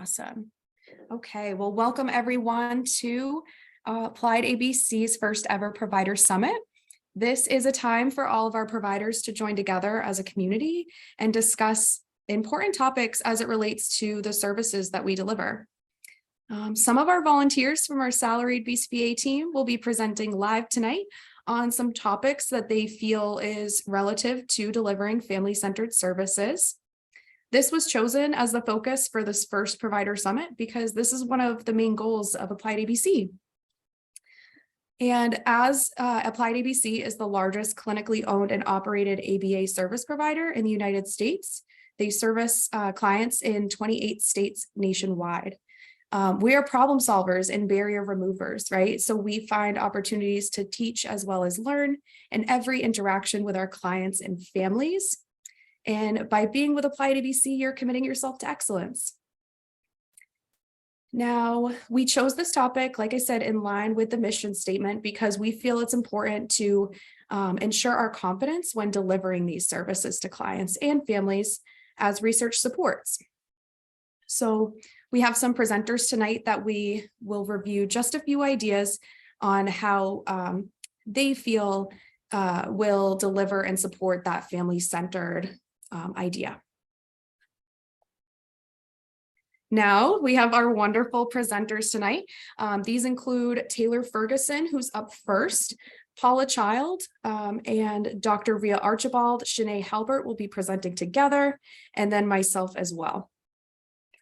Awesome. Okay, well, welcome everyone to Applied ABC's first ever provider summit. This is a time for all of our providers to join together as a community and discuss important topics as it relates to the services that we deliver. Some of our volunteers from our salaried BCBA team will be presenting live tonight on some topics that they feel is relative to delivering family-centered services. This was chosen as the focus for this first provider summit because this is one of the main goals of Applied ABC. And as Applied ABC is the largest clinically owned and operated ABA service provider in the United States, they service clients in 28 states nationwide. We are problem solvers and barrier removers, right? So we find opportunities to teach as well as learn in every interaction with our clients and families. And by being with Applied ABC, you're committing yourself to excellence. Now, we chose this topic, like I said, in line with the mission statement because we feel it's important to ensure our competence when delivering these services to clients and families as research supports. So we have some presenters tonight that we will review just a few ideas on how they feel will deliver and support that family-centered idea. Now we have our wonderful presenters tonight. These include Taylor Ferguson, who's up first, Paula and Dr. Ria Archibald, Shanee Halbert will be presenting together, and then myself as well.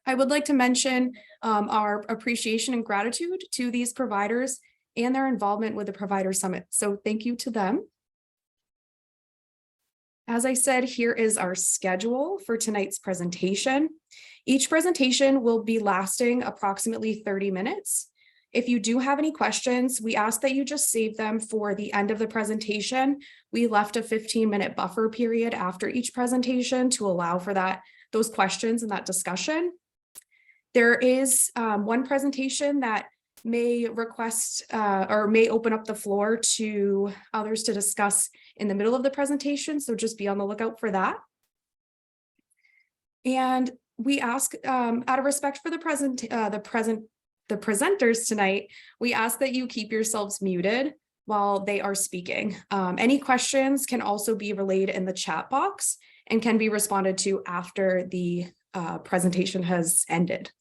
I would like to mention our appreciation and gratitude to these providers and their involvement with the Provider Summit. So thank you to them. As I said, here is our schedule for tonight's presentation. Each presentation will be lasting approximately 30 minutes. If you do have any questions, we ask that you just save them for the end of the presentation. We left a 15-minute buffer period after each presentation to allow for those questions and that discussion. There is one presentation that may request or may open up the floor to others to discuss in the middle of the presentation. So just be on the lookout for that. And we ask, out of respect for the presenters tonight, we ask that you keep yourselves muted while they are speaking. Any questions can also be relayed in the chat box and can be responded to after the presentation has ended.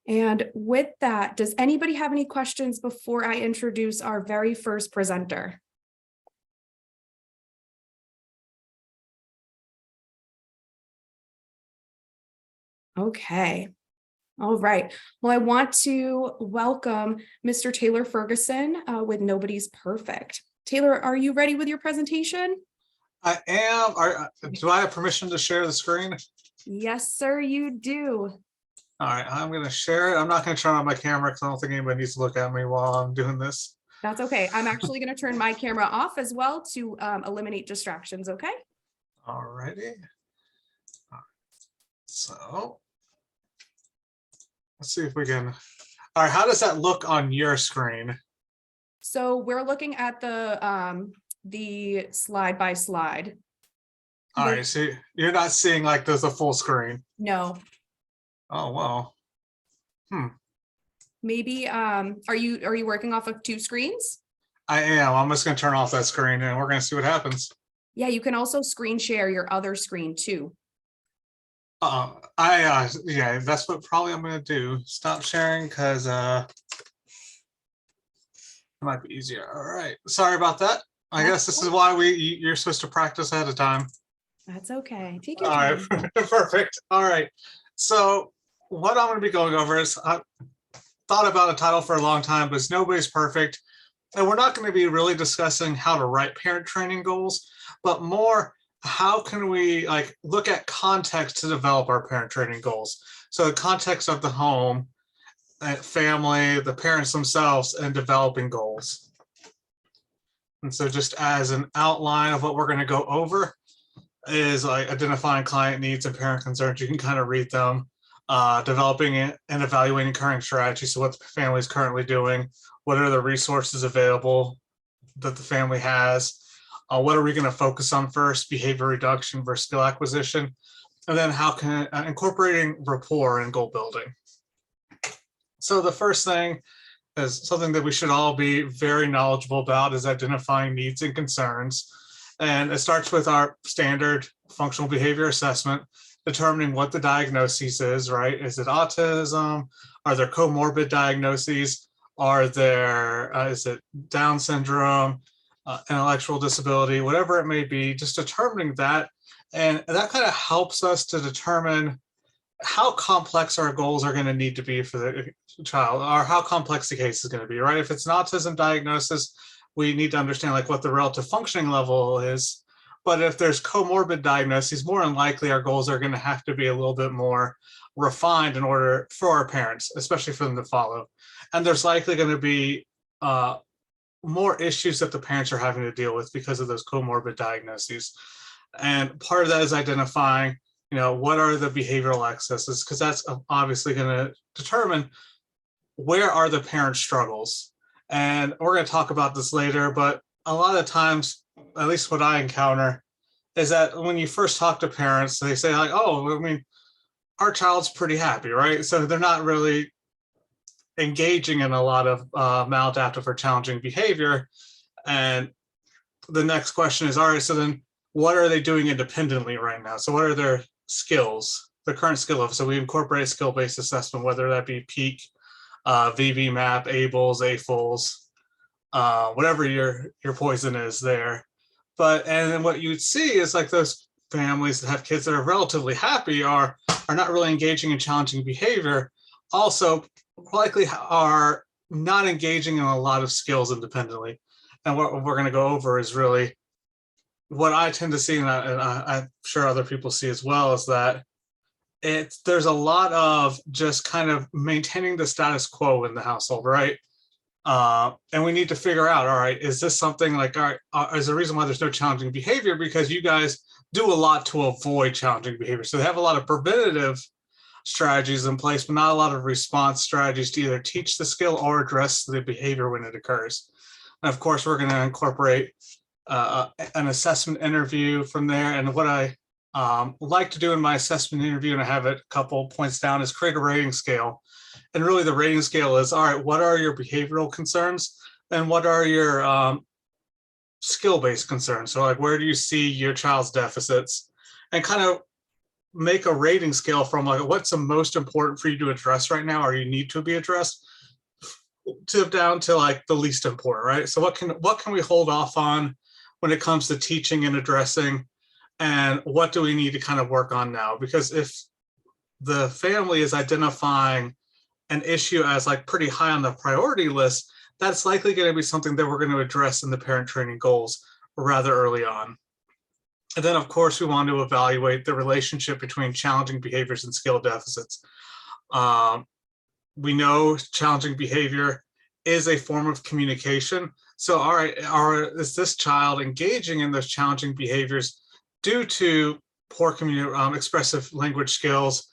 And with that, does anybody have any questions before I introduce our very first presenter? Okay. All right. Well, I want to welcome Mr. Taylor Ferguson with Nobody's Perfect. Taylor, are you ready with your presentation? I am. Do I have permission to share the screen? Yes, sir, you do. All right, I'm going to share it. I'm not going to turn on my camera because I don't think anybody needs to look at me while I'm doing this. That's okay. I'm actually going to turn my camera off as well to eliminate distractions, okay? All righty. So let's see if we can. All right, how does that look on your screen? So we're looking at the slide by slide. All right, so you're not seeing like there's a full screen. No. Oh, wow. Maybe, are you working off of two screens? I am. I'm just going to turn off that screen and we're going to see what happens. Yeah, you can also screen share your other screen too. Yeah, that's what probably I'm going to do. Stop sharing because it might be easier. All right. Sorry about that. I guess this is why you're supposed to practice ahead of time. That's okay. Take your time. All right. Perfect. All right. So what I'm going to be going over is I thought about a title for a long time, but it's Nobody's Perfect. And we're not going to be really discussing how to write parent training goals, but more how can we like look at context to develop our parent training goals. So the context of the home, family, the parents themselves, and developing goals. And so just as an outline of what we're going to go over is like identifying client needs and parent concerns. You can kind of read them, developing and evaluating current strategy. So what the family is currently doing, what are the resources available that the family has, what are we going to focus on first, behavior reduction versus skill acquisition, And then how can incorporating rapport and goal building. So the first thing is something that we should all be very knowledgeable about is identifying needs and concerns. And it starts with our standard functional behavior assessment, determining what the diagnosis is, right? Is it autism? Are there comorbid diagnoses? Is it Down syndrome, intellectual disability, whatever it may be, just determining that. And that kind of helps us to determine how complex our goals are going to need to be for the child, or how complex the case is going to be, right? If it's an autism diagnosis, we need to understand like what the relative functioning level is. But if there's comorbid diagnoses, more than likely our goals are going to have to be a little bit more refined in order for our parents, especially for them to follow. And there's likely going to be more issues that the parents are having to deal with because of those comorbid diagnoses. And part of that is identifying, what are the behavioral excesses, because that's obviously going to determine where are the parent struggles. And we're going to talk about this later, but a lot of times, at least what I encounter, is that when you first talk to parents, they say like, oh, I mean, our child's pretty happy, right? So they're not really engaging in a lot of maladaptive or challenging behavior. And the next question is, all right, so then what are they doing independently right now? So what are their skills, the current skill level? So we incorporate skill-based assessment, whether that be PEAK, VB-MAP, ABLES, AFLs, whatever your poison is there. And then what you'd see is like those families that have kids that are relatively happy are not really engaging in challenging behavior, also likely are not engaging in a lot of skills independently. And what we're going to go over is really what I tend to see, and I'm sure other people see as well, is that there's a lot of just kind of maintaining the status quo in the household, right? And we need to figure out, all right, is this something like, all right, is the reason why there's no challenging behavior because you guys do a lot to avoid challenging behavior. So they have a lot of preventative strategies in place, but not a lot of response strategies to either teach the skill or address the behavior when it occurs. And of course, we're going to incorporate an assessment interview from there. And what I like to do in my assessment interview, and I have a couple points down, is create a rating scale. And really the rating scale is, all right, what are your behavioral concerns and what are your skill-based concerns? So like, where do you see your child's deficits? And kind of make a rating scale from like, what's the most important for you to address right now, or you need to be addressed, to down to like the least important, right? So what can we hold off on when it comes to teaching and addressing, and what do we need to kind of work on now? Because if the family is identifying an issue as like pretty high on the priority list, that's likely going to be something that we're going to address in the parent training goals rather early on. And then of course we want to evaluate the relationship between challenging behaviors and skill deficits. We know challenging behavior is a form of communication. So all right, is this child engaging in those challenging behaviors due to poor expressive language skills,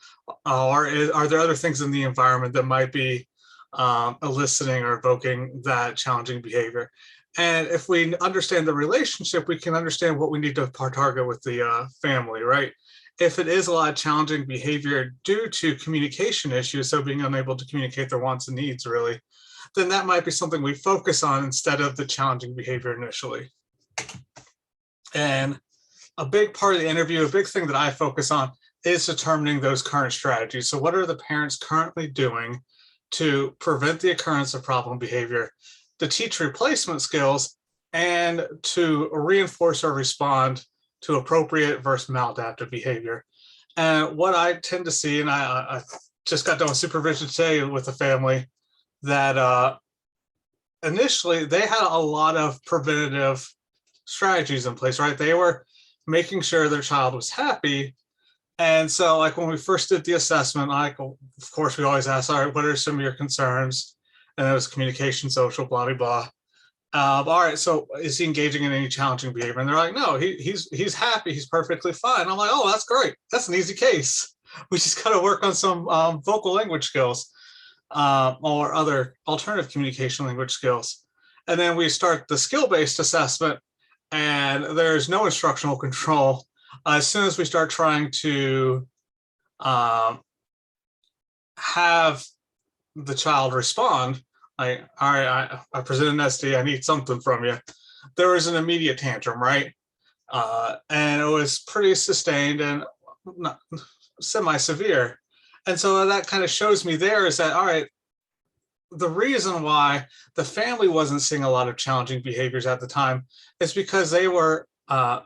or are there other things in the environment that might be eliciting or evoking that challenging behavior? And if we understand the relationship, we can understand what we need to target with the family, right? If it is a lot of challenging behavior due to communication issues, so being unable to communicate their wants and needs really, then that might be something we focus on instead of the challenging behavior initially. And a big part of the interview, a big thing that I focus on, is determining those current strategies. So what are the parents currently doing to prevent the occurrence of problem behavior, to teach replacement skills, and to reinforce or respond to appropriate versus maladaptive behavior? And what I tend to see, and I just got done with supervision today with a family that initially they had a lot of preventative strategies in place, right? They were making sure their child was happy. And so like when we first did the assessment, like, of course, we always ask, all right, what are some of your concerns? And it was communication, social, blah, blah, blah. All right, so is he engaging in any challenging behavior? And they're like, no, he's happy, he's perfectly fine. I'm like, oh, that's great. That's an easy case. We just got to work on some vocal language skills or other alternative communication language skills. And then we start the skill-based assessment, and there's no instructional control as soon as we start trying to have the child respond, like, all right, I presented an SD, I need something from you. There was an immediate tantrum, right? And it was pretty sustained and not semi-severe. And so that kind of shows me there is that, all right, the reason why the family wasn't seeing a lot of challenging behaviors at the time is because they were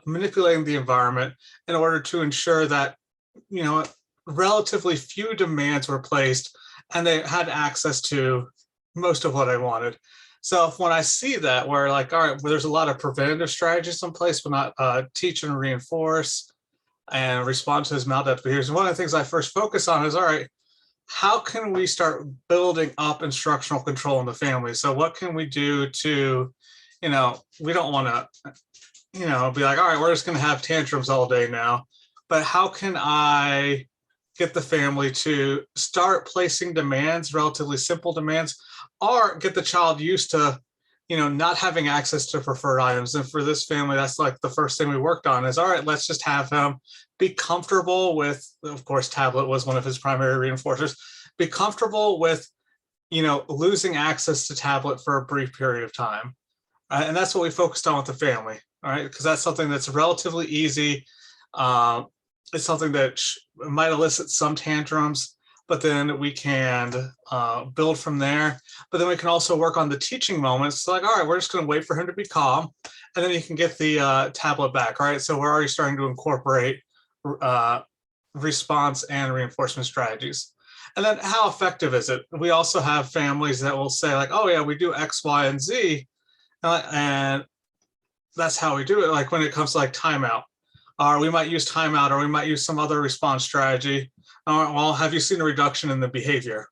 manipulating the environment in order to ensure that, you know, relatively few demands were placed and they had access to most of what I wanted. So when I see that, where like, all right, well, there's a lot of preventative strategies in place, but not teach and reinforce and respond to his maladaptive behaviors. And one of the things I first focus on is, all right, how can we start building up instructional control in the family? So what can we do to, you know, we don't want to, you know, be like, all right, we're just going to have tantrums all day now, but how can I get the family to start placing demands, relatively simple demands, or get the child used to, you know, not having access to preferred items. And for this family, that's like the first thing we worked on is, all right, let's just have him be comfortable with, of course, tablet was one of his primary reinforcers, be comfortable with, you know, losing access to tablet for a brief period of time. And that's what we focused on with the family, all right, because that's something that's relatively easy. It's something that might elicit some tantrums, but then we can build from there. But then we can also work on the teaching moments. So like, all right, we're just going to wait for him to be calm, and then you can get the tablet back, right? So we're already starting to incorporate response and reinforcement strategies. And then how effective is it? We also have families that will say like, oh yeah, we do X, Y, and Z, and that's how we do it. Like when it comes to like timeout, or we might use timeout, or we might use some other response strategy. Well, have you seen a reduction in the behavior?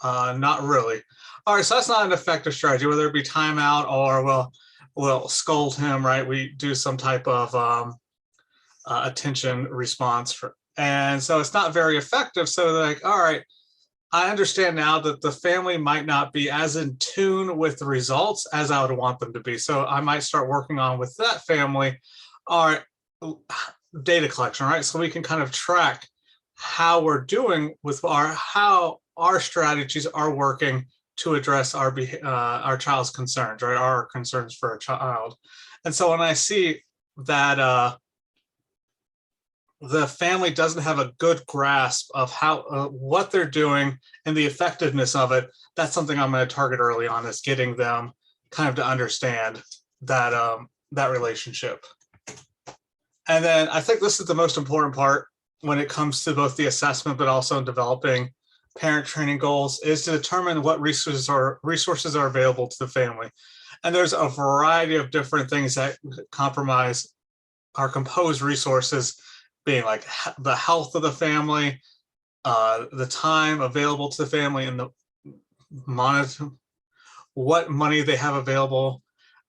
Not really. All right, so that's not an effective strategy, whether it be timeout or we'll scold him, right? We do some type of attention response. And so it's not very effective. So they're like, all right, I understand now that the family might not be as in tune with the results as I would want them to be. So I might start working on with that family, all right, data collection, right? So we can kind of track how we're doing with how our strategies are working to address our child's concerns, right? Our concerns for a child. And so when I see that the family doesn't have a good grasp of how what they're doing and the effectiveness of it, that's something I'm going to target early on, is getting them kind of to understand that that relationship. And then I think this is the most important part when it comes to both the assessment, but also in developing parent training goals, is to determine what resources are available to the family. And there's a variety of different things that compromise our composed resources, being like the health of the family, the time available to the family, and the monitor, what money they have available.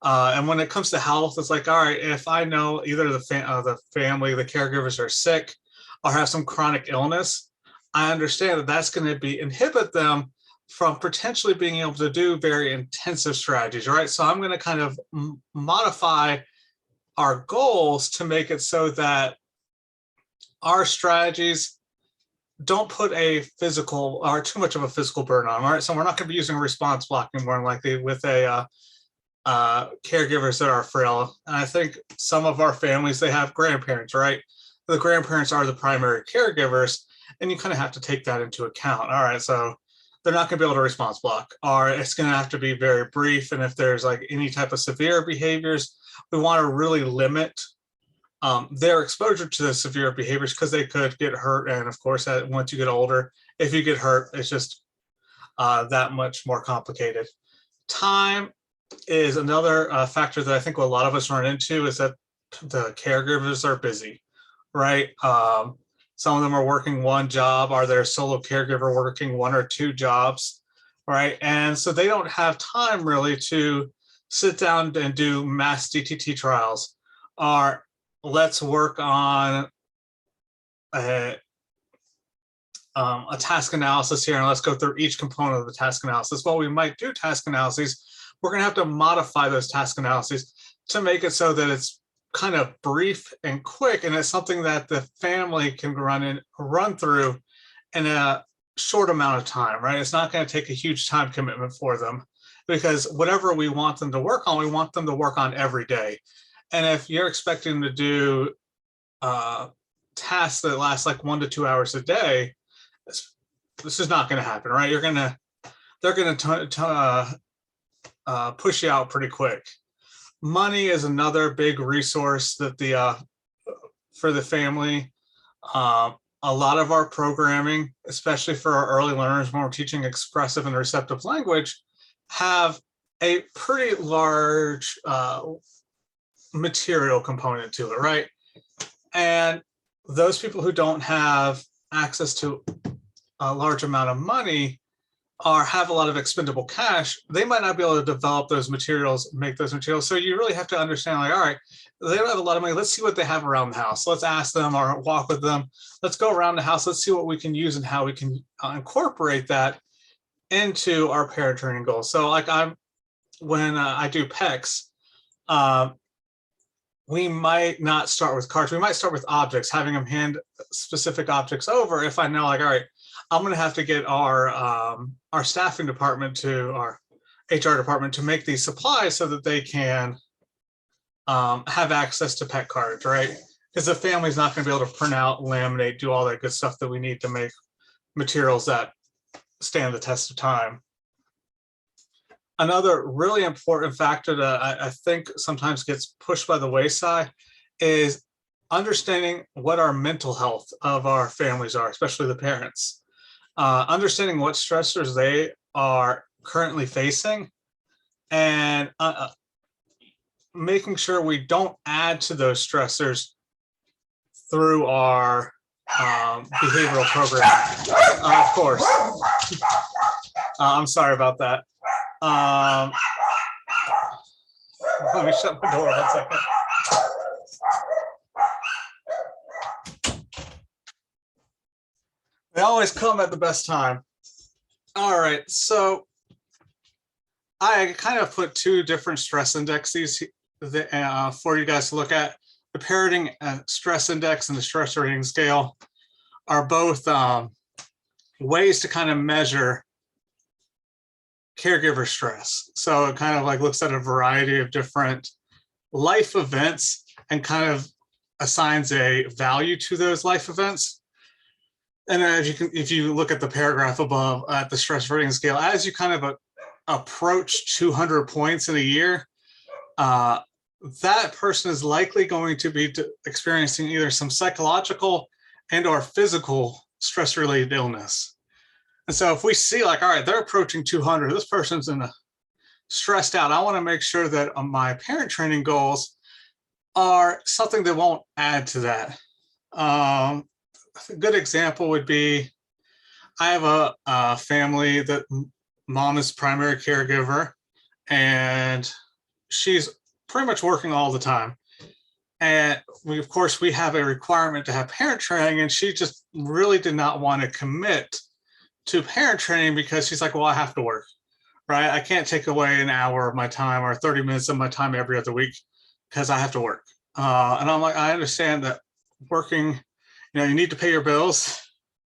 And when it comes to health, it's like, all right, if I know either the family, the caregivers are sick or have some chronic illness, I understand that that's going to inhibit them from potentially being able to do very intensive strategies, right? So I'm going to kind of modify our goals to make it so that our strategies don't put a physical or too much of a physical burden on them, right? So we're not going to be using response blocking more than likely with caregivers that are frail. And I think some of our families, they have grandparents, right? The grandparents are the primary caregivers, and you kind of have to take that into account. All right, so they're not going to be able to response block, or it's going to have to be very brief. And if there's like any type of severe behaviors, we want to really limit their exposure to the severe behaviors, because they could get hurt. And of course, once you get older, if you get hurt, it's just that much more complicated. Time is another factor that I think a lot of us run into, is that the caregivers are busy, right? Some of them are working one job, or their solo caregiver working one or two jobs, right? And so they don't have time really to sit down and do mass DTT trials, or let's work on a task analysis here, and let's go through each component of the task analysis. While we might do task analyses, we're going to have to modify those task analyses to make it so that it's kind of brief and quick, and it's something that the family can run through in a short amount of time, right? It's not going to take a huge time commitment for them, because whatever we want them to work on, we want them to work on every day. And if you're expecting to do tasks that last like 1 to 2 hours a day, this is not going to happen, right? They're going to push you out pretty quick. Money is another big resource that for the family. A lot of our programming, especially for our early learners when we're teaching expressive and receptive language, have a pretty large material component to it, right? And those people who don't have access to a large amount of money or have a lot of expendable cash, they might not be able to develop those materials, make those materials. So you really have to understand, like, all right, they don't have a lot of money. Let's see what they have around the house. Let's ask them or walk with them. Let's go around the house. Let's see what we can use and how we can incorporate that into our parent training goals. So like when I do PECs, we might not start with cards. We might start with objects, having them hand specific objects over. If I know, like, all right, I'm going to have to get our staffing department to our HR department to make these supplies so that they can have access to pet cards, right? Because the family's not going to be able to print out, laminate, do all that good stuff that we need to make materials that stand the test of time. Another really important factor that I think sometimes gets pushed by the wayside is understanding what our mental health of our families are, especially the parents. Understanding what stressors they are currently facing, and making sure we don't add to those stressors through our behavioral program. Of course. I'm sorry about that. Let me shut my door 1 second. They always come at the best time. All right, so I kind of put 2 different stress indexes for you guys to look at. The parenting stress index and the stress rating scale are both ways to kind of measure caregiver stress. So it kind of like looks at a variety of different life events and kind of assigns a value to those life events. And if you look at the paragraph above at the stress rating scale, as you kind of approach 200 points in a year, that person is likely going to be experiencing either some psychological and or physical stress-related illness. And so if we see like, all right, they're approaching 200, this person's stressed out, I want to make sure that my parent training goals are something that won't add to that. A good example would be, I have a family that mom is primary caregiver, and she's pretty much working all the time. And we, of course, we have a requirement to have parent training, and she just really did not want to commit to parent training because she's like, well, I have to work, right? I can't take away an hour of my time or 30 minutes of my time every other week because I have to work. And I'm like, I understand that working, you need to pay your bills,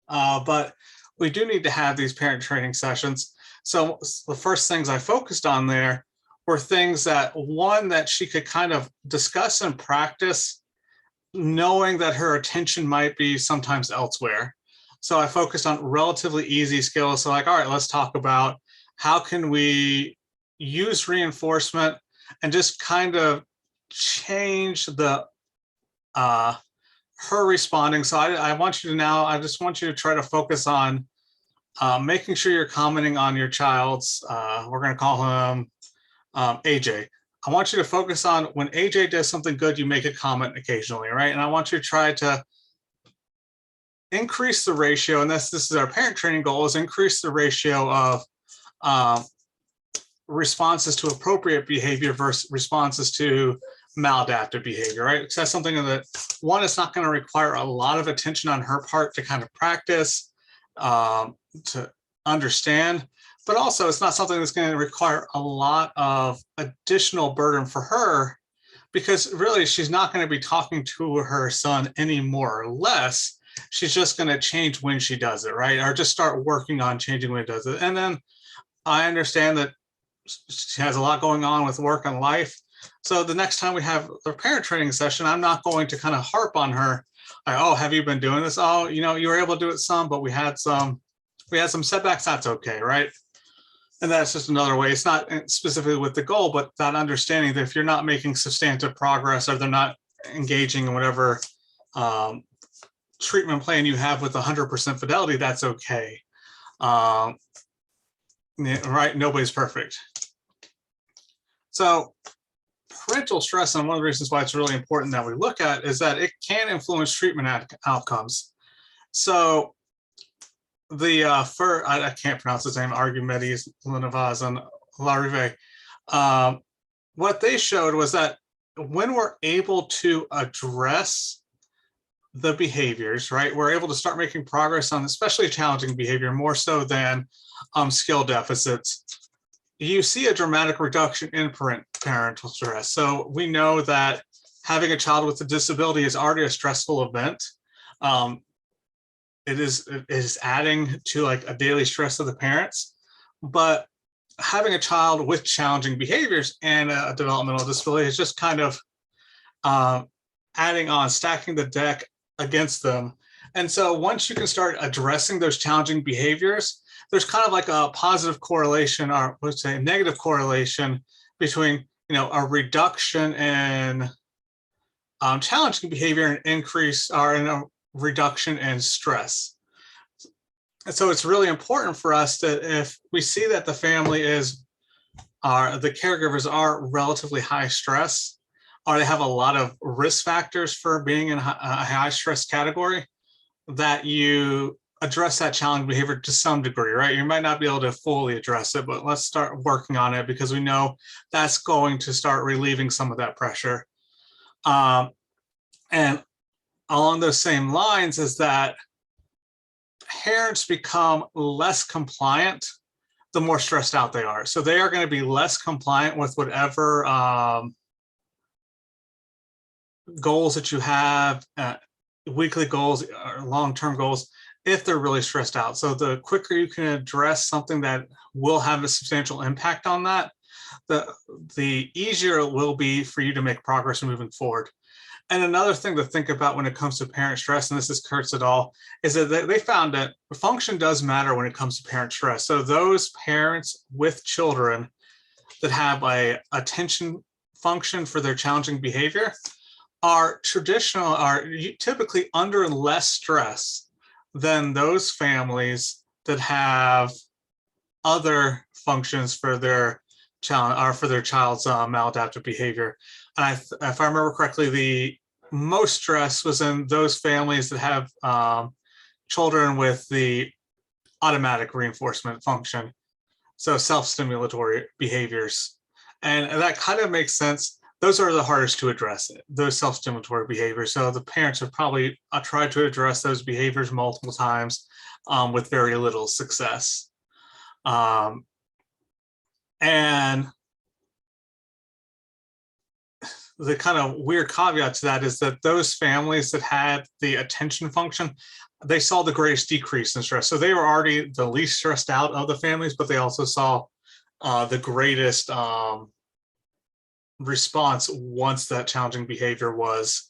but we do need to have these parent training sessions. So the first things I focused on there were things that, one, that she could kind of discuss and practice, knowing that her attention might be sometimes elsewhere. So I focused on relatively easy skills. So like, all right, let's talk about how can we use reinforcement and just kind of change the her responding. So I want you to now, I just want you to try to focus on making sure you're commenting on your child's, we're going to call him AJ. I want you to focus on when AJ does something good, you make a comment occasionally, right? And I want you to try to increase the ratio, and this is our parent training goal, is increase the ratio of responses to appropriate behavior versus responses to maladaptive behavior, right? Because that's something that, one, it's not going to require a lot of attention on her part to kind of practice, to understand, but also it's not something that's going to require a lot of additional burden for her because really she's not going to be talking to her son any more or less. She's just going to change when she does it, right? Or just start working on changing when it does it. And then I understand that she has a lot going on with work and life. So the next time we have a parent training session, I'm not going to kind of harp on her. Like, oh, have you been doing this? Oh, you know, you were able to do it some, but we had some setbacks. That's okay, right? And that's just another way. It's not specifically with the goal, but that understanding that if you're not making substantive progress or they're not engaging in whatever treatment plan you have with 100% fidelity, that's okay. Right? Nobody's perfect. So parental stress, and one of the reasons why it's really important that we look at is that it can influence treatment outcomes. So the I can't pronounce his name, Archimedes, Linavaz, and Larive, what they showed was that when we're able to address the behaviors, right, we're able to start making progress on especially challenging behavior more so than skill deficits. You see a dramatic reduction in parental stress. So we know that having a child with a disability is already a stressful event. It is adding to like a daily stress of the parents, but having a child with challenging behaviors and a developmental disability is just kind of adding on, stacking the deck against them. And so once you can start addressing those challenging behaviors, there's kind of like a positive correlation, or let's say negative correlation between, you know, a reduction in challenging behavior and increase or in a reduction in stress. And so it's really important for us that if we see that the family is, the caregivers are relatively high stress, or they have a lot of risk factors for being in a high stress category, that you address that challenging behavior to some degree, right? You might not be able to fully address it, but let's start working on it because we know that's going to start relieving some of that pressure. And along those same lines is that parents become less compliant the more stressed out they are. So they are going to be less compliant with whatever goals that you have, weekly goals or long-term goals, if they're really stressed out. So the quicker you can address something that will have a substantial impact on that, the easier it will be for you to make progress moving forward. And another thing to think about when it comes to parent stress, and this is Kurtz et al., is that they found that function does matter when it comes to parent stress. So those parents with children that have a attention function for their challenging behavior are typically under less stress than those families that have other functions for their child or for their child's maladaptive behavior. And if I remember correctly, the most stress was in those families that have children with the automatic reinforcement function, so self-stimulatory behaviors. And that kind of makes sense. Those are the hardest to address, those self-stimulatory behaviors. So the parents have probably tried to address those behaviors multiple times with very little success. And the kind of weird caveat to that is that those families that had the attention function, they saw the greatest decrease in stress. So they were already the least stressed out of the families, but they also saw the greatest response once that challenging behavior was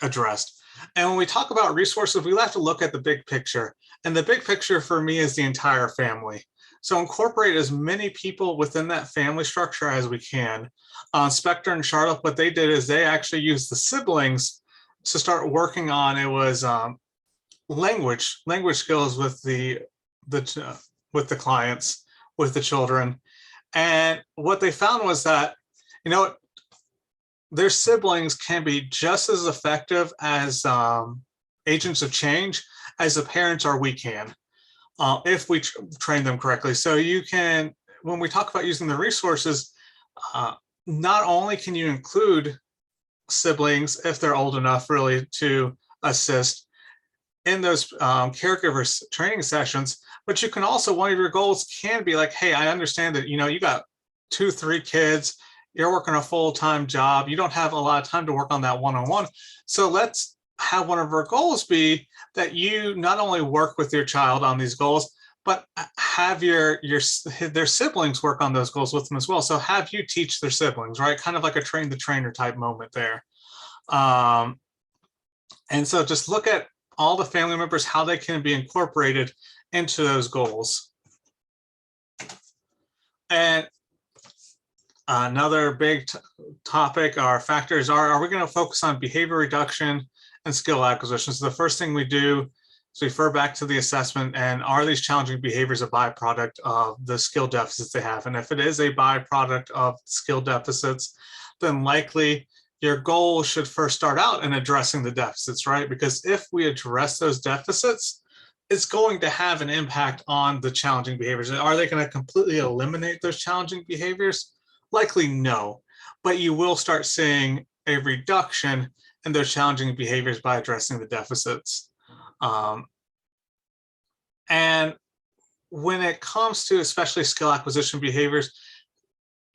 addressed. And when we talk about resources, we have to look at the big picture. And the big picture for me is the entire family. So incorporate as many people within that family structure as we can. Spectre and Charlotte, what they did is they actually used the siblings to start working on, it was language skills with the clients, with the children. And what they found was that, you know, their siblings can be just as effective as agents of change as the parents are we can, if we train them correctly. So you can, when we talk about using the resources, not only can you include siblings if they're old enough really to assist in those caregivers training sessions, but you can also, one of your goals can be like, hey, I understand that, you know, you got 2-3 kids, you're working a full-time job. You don't have a lot of time to work on that one-on-one. So let's have one of our goals be that you not only work with your child on these goals, but have their siblings work on those goals with them as well. So have you teach their siblings, right? Kind of like a train the trainer type moment there. And so just look at all the family members, how they can be incorporated into those goals. And another big topic or factors are we going to focus on behavior reduction and skill acquisition? So the first thing we do is refer back to the assessment, and are these challenging behaviors a byproduct of the skill deficits they have? And if it is a byproduct of skill deficits, then likely your goal should first start out in addressing the deficits, right? Because if we address those deficits, it's going to have an impact on the challenging behaviors. Are they going to completely eliminate those challenging behaviors? Likely no, but you will start seeing a reduction in those challenging behaviors by addressing the deficits. And when it comes to especially skill acquisition behaviors,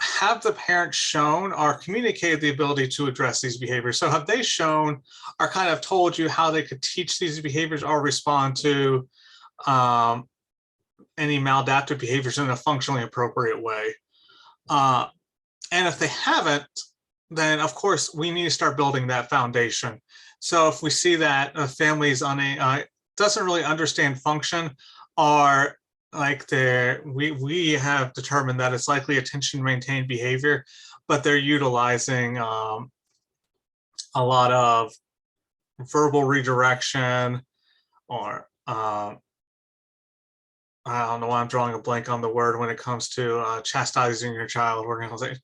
have the parents shown or communicated the ability to address these behaviors? So have they shown or kind of told you how they could teach these behaviors or respond to any maladaptive behaviors in a functionally appropriate way? And if they haven't, then of course we need to start building that foundation. So if we see that a family's doesn't really understand function, or like we have determined that it's likely attention maintained behavior, but they're utilizing a lot of verbal redirection, or I don't know why I'm drawing a blank on the word when it comes to chastising your child. We're going to say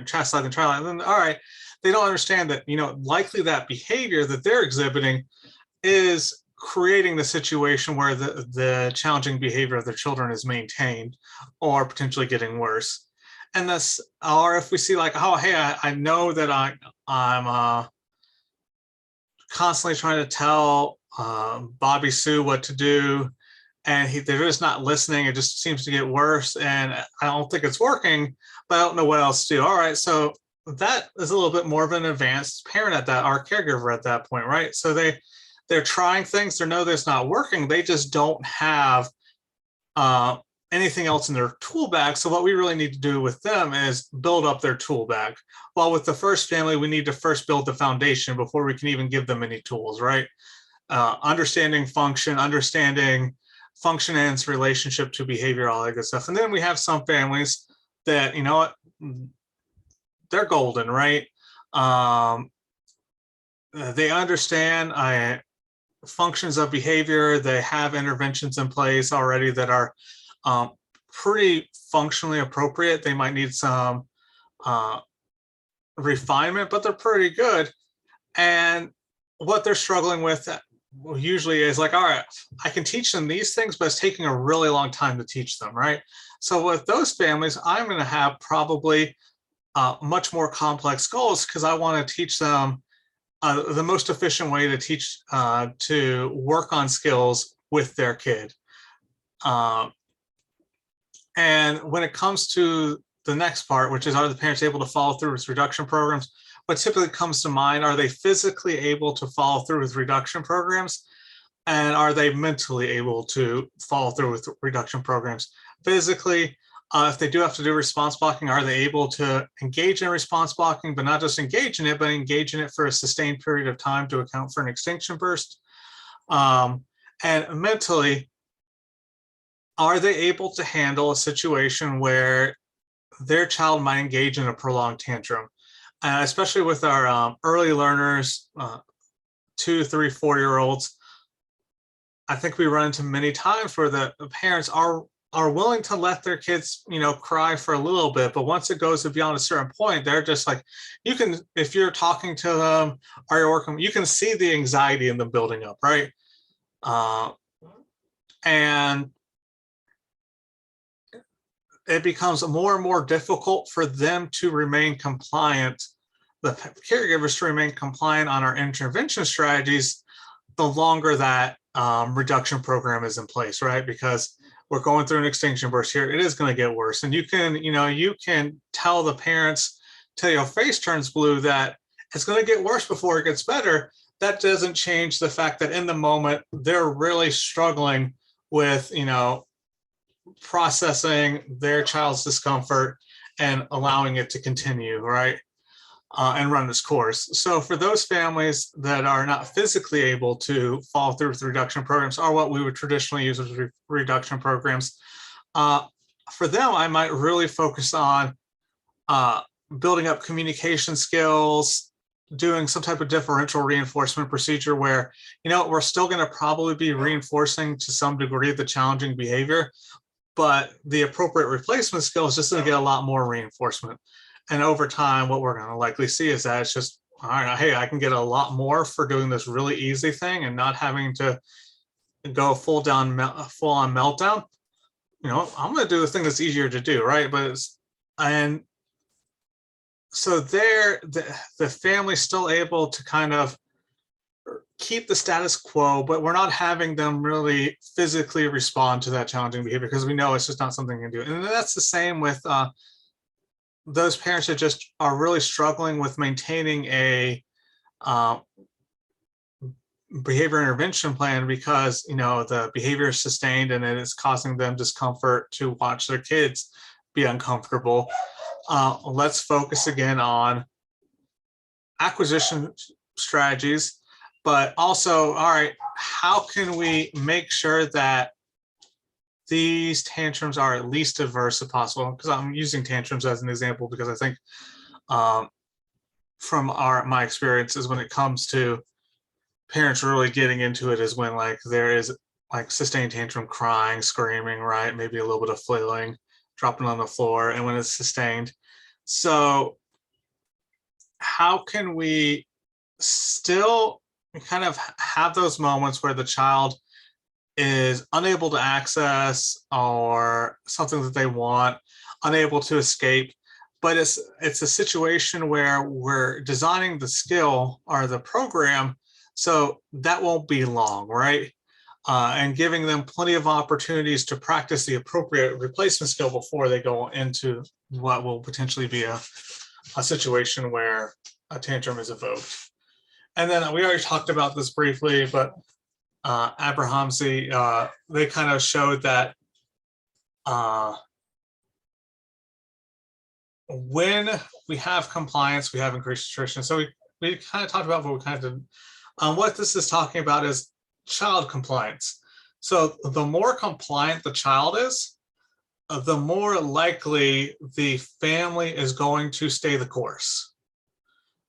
chastising the child, and then all right, they don't understand that, you know, likely that behavior that they're exhibiting is creating the situation where the challenging behavior of their children is maintained or potentially getting worse. And this, or if we see like, oh, hey, I know that I'm constantly trying to tell Bobby Sue what to do, and they're just not listening. It just seems to get worse, and I don't think it's working, but I don't know what else to do. All right, so that is a little bit more of an advanced parent at that, our caregiver at that point, right? So they're trying things, they know that's not working, they just don't have anything else in their tool bag. So what we really need to do with them is build up their tool bag. While with the first family, we need to first build the foundation before we can even give them any tools, right? Understanding function and its relationship to behavior, all that good stuff. And then we have some families that, you know what, they're golden, right? They understand functions of behavior. They have interventions in place already that are pretty functionally appropriate. They might need some refinement, but they're pretty good. And what they're struggling with usually is like, all right, I can teach them these things, but it's taking a really long time to teach them, right? So with those families, I'm going to have probably much more complex goals, because I want to teach them the most efficient way to teach to work on skills with their kid. And when it comes to the next part, which is, are the parents able to follow through with reduction programs? What typically comes to mind, are they physically able to follow through with reduction programs? And are they mentally able to follow through with reduction programs? Physically, if they do have to do response blocking, are they able to engage in response blocking, but not just engage in it, but engage in it for a sustained period of time to account for an extinction burst? And mentally, are they able to handle a situation where their child might engage in a prolonged tantrum? Especially with our early learners, 2, 3, 4-year-olds, I think we run into many times where the parents are willing to let their kids, you know, cry for a little bit, but once it goes beyond a certain point, they're just like, you can, if you're talking to them or you're working, you can see the anxiety in them building up, right? And it becomes more and more difficult for them to remain compliant, the caregivers to remain compliant on our intervention strategies, the longer that reduction program is in place, right? Because we're going through an extinction burst here. It is going to get worse. And you can, you know, you can tell the parents till your face turns blue that it's going to get worse before it gets better, that doesn't change the fact that in the moment they're really struggling with, processing their child's discomfort and allowing it to continue, right? And run this course. So for those families that are not physically able to follow through with reduction programs, or what we would traditionally use as reduction programs, for them, I might really focus on building up communication skills, doing some type of differential reinforcement procedure where, we're still going to probably be reinforcing to some degree the challenging behavior, but the appropriate replacement skill is just going to get a lot more reinforcement. And over time, what we're going to likely see is that it's just, all right, hey, I can get a lot more for doing this really easy thing and not having to go full on meltdown. I'm going to do the thing that's easier to do, right? And so there, the family's still able to kind of keep the status quo, but we're not having them really physically respond to that challenging behavior because we know it's just not something they can do. And that's the same with those parents that just are really struggling with maintaining a behavior intervention plan because the behavior is sustained and it is causing them discomfort to watch their kids be uncomfortable. Let's focus again on acquisition strategies, but also, all right, how can we make sure that these tantrums are at least diverse as possible? Because I'm using tantrums as an example because I think from my experiences when it comes to parents really getting into it is when there is sustained tantrum, crying, screaming, right? Maybe a little bit of flailing, dropping on the floor, and when it's sustained. So how can we still kind of have those moments where the child is unable to access or something that they want, unable to escape, but it's a situation where we're designing the skill or the program so that won't be long, right? And giving them plenty of opportunities to practice the appropriate replacement skill before they go into what will potentially be a situation where a tantrum is evoked. And then we already talked about this briefly, but Abrahamsey, they kind of showed that when we have compliance, we have increased attrition. So we kind of talked about what we kind of did. What this is talking about is child compliance. So the more compliant the child is, the more likely the family is going to stay the course.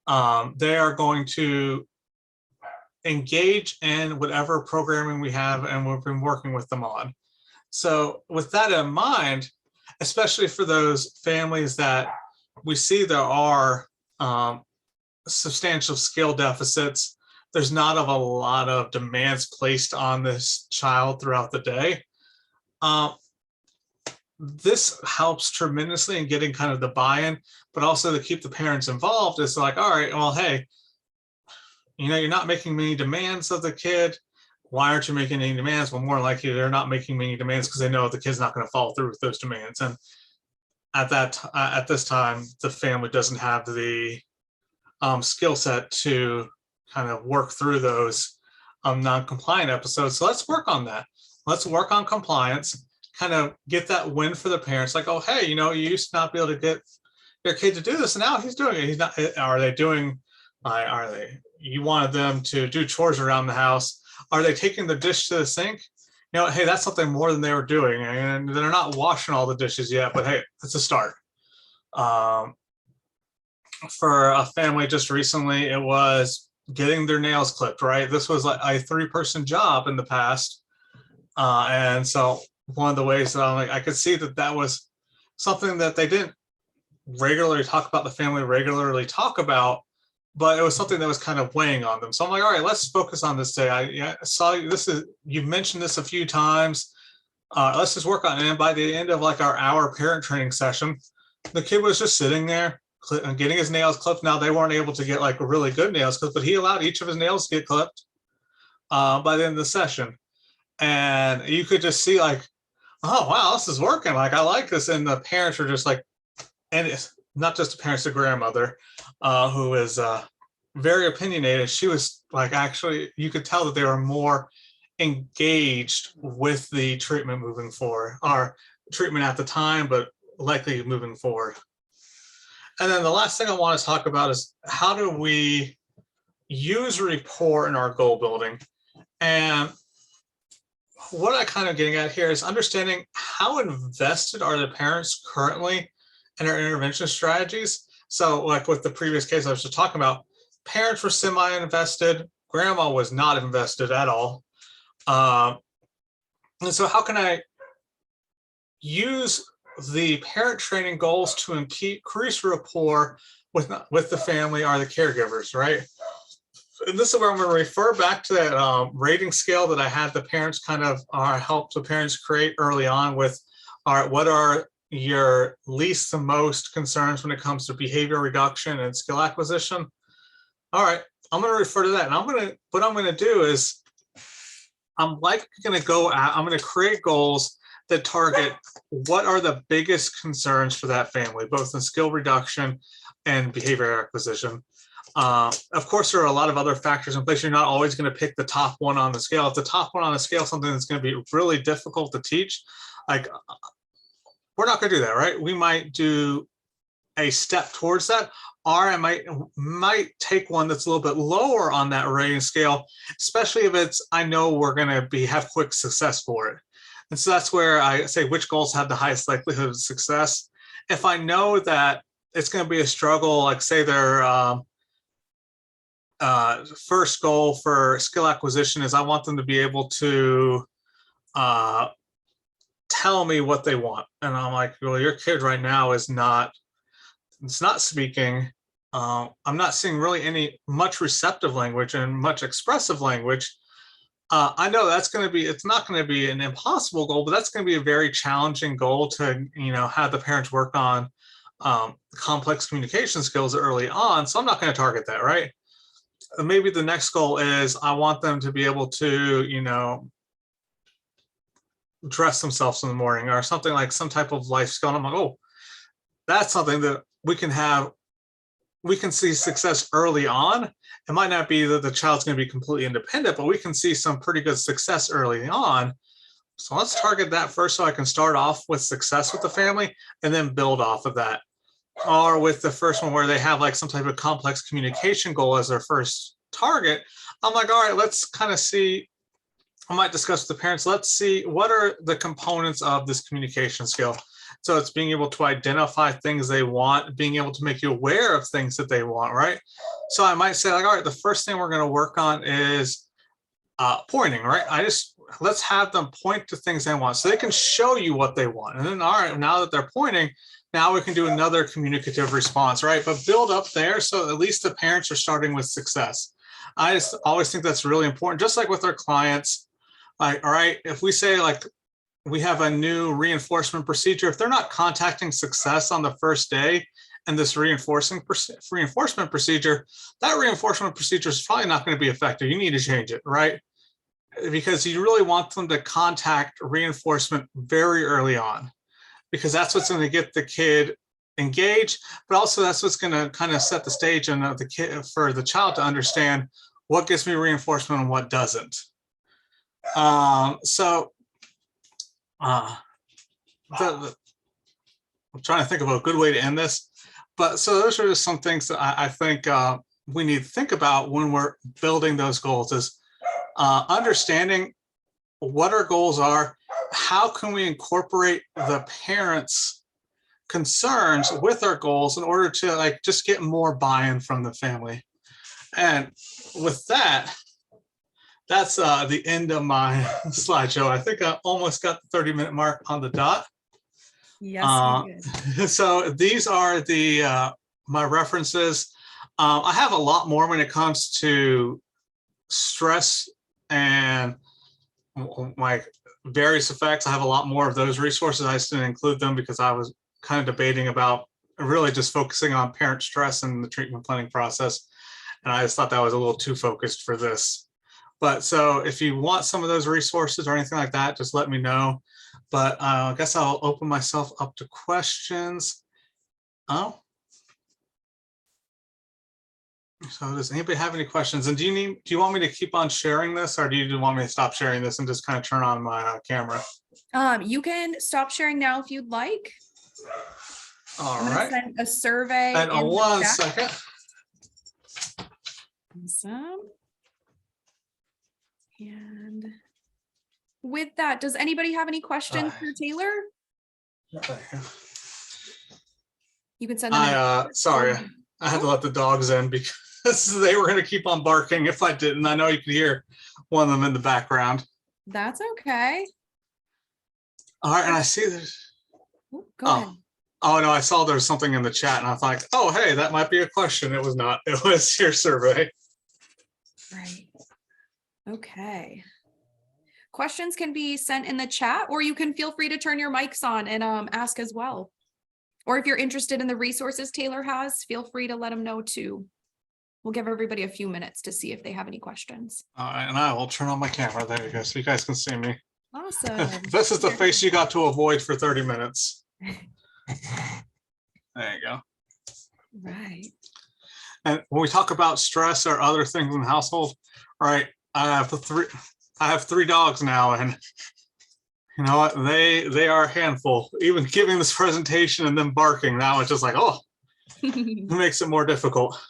They are going to engage in whatever programming we have and we've been working with them on. So with that in mind, especially for those families that we see there are substantial skill deficits, there's not a lot of demands placed on this child throughout the day. This helps tremendously in getting kind of the buy-in, but also to keep the parents involved. It's like, all right, well, hey, you're not making many demands of the kid. Why aren't you making any demands? Well, more likely they're not making many demands because they know the kid's not going to follow through with those demands. And at this time, the family doesn't have the skill set to kind of work through those non-compliant episodes. So let's work on that. Let's work on compliance, kind of get that win for the parents. Like, oh, hey, you used to not be able to get your kid to do this, and now he's doing it. He's not. Are they? You wanted them to do chores around the house. Are they taking the dish to the sink? Hey, that's something more than they were doing, and they're not washing all the dishes yet. But hey, it's a start. For a family just recently, it was getting their nails clipped, right? This was like a 3-person job in the past. And so one of the ways that I could see that was something that they didn't regularly talk about, the family regularly talk about, but it was something that was kind of weighing on them. So I'm like, all right, let's focus on this day. I saw you've mentioned this a few times. Let's just work on it. And by the end of our hour parent training session, the kid was just sitting there getting his nails clipped. Now they weren't able to get really good nails clipped, but he allowed each of his nails to get clipped by the end of the session. And you could just see oh, wow, this is working. I like this. And the parents are just and not just the parents, the grandmother, who is very opinionated. She was like, actually, you could tell that they were more engaged with the treatment moving forward, or treatment at the time, but likely moving forward. And then the last thing I want to talk about is how do we use rapport in our goal building? And what I kind of getting at here is understanding how invested are the parents currently in our intervention strategies. So like with the previous case I was just talking about, parents were semi-invested, grandma was not invested at all. And so how can I use the parent training goals to increase rapport with the family or the caregivers, right? And this is where I'm going to refer back to that rating scale that I had the parents kind of help the parents create early on with, all right, what are your least to most concerns when it comes to behavior reduction and skill acquisition? All right, I'm going to refer to that. And what I'm going to do is I'm going to create goals that target what are the biggest concerns for that family, both in skill reduction and behavior acquisition. Of course, there are a lot of other factors in place. You're not always going to pick the top one on the scale. If the top one on the scale is something that's going to be really difficult to teach, like we're not going to do that, right? We might do a step towards that, or I might take one that's a little bit lower on that rating scale, especially if it's, I know we're going to have quick success for it. And so that's where I say which goals have the highest likelihood of success. If I know that it's going to be a struggle, like say their first goal for skill acquisition is I want them to be able to tell me what they want. And I'm like, well, your kid right now is not speaking. I'm not seeing really much receptive language and much expressive language. I know it's not going to be an impossible goal, but that's going to be a very challenging goal to, have the parents work on complex communication skills early on. So I'm not going to target that, right? Maybe the next goal is I want them to be able to, dress themselves in the morning or something, like some type of life skill. And I'm like, oh, that's something that we can see success early on. It might not be that the child's going to be completely independent, but we can see some pretty good success early on. So let's target that first so I can start off with success with the family and then build off of that. Or with the first one where they have like some type of complex communication goal as their first target, I'm like, all right, let's kind of see, I might discuss with the parents, let's see what are the components of this communication skill. So it's being able to identify things they want, being able to make you aware of things that they want, right? So I might say like, all right, the first thing we're going to work on is pointing, right? Let's have them point to things they want so they can show you what they want. And then, all right, now that they're pointing, now we can do another communicative response, right? But build up there so at least the parents are starting with success. I just always think that's really important, just like with our clients. Like, all right, if we say like we have a new reinforcement procedure, if they're not contacting success on the first day and this reinforcement procedure, that reinforcement procedure is probably not going to be effective. You need to change it, right? Because you really want them to contact reinforcement very early on, because that's what's going to get the kid engaged, but also that's what's going to kind of set the stage and the kid for the child to understand what gets me reinforcement and what doesn't. I'm trying to think of a good way to end this, but so those are just some things that I think we need to think about when we're building those goals, is understanding what our goals are. How can we incorporate the parents' concerns with our goals in order to like just get more buy-in from the family? And with that, that's the end of my slideshow. I think I almost got the 30-minute mark on the dot. Yes, you did. So these are my references. I have a lot more when it comes to stress and like various effects. I have a lot more of those resources. I just didn't include them because I was kind of debating about really just focusing on parent stress and the treatment planning process. And I just thought that was a little too focused for this. But so if you want some of those resources or anything like that, just let me know. But I guess I'll open myself up to questions. Oh, So does anybody have any questions? And do you want me to keep on sharing this, or do you want me to stop sharing this and just kind of turn on my camera? You can stop sharing now if you'd like. All I'm gonna right. send a survey And in the one chat. second. Awesome. And with that, does anybody have any questions for Taylor? You can send them. Sorry, I had to let the dogs in because they were going to keep on barking if I didn't. I know you could hear one of them in the background. That's okay. All right, and I see there's. Go ahead. Oh no, I saw there was something in the chat, and I was like, oh hey, that might be a question. It was not. It was your survey. Right. Okay. Questions can be sent in the chat, or you can feel free to turn your mics on and ask as well. Or if you're interested in the resources Taylor has, feel free to let them know too. We'll give everybody a few minutes to see if they have any questions. All right, and I will turn on my camera. There you go, so you guys can see me. Awesome. This is the face you got to avoid for 30 minutes. There you go. Right. And when we talk about stress or other things in the household, right? I have three dogs now, and you know what? They are a handful. Even giving this presentation and then barking, that was just like, oh, it makes it more difficult.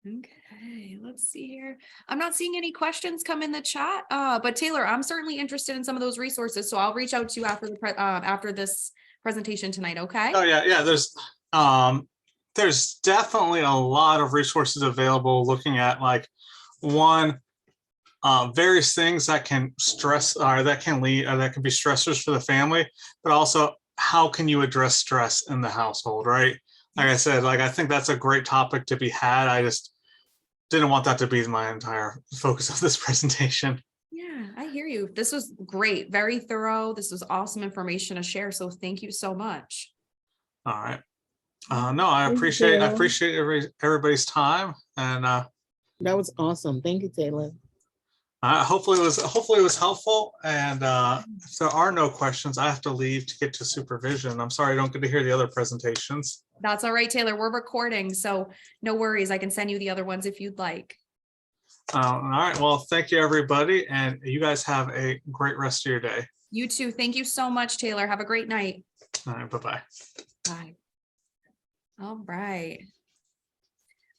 Okay, let's see here. I'm not seeing any questions come in the chat, but Taylor, I'm certainly interested in some of those resources, so I'll reach out to you after this presentation tonight. Okay. Oh yeah. There's definitely a lot of resources available looking at like various things that can stress or that can lead or that can be stressors for the family, but also how can you address stress in the household, right? Like I said, like I think that's a great topic to be had. I just didn't want that to be my entire focus of this presentation. Yeah, I hear you. This was great, very thorough. This was awesome information to share. So thank you so much. All right. No, I appreciate everybody's time, and that was awesome. Thank you, Taylor. hopefully it was helpful. And if there are no questions, I have to leave to get to supervision. I'm sorry I don't get to hear the other presentations. That's all right, Taylor. We're recording, so no worries. I can send you the other ones if you'd like. All right. Well, thank you, everybody, and you guys have a great rest of your day. You too. Thank you so much, Taylor. Have a great night. All right. Bye-bye. Bye. All right.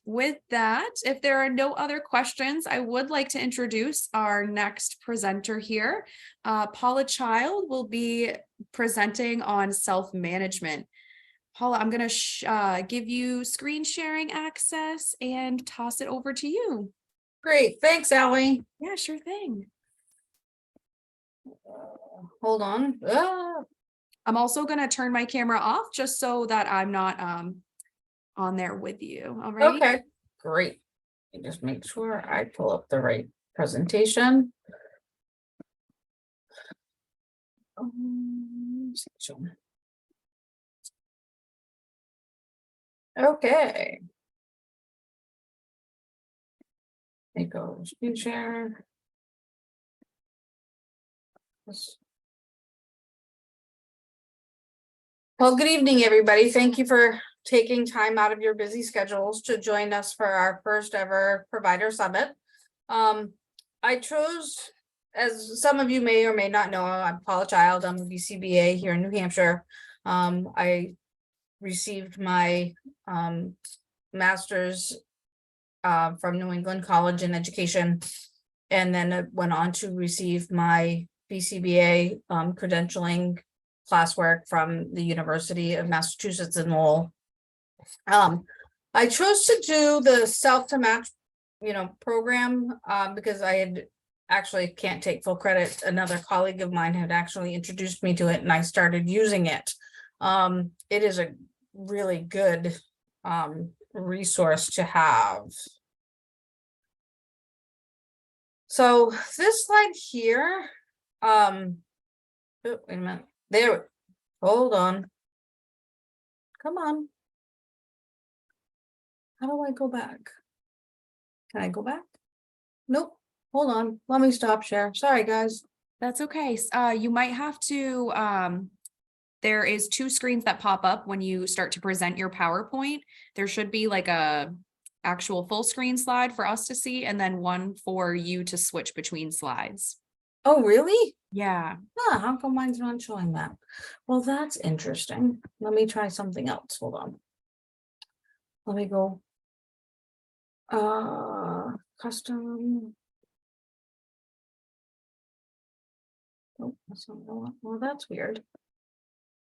With that, if there are no other questions, I would like to introduce our next presenter here. Paula Child will be presenting on self-management. Paula, I'm going to give you screen sharing access and toss it over to you. Great. Thanks, Allie. Yeah, sure thing. Hold on. I'm also going to turn my camera off just so that I'm not on there with you. All right. Okay, great. Just make sure I pull up the right presentation. Okay. There you go. Screen share. Well, good evening, everybody. Thank you for taking time out of your busy schedules to join us for our first ever provider summit. I chose, as some of you may or may not know, I'm Paula Child. I'm a BCBA here in New Hampshire. I received my master's from New England College in Education, and then went on to receive my BCBA credentialing classwork from the University of Massachusetts in Lowell. I chose to do the self-to-match, program because I had actually can't take full credit. Another colleague of mine had actually introduced me to it, and I started using it. It is a really good resource to have. So this slide here, oh, wait a minute. There, hold on. Come on. How do I go back? Can I go back? Nope. Hold on. Let me stop share. Sorry, guys. That's okay. You might have to there is 2 screens that pop up when you start to present your PowerPoint. There should be like a actual full screen slide for us to see, and then one for you to switch between slides. Oh, really? Yeah. Huh, how come mine's not showing that? Well, that's interesting. Let me try something else. Hold on. Let me go. Custom. Oh, that's not going. Well, that's weird.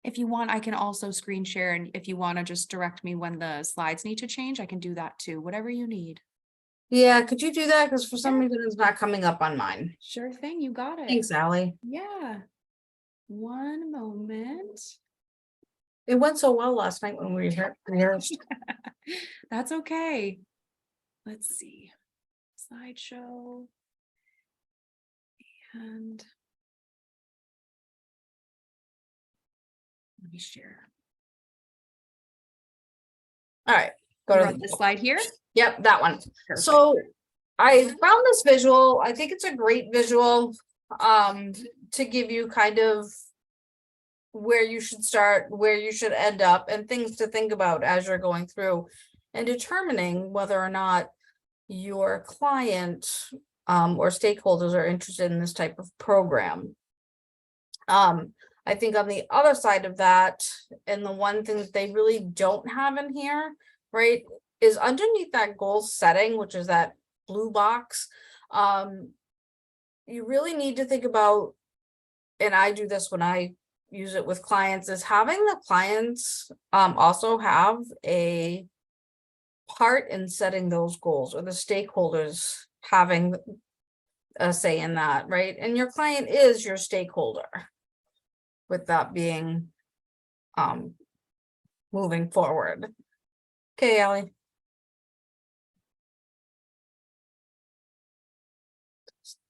If you want, I can also screen share, and if you want to just direct me when the slides need to change, I can do that too, whatever you need. Yeah, could you do that? Because for some reason it's not coming up on mine. Sure thing, you got it. Thanks, Allie. Yeah. One moment. It went so well last night when we rehearsed. That's okay. Let's see. Slideshow. And let me share. All right, go You to want this slide here. Yep, that one. Perfect. So I found this visual. I think it's a great visual to give you kind of where you should start, where you should end up, and things to think about as you're going through and determining whether or not your client or stakeholders are interested in this type of program. I think on the other side of that, and the one thing that they really don't have in here, right, is underneath that goal setting, which is that blue box. You really need to think about, and I do this when I use it with clients, is having the clients also have a part in setting those goals, or the stakeholders having a say in that, right? And your client is your stakeholder, with that being moving forward. Okay, Allie.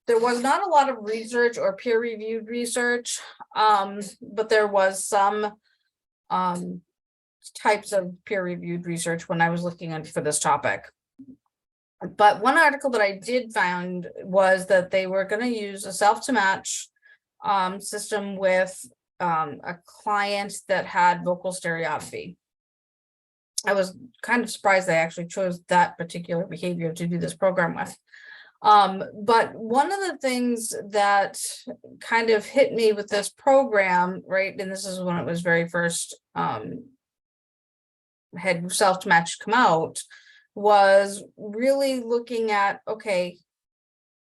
There was not a lot of research or peer-reviewed research, but there was some types of peer-reviewed research when I was looking at for this topic. But one article that I did find was that they were going to use a self-to-match system with a client that had vocal stereopathy. I was kind of surprised they actually chose that particular behavior to do this program with. But one of the things that kind of hit me with this program, right, and this is when it was very first had self-match come out, was really looking at, okay,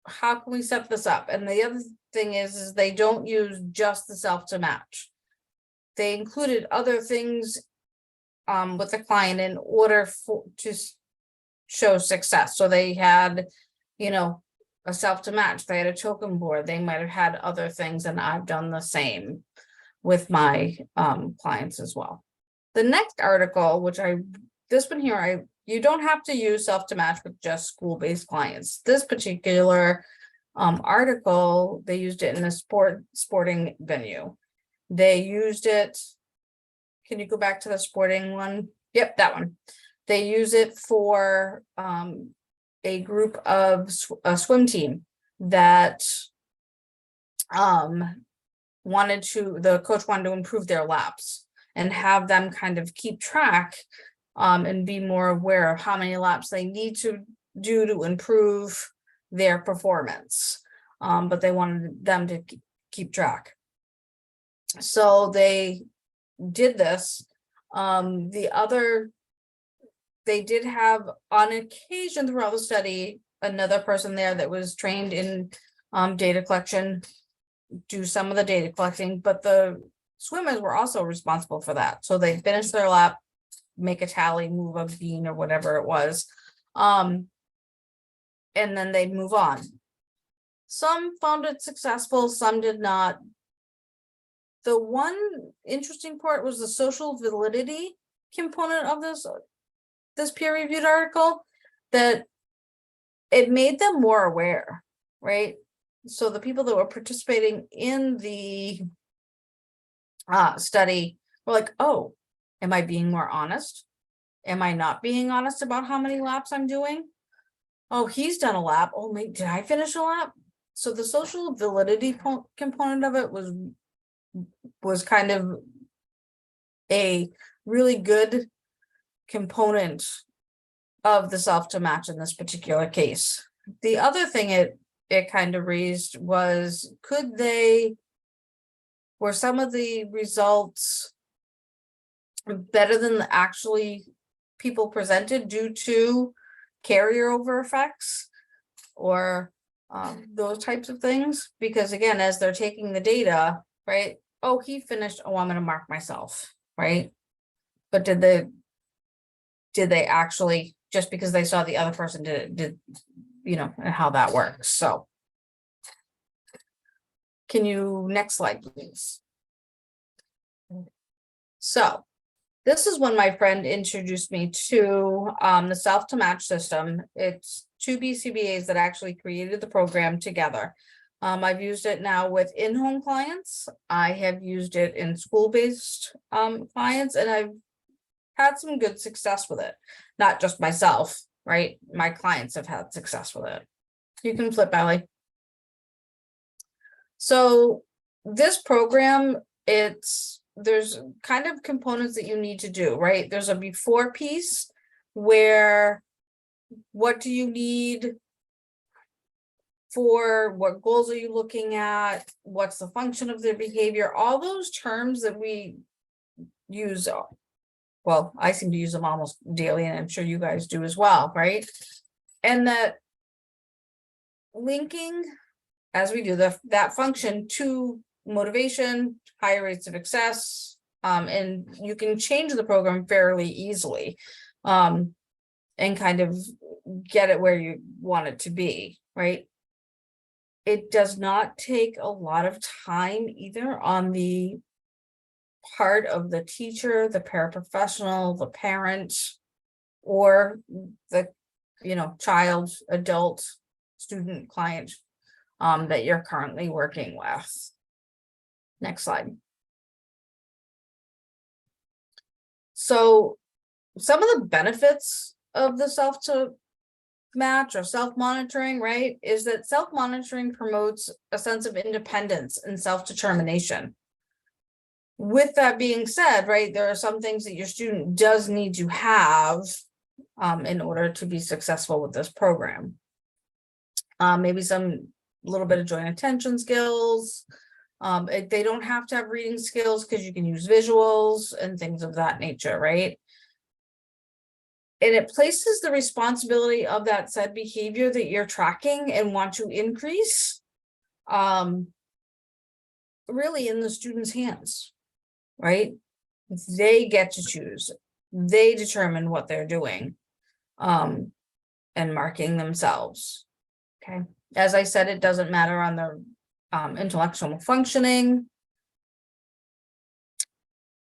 how can we set this up? And the other thing is they don't use just the self-to-match. They included other things with the client in order to show success. So they had, you know, a self-to-match, they had a token board, they might have had other things, and I've done the same with my clients as well. The next article, which this one here, you don't have to use self-to-match with just school-based clients. This particular article, they used it in a sporting venue. They used it, can you go back to the sporting one? Yep, that one. They use it for a group of a swim team that the coach wanted to improve their laps and have them kind of keep track and be more aware of how many laps they need to do to improve their performance. But they wanted them to keep track. So they did this. They did have, on occasion throughout the study, another person there that was trained in data collection, do some of the data collecting, but the swimmers were also responsible for that. So they finish their lap, make a tally, move a bean or whatever it was, and then they'd move on. Some found it successful, some did not. The one interesting part was the social validity component of this peer-reviewed article, that it made them more aware, right? So the people that were participating in the study were like, oh, am I being more honest? Am I not being honest about how many laps I'm doing? Oh, he's done a lap. Oh, maybe, did I finish a lap? So the social validity component of it was kind of a really good component of the self to match in this particular case. The other thing it kind of raised was, were some of the results better than the actually people presented due to carryover effects or those types of things? Because again, as they're taking the data, right? Oh, he finished. Oh, I'm going to mark myself, right? But did they actually, just because they saw the other person did you know, and how that works? So can you, next slide, please? So this is when my friend introduced me to the self to match system. It's two BCBAs that actually created the program together. I've used it now with in-home clients. I have used it in school-based clients, and I've had some good success with it. Not just myself, right? My clients have had success with it. You can flip, Allie. So this program, there's kind of components that you need to do, right? There's a before piece where what do you need for, what goals are you looking at, what's the function of their behavior, all those terms that we use. Well, I seem to use them almost daily, and I'm sure you guys do as well, right? And that linking, as we do that function to motivation, higher rates of success, and you can change the program fairly easily, and kind of get it where you want it to be, right? It does not take a lot of time either on the part of the teacher, the paraprofessional, the parent, or the, you know, child, adult, student, client that you're currently working with. Next slide. So some of the benefits of the self to match or self-monitoring, right, is that self-monitoring promotes a sense of independence and self-determination. With that being said, right, there are some things that your student does need to have in order to be successful with this program. Maybe some little bit of joint attention skills. They don't have to have reading skills because you can use visuals and things of that nature, right? And it places the responsibility of that said behavior that you're tracking and want to increase really in the student's hands, right? They get to choose. They determine what they're doing and marking themselves. Okay. As I said, it doesn't matter on the intellectual functioning.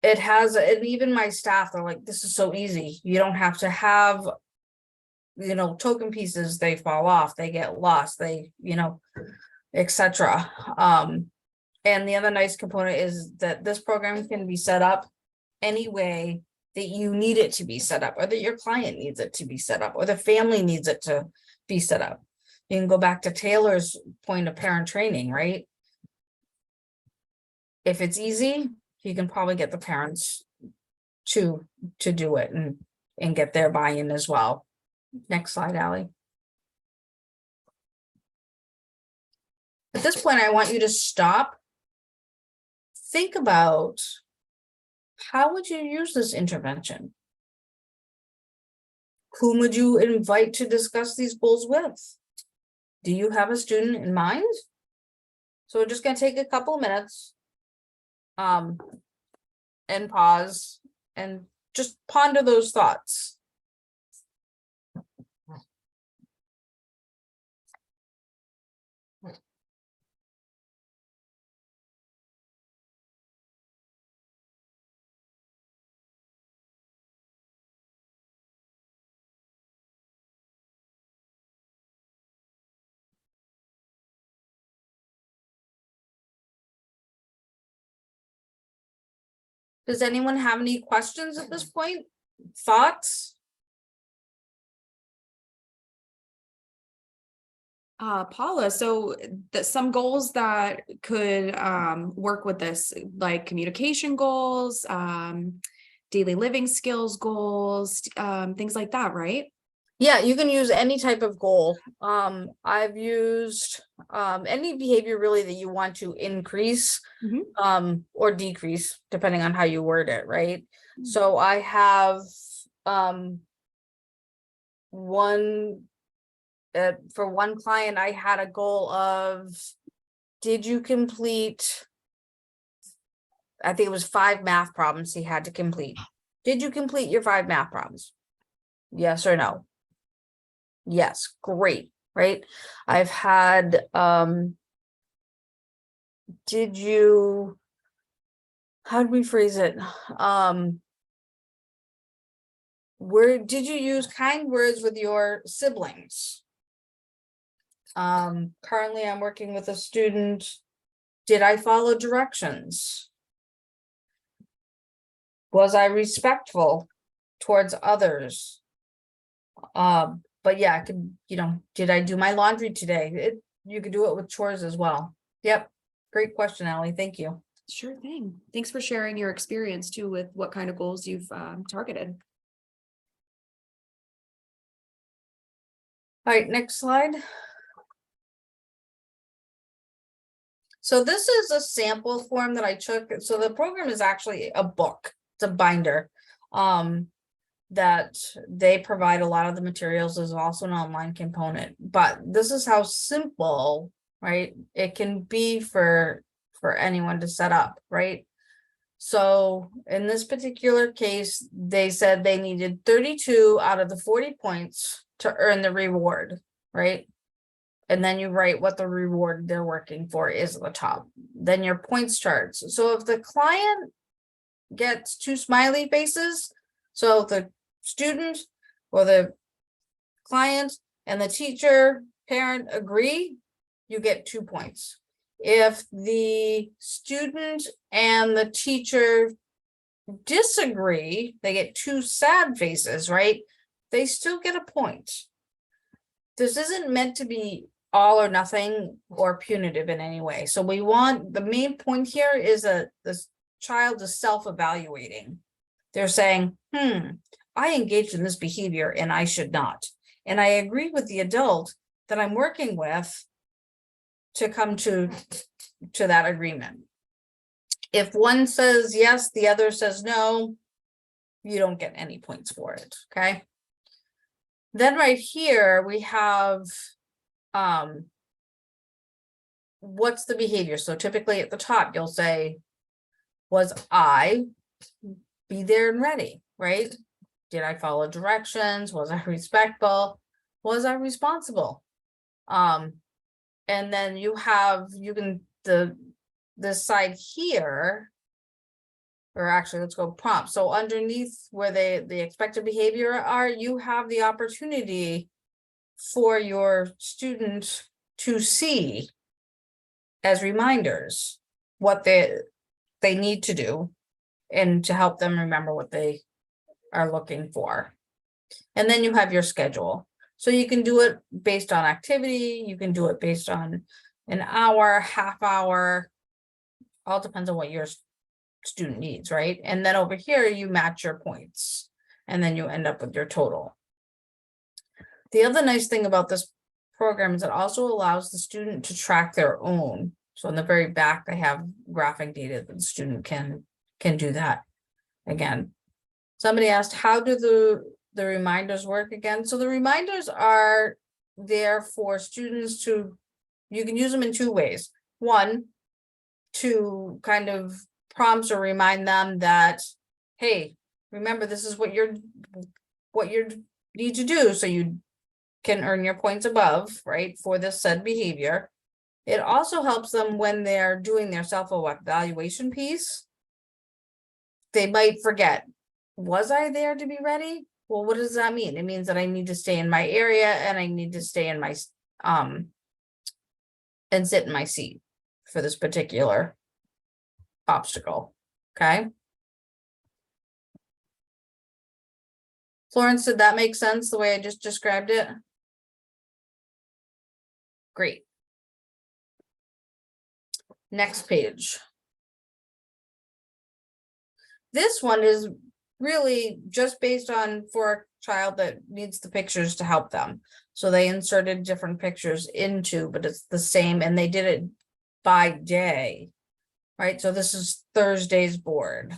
It has, and even my staff are like, this is so easy. You don't have to have, you know, token pieces, they fall off, they get lost, they, you know, etc. And the other nice component is that this program can be set up any way that you need it to be set up, or that your client needs it to be set up, or the family needs it to be set up. You can go back to Taylor's point of parent training, right? If it's easy, you can probably get the parents to do it and get their buy-in as well. Next slide, Allie. At this point, I want you to stop. Think about, how would you use this intervention? Whom would you invite to discuss these goals with? Do you have a student in mind? So we're just going to take a couple of minutes and pause and just ponder those thoughts. Does anyone have any questions at this point? Thoughts? Paula, so some goals that could work with this, like communication goals, daily living skills goals, things like that, right? Yeah, you can use any type of goal. I've used any behavior really that you want to increase or decrease, depending on how you word it, right? So I have one for one client, I had a goal of, did you complete, I think it was 5 math problems he had to complete. Did you complete your 5 math problems? Yes or no? Yes, great, right? I've had, did you, how do we phrase it? Where did you use kind words with your siblings? Currently I'm working with a student. Did I follow directions? Was I respectful towards others? But yeah, I could, did I do my laundry today? You could do it with chores as well. Yep. Great question, Allie. Thank you. Sure thing. Thanks for sharing your experience too with what kind of goals you've targeted. All right, next slide. So this is a sample form that I took. So the program is actually a book. It's a binder that they provide a lot of the materials. There's also an online component, but this is how simple, right, it can be for anyone to set up, right? So in this particular case, they said they needed 32 out of the 40 points to earn the reward, right? And then you write what the reward they're working for is at the top. Then your points charts. So if the client gets 2 smiley faces, so the student or the client and the teacher, parent agree, you get 2 points. If the student and the teacher disagree, they get 2 sad faces, right? They still get a point. This isn't meant to be all or nothing or punitive in any way. So we want, the main point here is that this child is self-evaluating. They're saying, I engaged in this behavior and I should not. And I agree with the adult that I'm working with to come to that agreement. If one says yes, the other says no, you don't get any points for it, okay? Then right here, we have what's the behavior? So typically at the top, you'll say, was I be there and ready, right? Did I follow directions? Was I respectful? Was I responsible? And then you can, this side here, or actually let's go prompt. So underneath where the expected behavior are, you have the opportunity for your student to see as reminders what they need to do and to help them remember what they are looking for. And then you have your schedule. So you can do it based on activity, you can do it based on an hour, half hour, all depends on what your student needs, right? And then over here, you match your points and then you end up with your total. The other nice thing about this program is it also allows the student to track their own. So in the very back, they have graphic data that the student can do that. Again, somebody asked, how do the reminders work again? So the reminders are there for students to, you can use them in 2 ways. One, to kind of prompts or remind them that, hey, remember, this is what you need to do so you can earn your points above, right, for this said behavior. It also helps them when they're doing their self-evaluation piece. They might forget, was I there to be ready? Well, what does that mean? It means that I need to stay in my area and I need to stay in my and sit in my seat for this particular obstacle. Okay. Florence, did that make sense the way I just described it? Great. Next page. This one is really just based on for a child that needs the pictures to help them. So they inserted different pictures into, but it's the same, and they did it by day, right? So this is Thursday's board,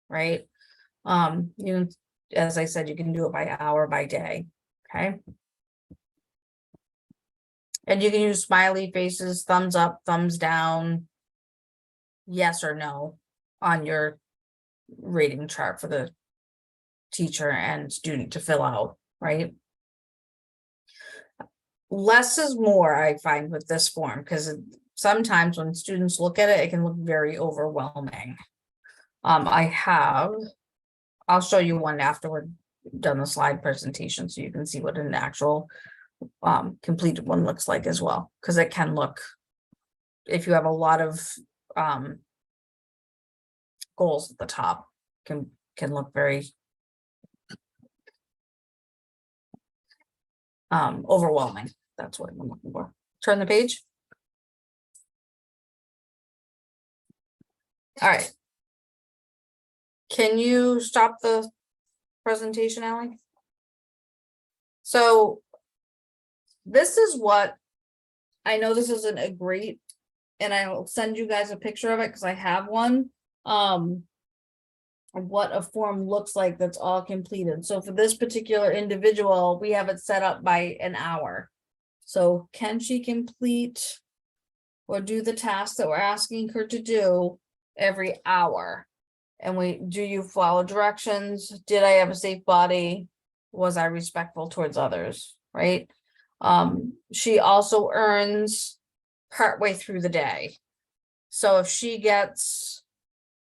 right? You, as I said, you can do it by hour, by day, okay? And you can use smiley faces, thumbs up, thumbs down, yes or no on your rating chart for the teacher and student to fill out, right? Less is more, I find, with this form, because sometimes when students look at it, it can look very overwhelming. I'll show you one after we're done the slide presentation so you can see what an actual completed one looks like as well, because it can look, if you have a lot of goals at the top, can look very overwhelming. That's what I'm looking for. Turn the page. All right. Can you stop the presentation, Ally? So this is what, I know this isn't a great, and I'll send you guys a picture of it because I have one. What a form looks like that's all completed. So for this particular individual, we have it set up by an hour. So can she complete or do the task that we're asking her to do every hour? And do you follow directions? Did I have a safe body? Was I respectful towards others? Right? She also earns partway through the day. So if she gets,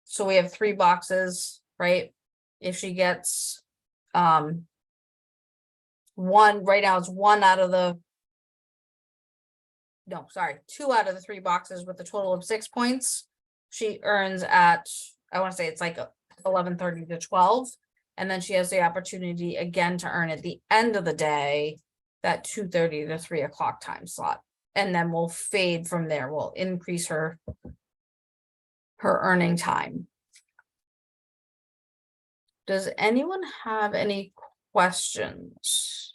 so we have 3 boxes, right? If she gets one, right now it's 1 out of the, no, sorry, 2 out of the 3 boxes with a total of 6 points. She earns at, I want to say it's like 11:30 to 12. And then she has the opportunity again to earn at the end of the day, that 2:30 to 3 o'clock time slot. And then we'll fade from there. We'll increase her earning time. Does anyone have any questions?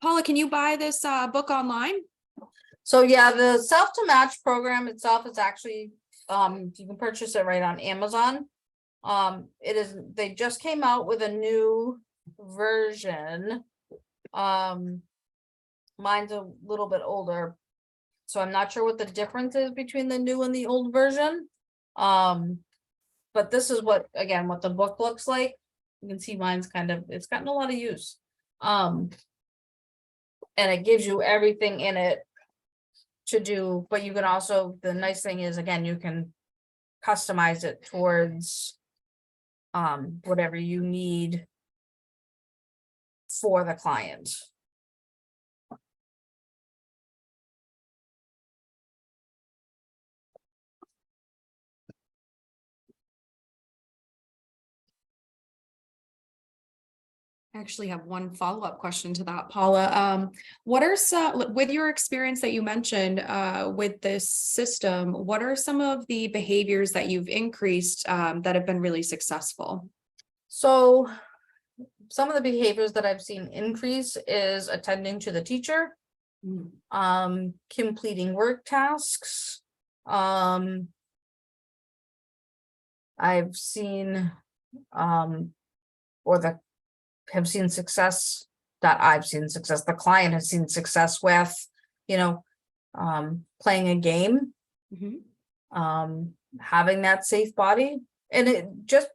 Paula, can you buy this book online? So yeah, the self to match program itself is actually, you can purchase it right on Amazon. They just came out with a new version. Mine's a little bit older, so I'm not sure what the difference is between the new and the old version. But this is what the book looks like. You can see mine's it's gotten a lot of use. And it gives you everything in it to do, but you can also, the nice thing is, again, you can customize it towards whatever you need for the client. I actually have one follow-up question to that, Paula. What are some, with your experience that you mentioned with this system, what are some of the behaviors that you've increased that have been really successful? So some of the behaviors that I've seen increase is attending to the teacher, completing work tasks. I've seen have seen success that I've seen success. The client has seen success with, playing a game, having that safe body, and it just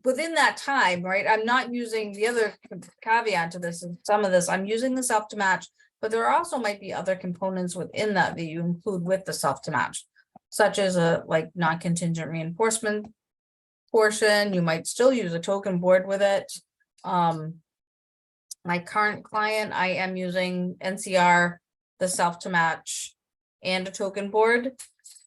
within that time, right? I'm not using the other caveat to this, and some of this I'm using the self to match, but there also might be other components within that you include with the self to match, such as a non-contingent reinforcement portion. You might still use a token board with it. My current client, I am using NCR, the self to match, and a token board.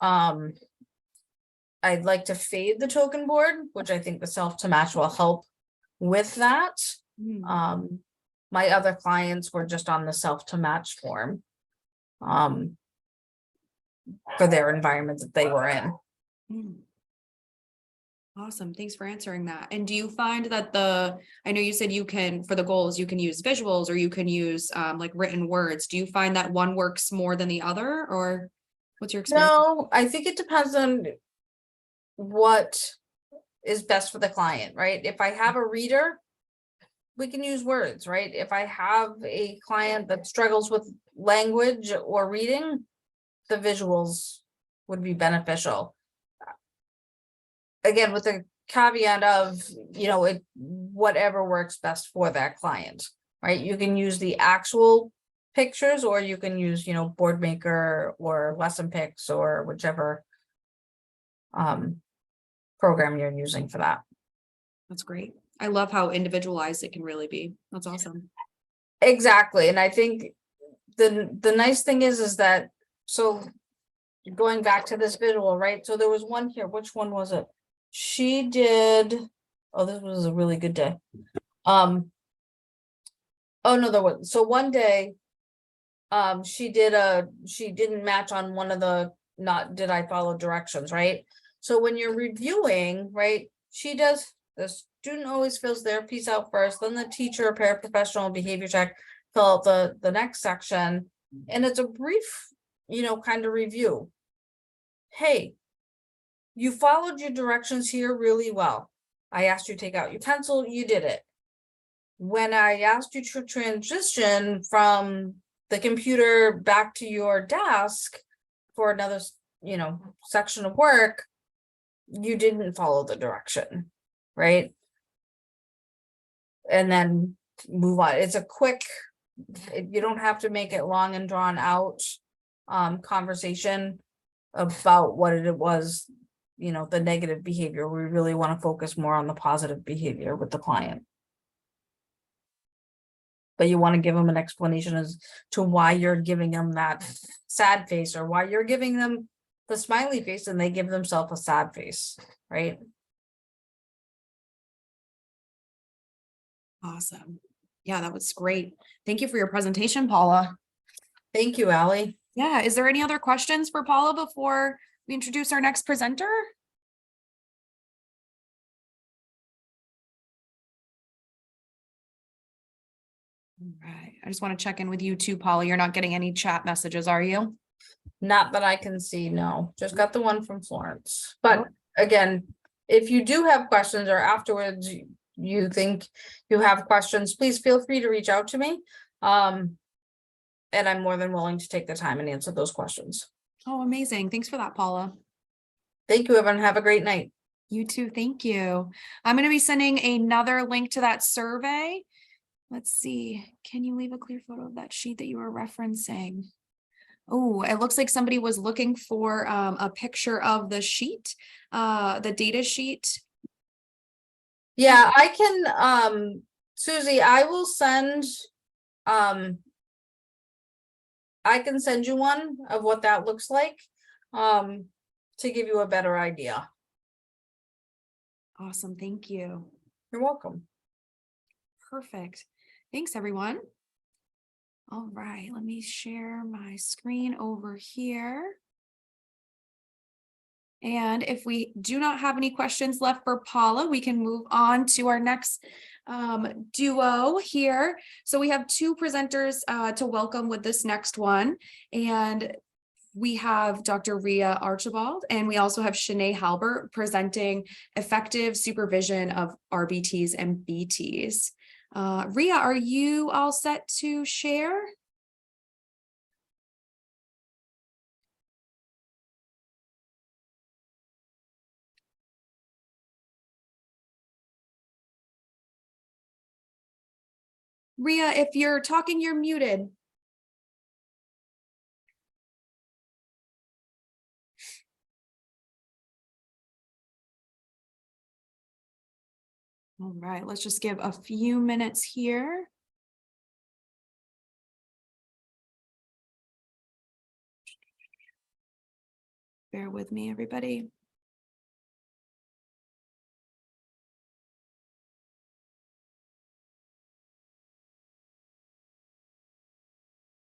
I'd like to fade the token board, which I think the self to match will help with that. My other clients were just on the self to match form. For their environment that they were in. Mm. Awesome. Thanks for answering that. And do you find that I know you said you can, for the goals, you can use visuals or you can use like written words. Do you find that one works more than the other, or what's your experience? No, I think it depends on what is best for the client, right? If I have a reader, we can use words, right? If I have a client that struggles with language or reading, the visuals would be beneficial. Again, with the caveat of, whatever works best for that client, right? You can use the actual pictures or you can use, board maker or lesson picks or whichever program you're using for that. That's great. I love how individualized it can really be. That's awesome. Exactly. And I think the nice thing is that, so going back to this visual, right? So there was one here. Which one was it? She did, oh, this was a really good day. Oh no, there was, so one day, she didn't match on one of the, not, did I follow directions, right? So when you're reviewing, right, the student always fills their piece out first, then the teacher, paraprofessional, behavior check, fill out the next section. And it's a brief, kind of review. Hey, you followed your directions here really well. I asked you to take out your pencil, you did it. When I asked you to transition from the computer back to your desk for another, section of work, you didn't follow the direction, right? And then move on. It's a quick, you don't have to make it long and drawn out conversation about what it was, the negative behavior. We really want to focus more on the positive behavior with the client. But you want to give them an explanation as to why you're giving them that sad face or why you're giving them the smiley face and they give themselves a sad face, right? Awesome. Yeah, that was great. Thank you for your presentation, Paula. Thank you, Allie. Yeah, is there any other questions for Paula before we introduce our next presenter? All right, I just want to check in with you too, Paula. You're not getting any chat messages, are you? Not that I can see, no. Just got the one from Florence. But again, if you do have questions or afterwards you think you have questions, please feel free to reach out to me. And I'm more than willing to take the time and answer those questions. Oh, amazing. Thanks for that, Paula. Thank you, everyone. Have a great night. You too. Thank you. I'm going to be sending another link to that survey. Let's see. Can you leave a clear photo of that sheet that you were referencing? Oh, it looks like somebody was looking for a picture of the sheet, the data sheet. Yeah, I can, Susie, I will send, I can send you one of what that looks like, to give you a better idea. Awesome. Thank you. You're welcome. Perfect. Thanks, everyone. All right, let me share my screen over here. And if we do not have any questions left for Paula, we can move on to our next duo here. So we have two presenters to welcome with this next one. And we have Dr. Rhea Archibald, and we also have Shanee Halbert presenting effective supervision of RBTs and BTs. Rhea, are you all set to share? Rhea, if you're talking, you're muted. All right, let's just give a few minutes here. Bear with me, everybody.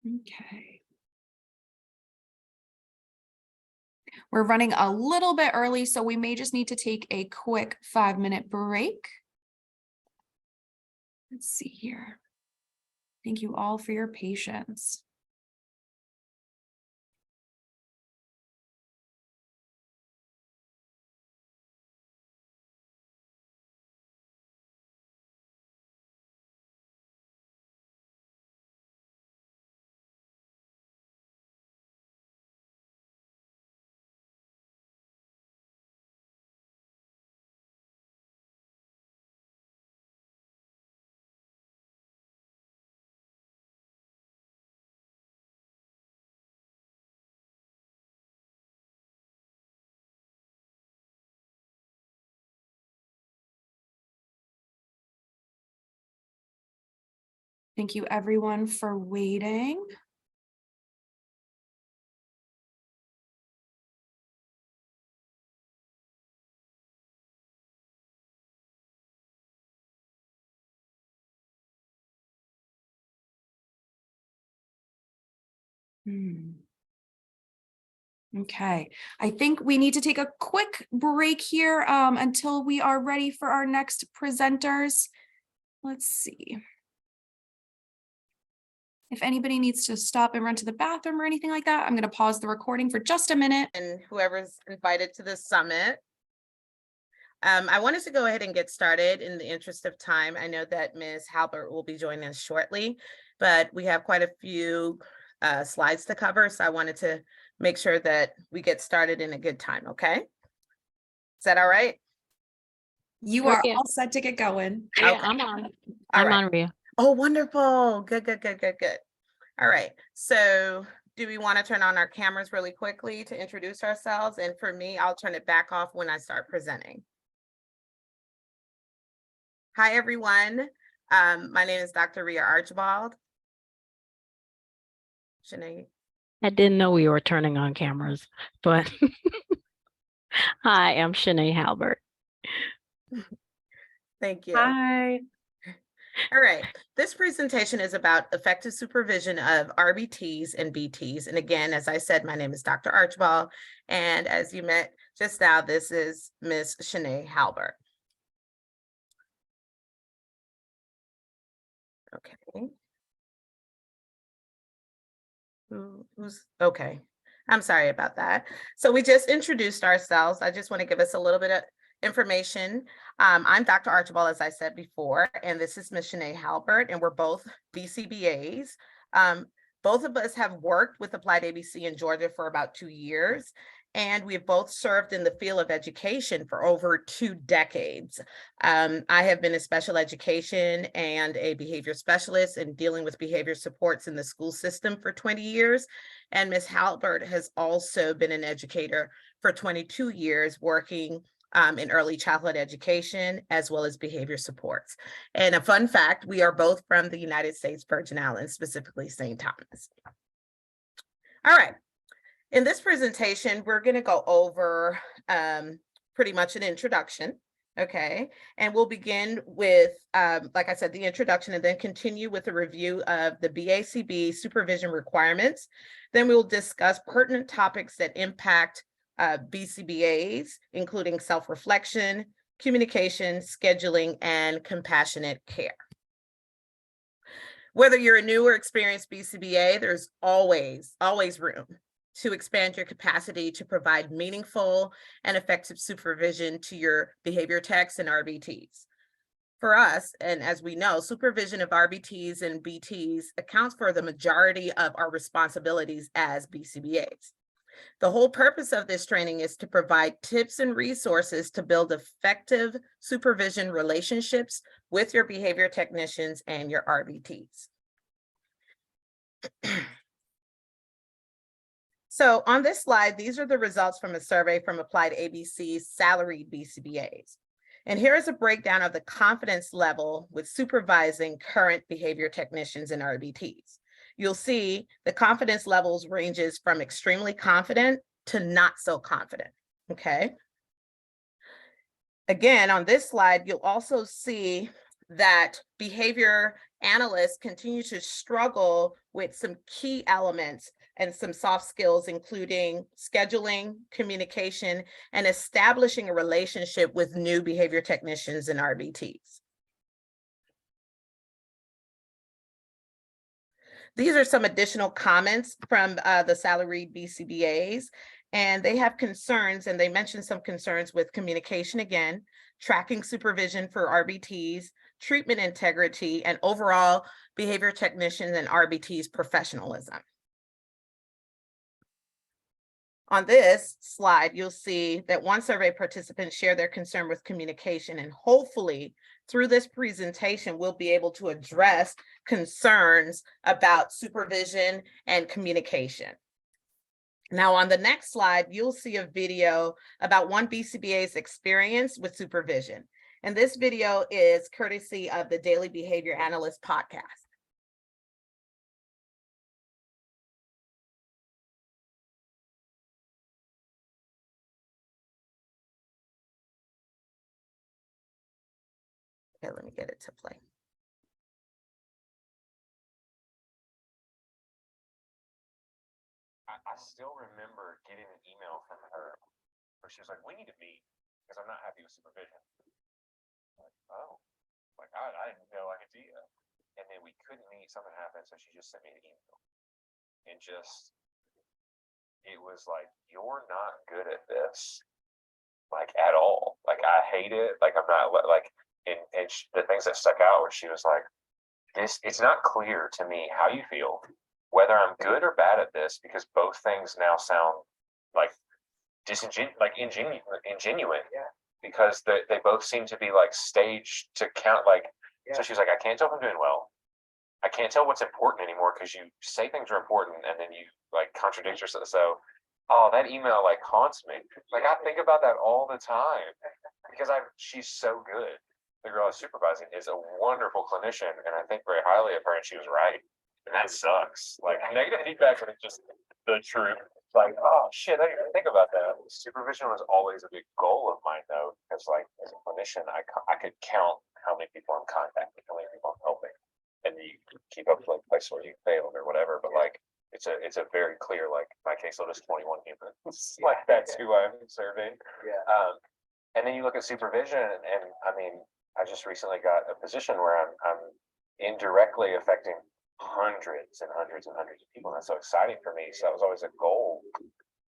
Okay. We're running a little bit early, so we may just need to take a quick 5-minute break. Let's see here. Thank you all for your patience. Thank you everyone for waiting. Okay, I think we need to take a quick break here until we are ready for our next presenters. Let's see. If anybody needs to stop and run to the bathroom or anything like that, I'm going to pause the recording for just a minute. And whoever's invited to the summit. I wanted to go ahead and get started in the interest of time. I know that Ms. Halbert will be joining us shortly, but we have quite a few slides to cover. So I wanted to make sure that we get started in a good time, okay? Is that all right? You Sure, are yeah. all set to get going. Yeah, Okay. I'm on. All I'm right. on, Rhea. Oh, wonderful. Good. All right. So do we want to turn on our cameras really quickly to introduce ourselves? And for me, I'll turn it back off when I start presenting. Hi, everyone. My name is Dr. Rhea Archibald. Shanee. I didn't know we were turning on cameras, but hi, I'm Shanee Halbert. Thank you. Hi. All right. This presentation is about effective supervision of RBTs and BTs. And again, as I said, my name is Dr. Archibald. And as you met just now, this is Ms. Shanee Halbert. Okay. Who's okay? I'm sorry about that. So we just introduced ourselves. I just want to give us a little bit of information. I'm Dr. Archibald, as I said before, and this is Ms. Shanee Halbert, and we're both BCBAs. Both of us have worked with Applied ABC in Georgia for about 2 years, and we've both served in the field of education for over 2 decades. I have been a special education and a behavior specialist and dealing with behavior supports in the school system for 20 years. And Ms. Halbert has also been an educator for 22 years, working in early childhood education, as well as behavior supports. And a fun fact, we are both from the United States Virgin Islands, specifically St. Thomas. All right. In this presentation, we're going to go over pretty much an introduction, okay? And we'll begin with, like I said, the introduction, and then continue with a review of the BACB supervision requirements. Then we will discuss pertinent topics that impact BCBAs, including self-reflection, communication, scheduling, and compassionate care. Whether you're a new or experienced BCBA, there's always room to expand your capacity to provide meaningful and effective supervision to your behavior techs and RBTs. For us, and as we know, supervision of RBTs and BTs accounts for the majority of our responsibilities as BCBAs. The whole purpose of this training is to provide tips and resources to build effective supervision relationships with your behavior technicians and your RBTs. So on this slide, these are the results from a survey from Applied ABC's salaried BCBAs. And here is a breakdown of the confidence level with supervising current behavior technicians and RBTs. You'll see the confidence levels ranges from extremely confident to not so confident, okay? Again, on this slide, you'll also see that behavior analysts continue to struggle with some key elements and some soft skills, including scheduling, communication, and establishing a relationship with new behavior technicians and RBTs. These are some additional comments from the salaried BCBAs, and they have concerns, and they mentioned some concerns with communication again, tracking supervision for RBTs, treatment integrity, and overall behavior technicians and RBTs professionalism. On this slide, you'll see that one survey participant shared their concern with communication, and hopefully through this presentation, we'll be able to address concerns about supervision and communication. Now, on the next slide, you'll see a video about one BCBA's experience with supervision. And this video is courtesy of the Daily Behavior Analyst podcast. Okay, let me get it to play. I still remember getting an email from her where she was like, "We need to meet because I'm not happy with supervision." Like, oh, like I had no idea. And then we couldn't meet, something happened, so she just sent me an email. And just, it was like, "You're not good at this, like at all. Like I hate it. Like I'm not like." And the things that stuck out where she was like, it's not clear to me how you feel, whether I'm good or bad at this, because both things now sound like ingenuine, yeah. Because they both seem to be like staged to count, like, yeah. So she's like, I can't tell if I'm doing well. I can't tell what's important anymore because you say things are important and then you like contradict yourself. So, oh, that email like haunts me. Like I think about that all the time because she's so good. The girl I was supervising is a wonderful clinician, and I think very highly of her, and she was right. And that sucks. Like negative feedback is just the truth. Like, oh shit, I didn't even think about that. Supervision was always a big goal of mine, though, because like as a clinician, I could count how many people I'm contacting, how many people I'm helping, and you keep up to like places where you failed or whatever. But like, it's a very clear, like my caseload is 21 humans. Like that's who I'm serving. Yeah. And then you look at supervision, and I mean, I just recently got a position where I'm indirectly affecting hundreds and hundreds and hundreds of people. And that's so exciting for me. So that was always a goal.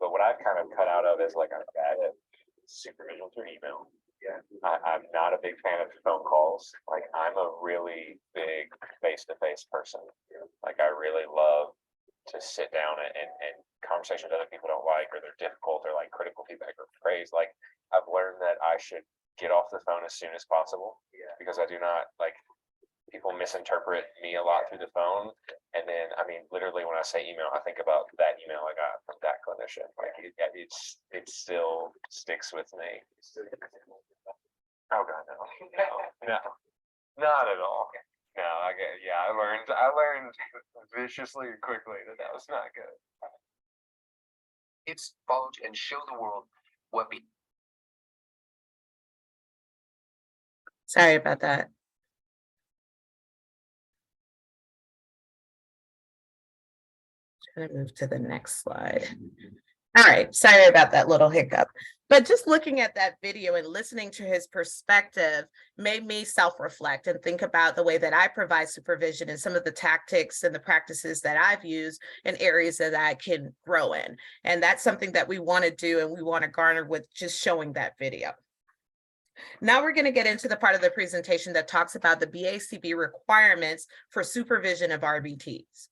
But what I've kind of cut out of is like I'm bad at supervision through email. Yeah. I'm not a big fan of phone calls. Like I'm a really big face-to-face person. Like I really love to sit down and conversations other people don't like, or they're difficult, or like critical feedback or praise. Like I've learned that I should get off the phone as soon as possible, because I do not like, people misinterpret me a lot through the phone. And then, I mean, literally when I say email, I think about that email I got from that clinician. Like it still sticks with me. Oh God, no, not at all. No, I learned viciously and quickly that was not good. It's bulge and show the world what we. Sorry about that. Trying to move to the next slide. All right, sorry about that little hiccup. But just looking at that video and listening to his perspective made me self-reflect and think about the way that I provide supervision and some of the tactics and the practices that I've used in areas that I can grow in. And that's something that we want to do, and we want to garner with just showing that video. Now we're going to get into the part of the presentation that talks about the BACB requirements for supervision of RBTs.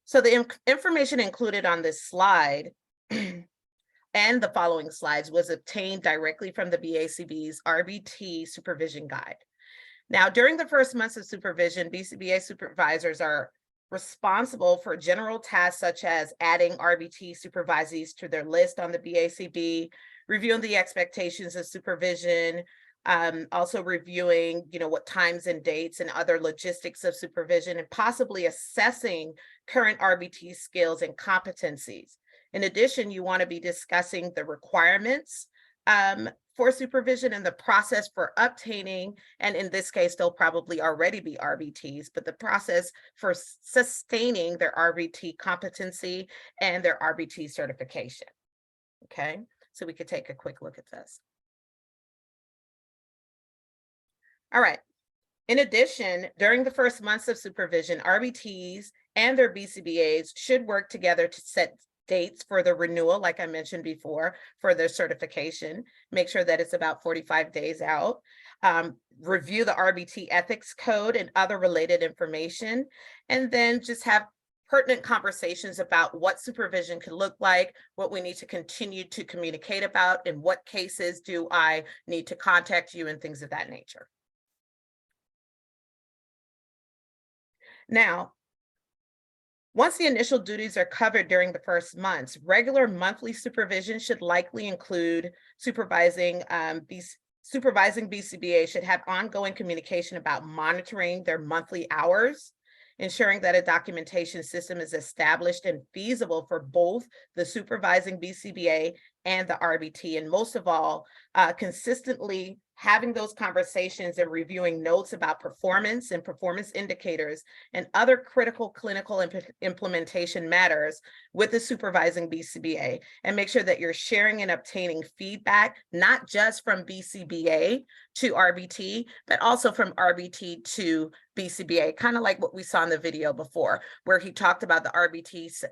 So the information included on this slide and the following slides was obtained directly from the BACB's RBT supervision guide. Now, during the first months of supervision, BCBA supervisors are responsible for general tasks such as adding RBT supervisees to their list on the BACB, reviewing the expectations of supervision, also reviewing, what times and dates and other logistics of supervision, and possibly assessing current RBT skills and competencies. In addition, you want to be discussing the requirements for supervision and the process for obtaining, and in this case, they'll probably already be RBTs, but the process for sustaining their RBT competency and their RBT certification. Okay, so we could take a quick look at this. All right. In addition, during the first months of supervision, RBTs and their BCBAs should work together to set dates for the renewal, like I mentioned before, for their certification. Make sure that it's about 45 days out. Review the RBT ethics code and other related information, and then just have pertinent conversations about what supervision can look like, what we need to continue to communicate about, in what cases do I need to contact you, and things of that nature. Now, once the initial duties are covered during the first months, regular monthly supervision should likely include supervising BCBA should have ongoing communication about monitoring their monthly hours, ensuring that a documentation system is established and feasible for both the supervising BCBA and the RBT. And most of all, consistently having those conversations and reviewing notes about performance and performance indicators and other critical clinical implementation matters with the supervising BCBA, and make sure that you're sharing and obtaining feedback, not just from BCBA to RBT, but also from RBT to BCBA, kind of like what we saw in the video before, where he talked about the RBTs,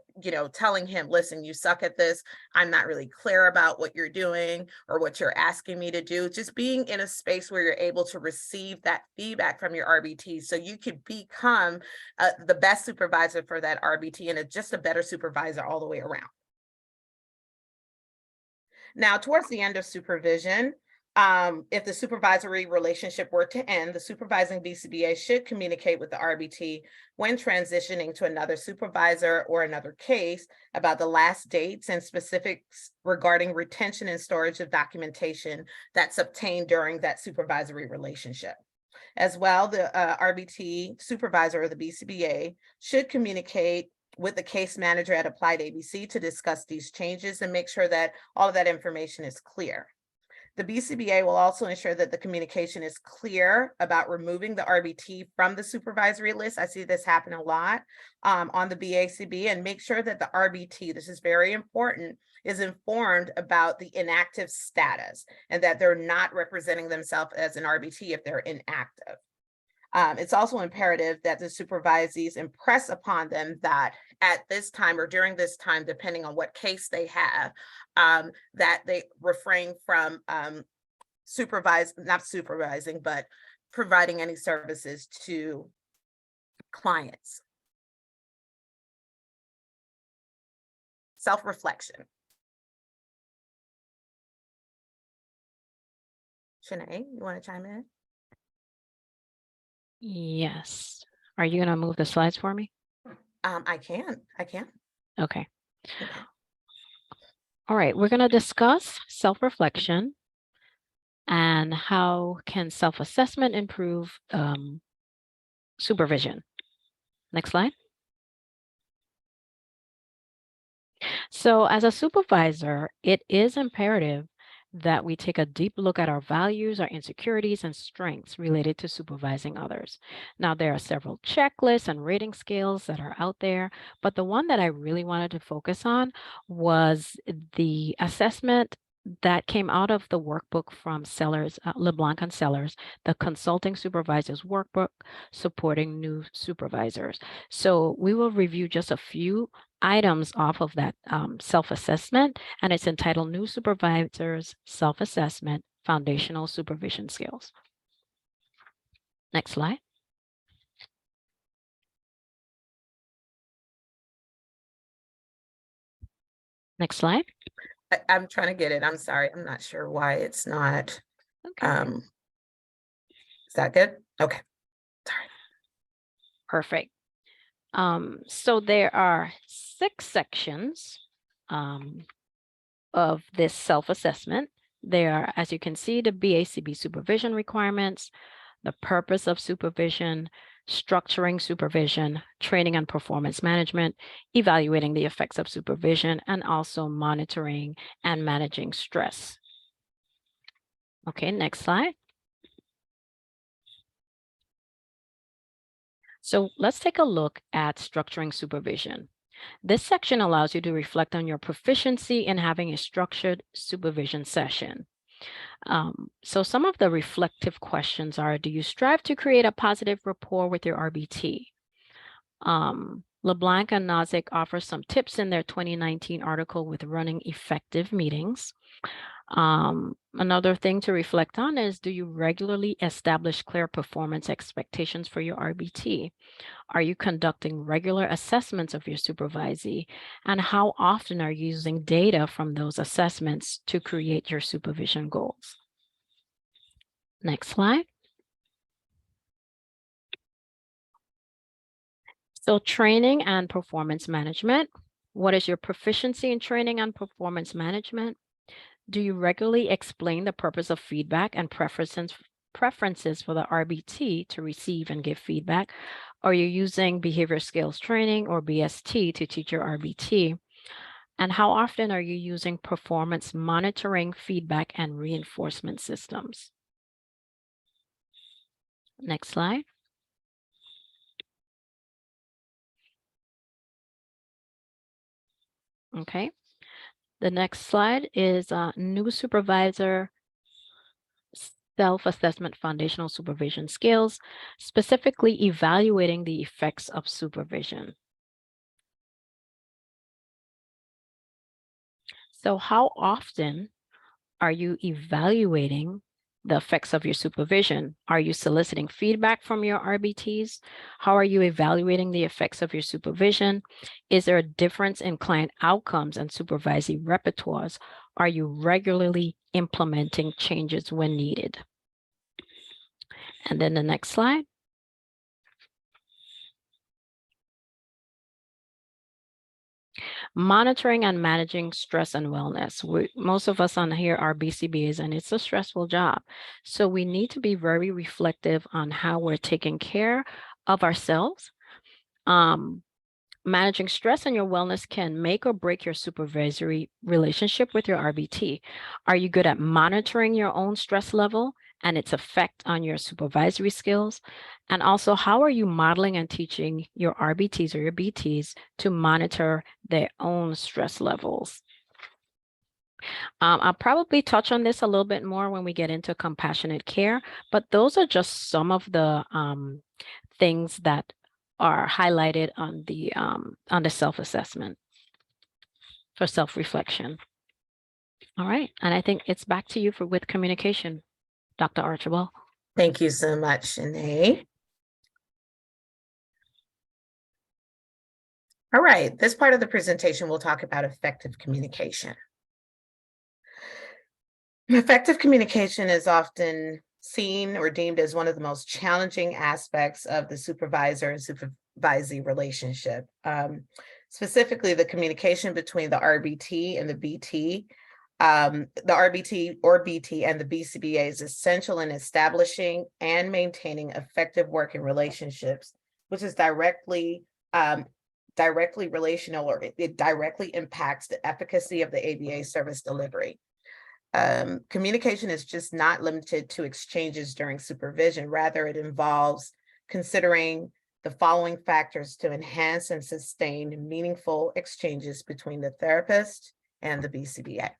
telling him, listen, you suck at this. I'm not really clear about what you're doing or what you're asking me to do. Just being in a space where you're able to receive that feedback from your RBT so you could become the best supervisor for that RBT and just a better supervisor all the way around. Now, towards the end of supervision, if the supervisory relationship were to end, the supervising BCBA should communicate with the RBT when transitioning to another supervisor or another case about the last dates and specifics regarding retention and storage of documentation that's obtained during that supervisory relationship. As well, the RBT supervisor or the BCBA should communicate with the case manager at Applied ABC to discuss these changes and make sure that all of that information is clear. The BCBA will also ensure that the communication is clear about removing the RBT from the supervisory list. I see this happen a lot on the BACB, and make sure that the RBT, this is very important, is informed about the inactive status and that they're not representing themselves as an RBT if they're inactive. It's also imperative that the supervisees impress upon them that at this time or during this time, depending on what case they have, that they refrain from not supervising, but providing any services to clients. Self-reflection. Shanee, you want to chime in? Yes. Are you going to move the slides for me? I can. Okay. All right, we're going to discuss self-reflection and how can self-assessment improve supervision. Next slide. So as a supervisor, it is imperative that we take a deep look at our values, our insecurities, and strengths related to supervising others. Now, there are several checklists and rating scales that are out there, but the one that I really wanted to focus on was the assessment that came out of the workbook from Sellers, LeBlanc and Sellers, the Consulting Supervisors Workbook, Supporting New Supervisors. So we will review just a few items off of that self-assessment, and it's entitled New Supervisors Self-Assessment, Foundational Supervision Skills. Next slide. Next slide. I'm trying to get it. I'm sorry. I'm not sure why it's not. Okay. Is that good? Okay. Sorry. Perfect. So there are 6 sections of this self-assessment. There are, as you can see, the BACB supervision requirements, the purpose of supervision, structuring supervision, training and performance management, evaluating the effects of supervision, and also monitoring and managing stress. Okay, next slide. So let's take a look at structuring supervision. This section allows you to reflect on your proficiency in having a structured supervision session. So some of the reflective questions are, do you strive to create a positive rapport with your RBT? LeBlanc and Nozick offer some tips in their 2019 article with running effective meetings. Another thing to reflect on is, do you regularly establish clear performance expectations for your RBT? Are you conducting regular assessments of your supervisee? And how often are you using data from those assessments to create your supervision goals? Next slide. So training and performance management. What is your proficiency in training and performance management? Do you regularly explain the purpose of feedback and preferences for the RBT to receive and give feedback? Are you using behavior skills training or BST to teach your RBT? And how often are you using performance monitoring, feedback, and reinforcement systems? Next slide. Okay. The next slide is new supervisor self-assessment foundational supervision skills, specifically evaluating the effects of supervision. So how often are you evaluating the effects of your supervision? Are you soliciting feedback from your RBTs? How are you evaluating the effects of your supervision? Is there a difference in client outcomes and supervisee repertoires? Are you regularly implementing changes when needed? And then the next slide. Monitoring and managing stress and wellness. Most of us on here are BCBAs, and it's a stressful job. So we need to be very reflective on how we're taking care of ourselves. Managing stress and your wellness can make or break your supervisory relationship with your RBT. Are you good at monitoring your own stress level and its effect on your supervisory skills? And also, how are you modeling and teaching your RBTs or your BTs to monitor their own stress levels? I'll probably touch on this a little bit more when we get into compassionate care, but those are just some of the things that are highlighted on the self-assessment for self-reflection. All right, and I think it's back to you with communication, Dr. Archibald. Thank you so much, Shanee. All right, this part of the presentation, we'll talk about effective communication. Effective communication is often seen or deemed as one of the most challenging aspects of the supervisor and supervisee relationship. Specifically, the communication between the RBT and the BT. The RBT or BT and the BCBA is essential in establishing and maintaining effective working relationships, which is directly relational, or it directly impacts the efficacy of the ABA service delivery. Communication is just not limited to exchanges during supervision. Rather, it involves considering the following factors to enhance and sustain meaningful exchanges between the therapist and the BCBA.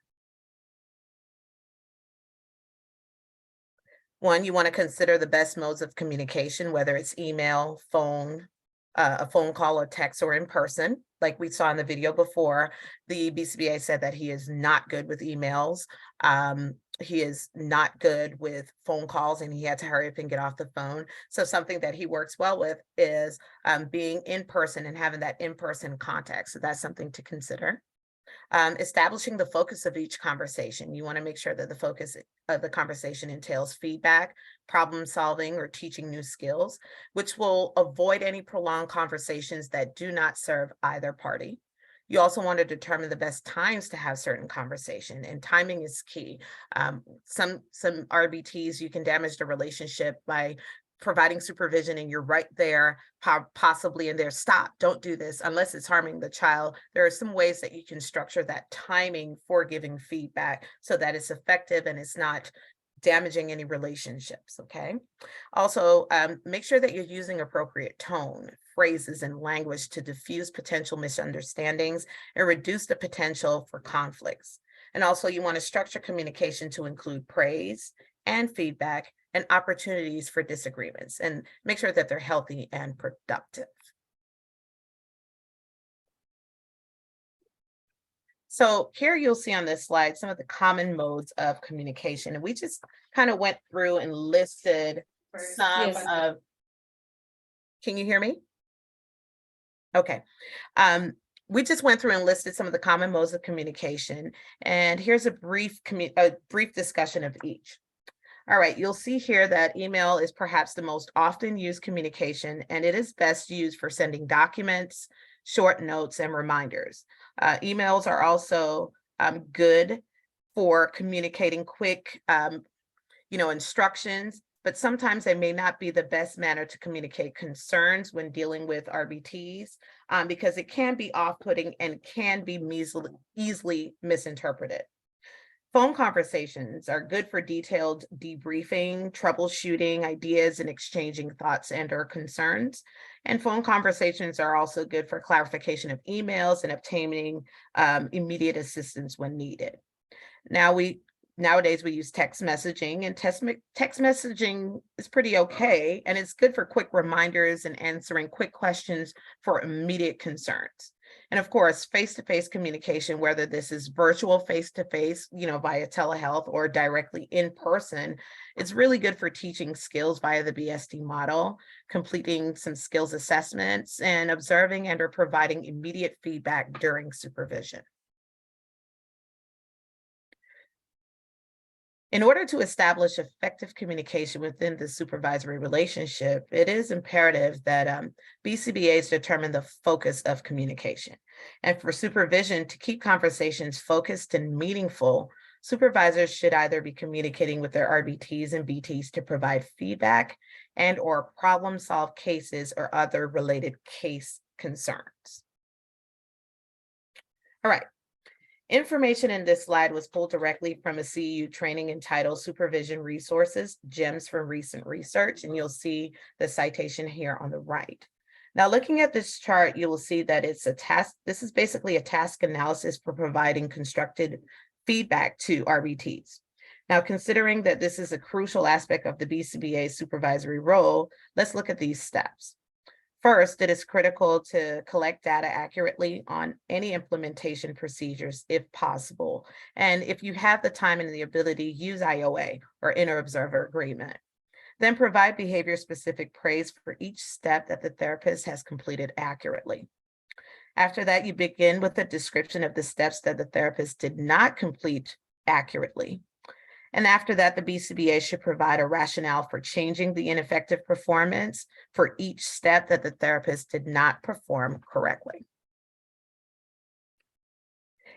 One, you want to consider the best modes of communication, whether it's email, phone, a phone call, or text, or in person. Like we saw in the video before, the BCBA said that he is not good with emails. He is not good with phone calls, and he had to hurry up and get off the phone. So something that he works well with is being in person and having that in-person contact. So that's something to consider. Establishing the focus of each conversation. You want to make sure that the focus of the conversation entails feedback, problem solving, or teaching new skills, which will avoid any prolonged conversations that do not serve either party. You also want to determine the best times to have certain conversation, and timing is key. Some RBTs, you can damage the relationship by providing supervision and you're right there, possibly in there, stop, don't do this unless it's harming the child. There are some ways that you can structure that timing for giving feedback so that it's effective and it's not damaging any relationships, okay? Also, make sure that you're using appropriate tone, phrases, and language to diffuse potential misunderstandings and reduce the potential for conflicts. And also, you want to structure communication to include praise and feedback and opportunities for disagreements, and make sure that they're healthy and productive. So here you'll see on this slide some of the common modes of communication. And we just kind of went through and listed some Yes. of, can you hear me? Okay. We just went through and listed some of the common modes of communication. And here's a brief discussion of each. All right, you'll see here that email is perhaps the most often used communication, and it is best used for sending documents, short notes, and reminders. Emails are also good for communicating quick, instructions, but sometimes they may not be the best manner to communicate concerns when dealing with RBTs, because it can be off-putting and can be easily misinterpreted. Phone conversations are good for detailed debriefing, troubleshooting ideas, and exchanging thoughts and/or concerns. And phone conversations are also good for clarification of emails and obtaining immediate assistance when needed. Nowadays we use text messaging, and text messaging is pretty okay, and it's good for quick reminders and answering quick questions for immediate concerns. And of course, face-to-face communication, whether this is virtual face-to-face, via telehealth or directly in person, it's really good for teaching skills via the BSD model, completing some skills assessments, and observing and/or providing immediate feedback during supervision. In order to establish effective communication within the supervisory relationship, it is imperative that BCBAs determine the focus of communication. And for supervision to keep conversations focused and meaningful, supervisors should either be communicating with their RBTs and BTs to provide feedback and/or problem-solve cases or other related case concerns. All right. Information in this slide was pulled directly from a CEU training entitled Supervision Resources, Gems from Recent Research, and you'll see the citation here on the right. Now, looking at this chart, you will see that it's a task. This is basically a task analysis for providing constructed feedback to RBTs. Now, considering that this is a crucial aspect of the BCBA supervisory role, let's look at these steps. First, it is critical to collect data accurately on any implementation procedures if possible. And if you have the time and the ability, use IOA or inter-observer agreement. Then provide behavior-specific praise for each step that the therapist has completed accurately. After that, you begin with a description of the steps that the therapist did not complete accurately. And after that, the BCBA should provide a rationale for changing the ineffective performance for each step that the therapist did not perform correctly.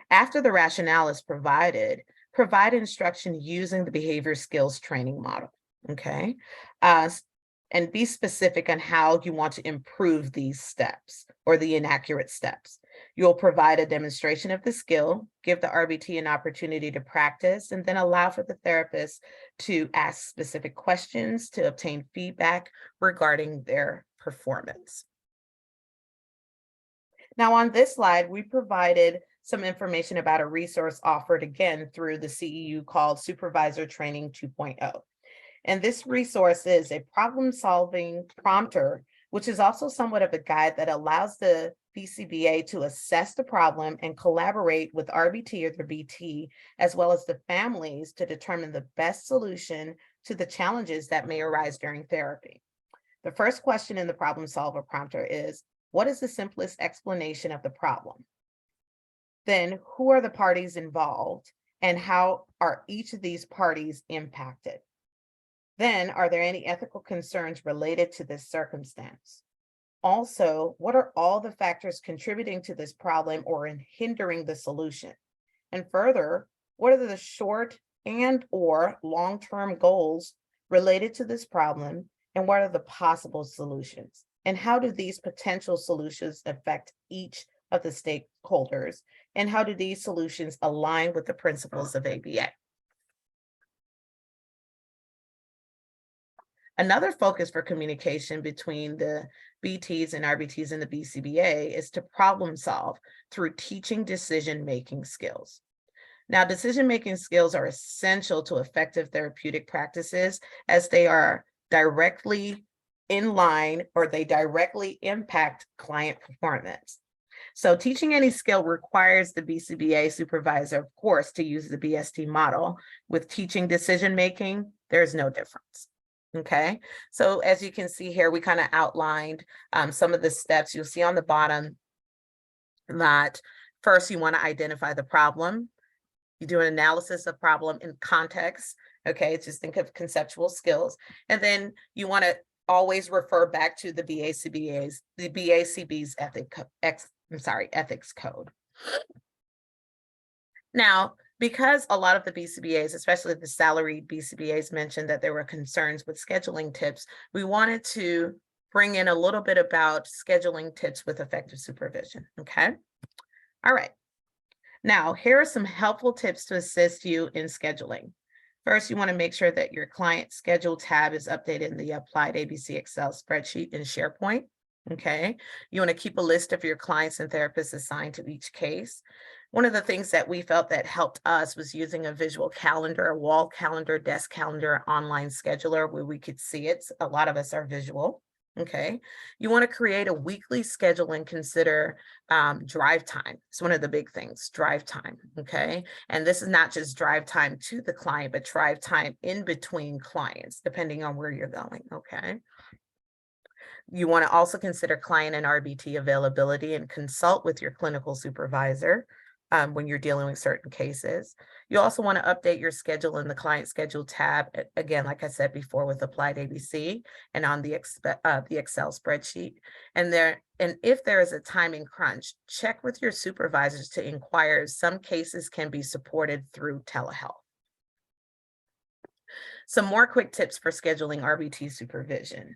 After the rationale is provided, provide instruction using the behavior skills training model, okay? And be specific on how you want to improve these steps or the inaccurate steps. You'll provide a demonstration of the skill, give the RBT an opportunity to practice, and then allow for the therapist to ask specific questions to obtain feedback regarding their performance. Now, on this slide, we provided some information about a resource offered again through the CEU called Supervisor Training 2.0. And this resource is a problem-solving prompter, which is also somewhat of a guide that allows the BCBA to assess the problem and collaborate with RBT or the BT, as well as the families, to determine the best solution to the challenges that may arise during therapy. The first question in the problem solver prompter is, what is the simplest explanation of the problem? Then, who are the parties involved and how are each of these parties impacted? Then, are there any ethical concerns related to this circumstance? Also, what are all the factors contributing to this problem or in hindering the solution? And further, what are the short and or long-term goals related to this problem, and what are the possible solutions? And how do these potential solutions affect each of the stakeholders? And how do these solutions align with the principles of ABA? Another focus for communication between the BTs and RBTs and the BCBA is to problem solve through teaching decision-making skills. Now, decision-making skills are essential to effective therapeutic practices as they are directly in line or they directly impact client performance. So teaching any skill requires the BCBA supervisor, of course, to use the BST model. With teaching decision-making, there's no difference. Okay, so as you can see here, we kind of outlined some of the steps. You'll see on the bottom that first you want to identify the problem. You do an analysis of problem in context. Okay, just think of conceptual skills. And then you want to always refer back to the BACB's ethics code. Now, because a lot of the BCBAs, especially the salaried BCBAs, mentioned that there were concerns with scheduling tips, we wanted to bring in a little bit about scheduling tips with effective supervision, okay? All right. Now, here are some helpful tips to assist you in scheduling. First, you want to make sure that your client schedule tab is updated in the Applied ABC Excel spreadsheet in SharePoint, okay? You want to keep a list of your clients and therapists assigned to each case. One of the things that we felt that helped us was using a visual calendar, a wall calendar, desk calendar, online scheduler where we could see it. A lot of us are visual, okay? You want to create a weekly schedule and consider drive time. It's one of the big things, drive time, okay? And this is not just drive time to the client, but drive time in between clients, depending on where you're going, okay? You want to also consider client and RBT availability and consult with your clinical supervisor when you're dealing with certain cases. You also want to update your schedule in the client schedule tab, again, like I said before, with Applied ABC and on the Excel spreadsheet. And if there is a timing crunch, check with your supervisors to inquire if some cases can be supported through telehealth. Some more quick tips for scheduling RBT supervision.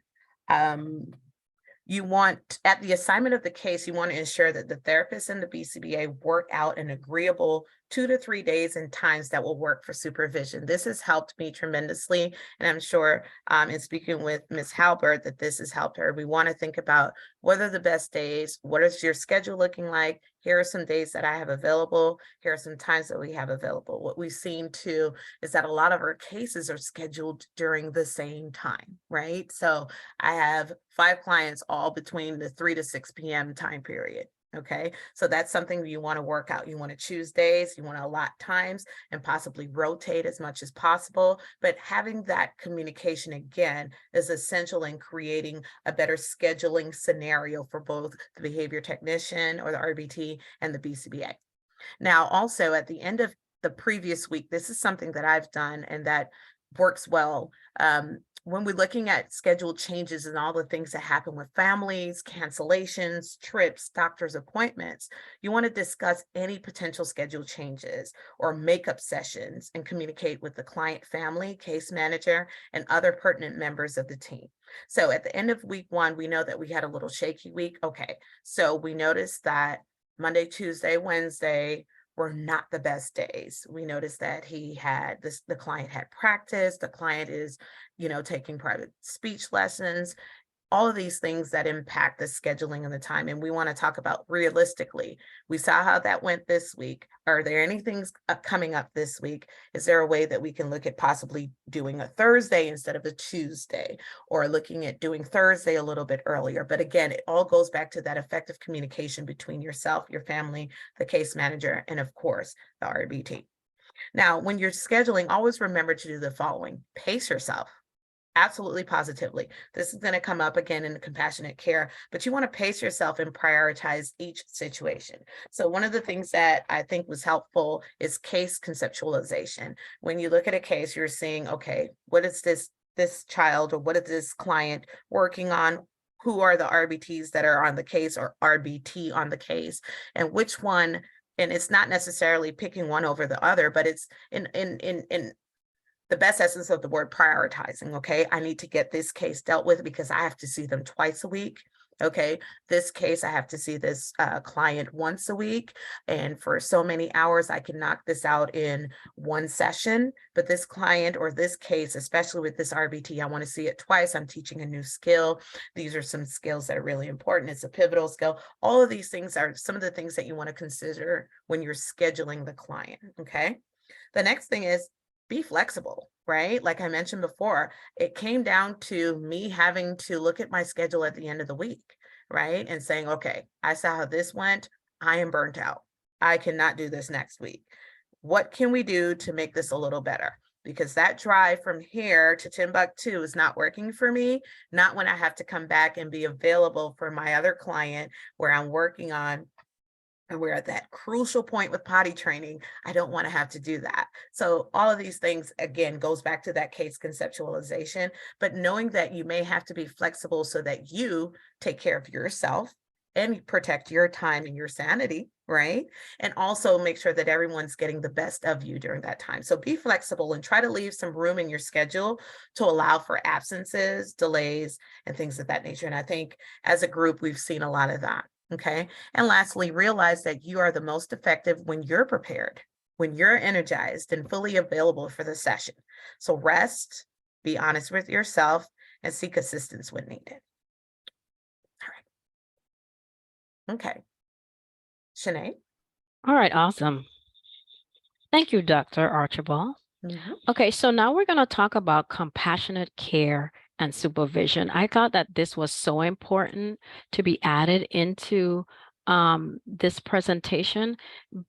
You want, at the assignment of the case, you want to ensure that the therapist and the BCBA work out an agreeable 2 to 3 days and times that will work for supervision. This has helped me tremendously, and I'm sure in speaking with Ms. Halbert that this has helped her. We want to think about what are the best days, what is your schedule looking like, here are some days that I have available, here are some times that we have available. What we've seen too is that a lot of our cases are scheduled during the same time, right? So I have 5 clients all between the 3 to 6 p.m. time period. Okay, so that's something you want to work out. You want to choose days, you want to allot times and possibly rotate as much as possible. But having that communication again is essential in creating a better scheduling scenario for both the behavior technician or the RBT and the BCBA. Now, also at the end of the previous week, this is something that I've done and that works well. When we're looking at schedule changes and all the things that happen with families, cancellations, trips, doctor's appointments, you want to discuss any potential schedule changes or makeup sessions and communicate with the client family, case manager, and other pertinent members of the team. So at the end of week 1, we know that we had a little shaky week. Okay, so we noticed that Monday, Tuesday, Wednesday were not the best days. We noticed that the client had practice, the client is, taking private speech lessons, all of these things that impact the scheduling and the time. And we want to talk about realistically. We saw how that went this week. Are there any things coming up this week? Is there a way that we can look at possibly doing a Thursday instead of a Tuesday, or looking at doing Thursday a little bit earlier? But again, it all goes back to that effective communication between yourself, your family, the case manager, and of course, the RBT. Now, when you're scheduling, always remember to do the following. Pace yourself. Absolutely, positively. This is going to come up again in the compassionate care, but you want to pace yourself and prioritize each situation. So one of the things that I think was helpful is case conceptualization. When you look at a case, you're seeing, okay, what is this child or what is this client working on? Who are the RBTs that are on the case or RBT on the case, and which one? And it's not necessarily picking one over the other, but it's in the best essence of the word prioritizing. Okay, I need to get this case dealt with because I have to see them twice a week. Okay, this case, I have to see this client once a week, and for so many hours, I can knock this out in one session. But this client or this case, especially with this RBT, I want to see it twice. I'm teaching a new skill. These are some skills that are really important. It's a pivotal skill. All of these things are some of the things that you want to consider when you're scheduling the client. Okay. The next thing is be flexible, right? Like I mentioned before, it came down to me having to look at my schedule at the end of the week, right? And saying, okay, I saw how this went. I am burnt out. I cannot do this next week. What can we do to make this a little better? Because that drive from here to Timbuktu is not working for me, not when I have to come back and be available for my other client where I'm working on. And we're at that crucial point with potty training. I don't want to have to do that. So all of these things, again, goes back to that case conceptualization, but knowing that you may have to be flexible so that you take care of yourself and protect your time and your sanity, right? And also make sure that everyone's getting the best of you during that time. So be flexible and try to leave some room in your schedule to allow for absences, delays, and things of that nature. And I think as a group, we've seen a lot of that. Okay. And lastly, realize that you are the most effective when you're prepared, when you're energized and fully available for the session. So rest, be honest with yourself, and seek assistance when needed. All right. Okay. Shanee? All right, awesome. Thank you, Dr. Archibald. Mhm. Okay, so now we're going to talk about compassionate care and supervision. I thought that this was so important to be added into this presentation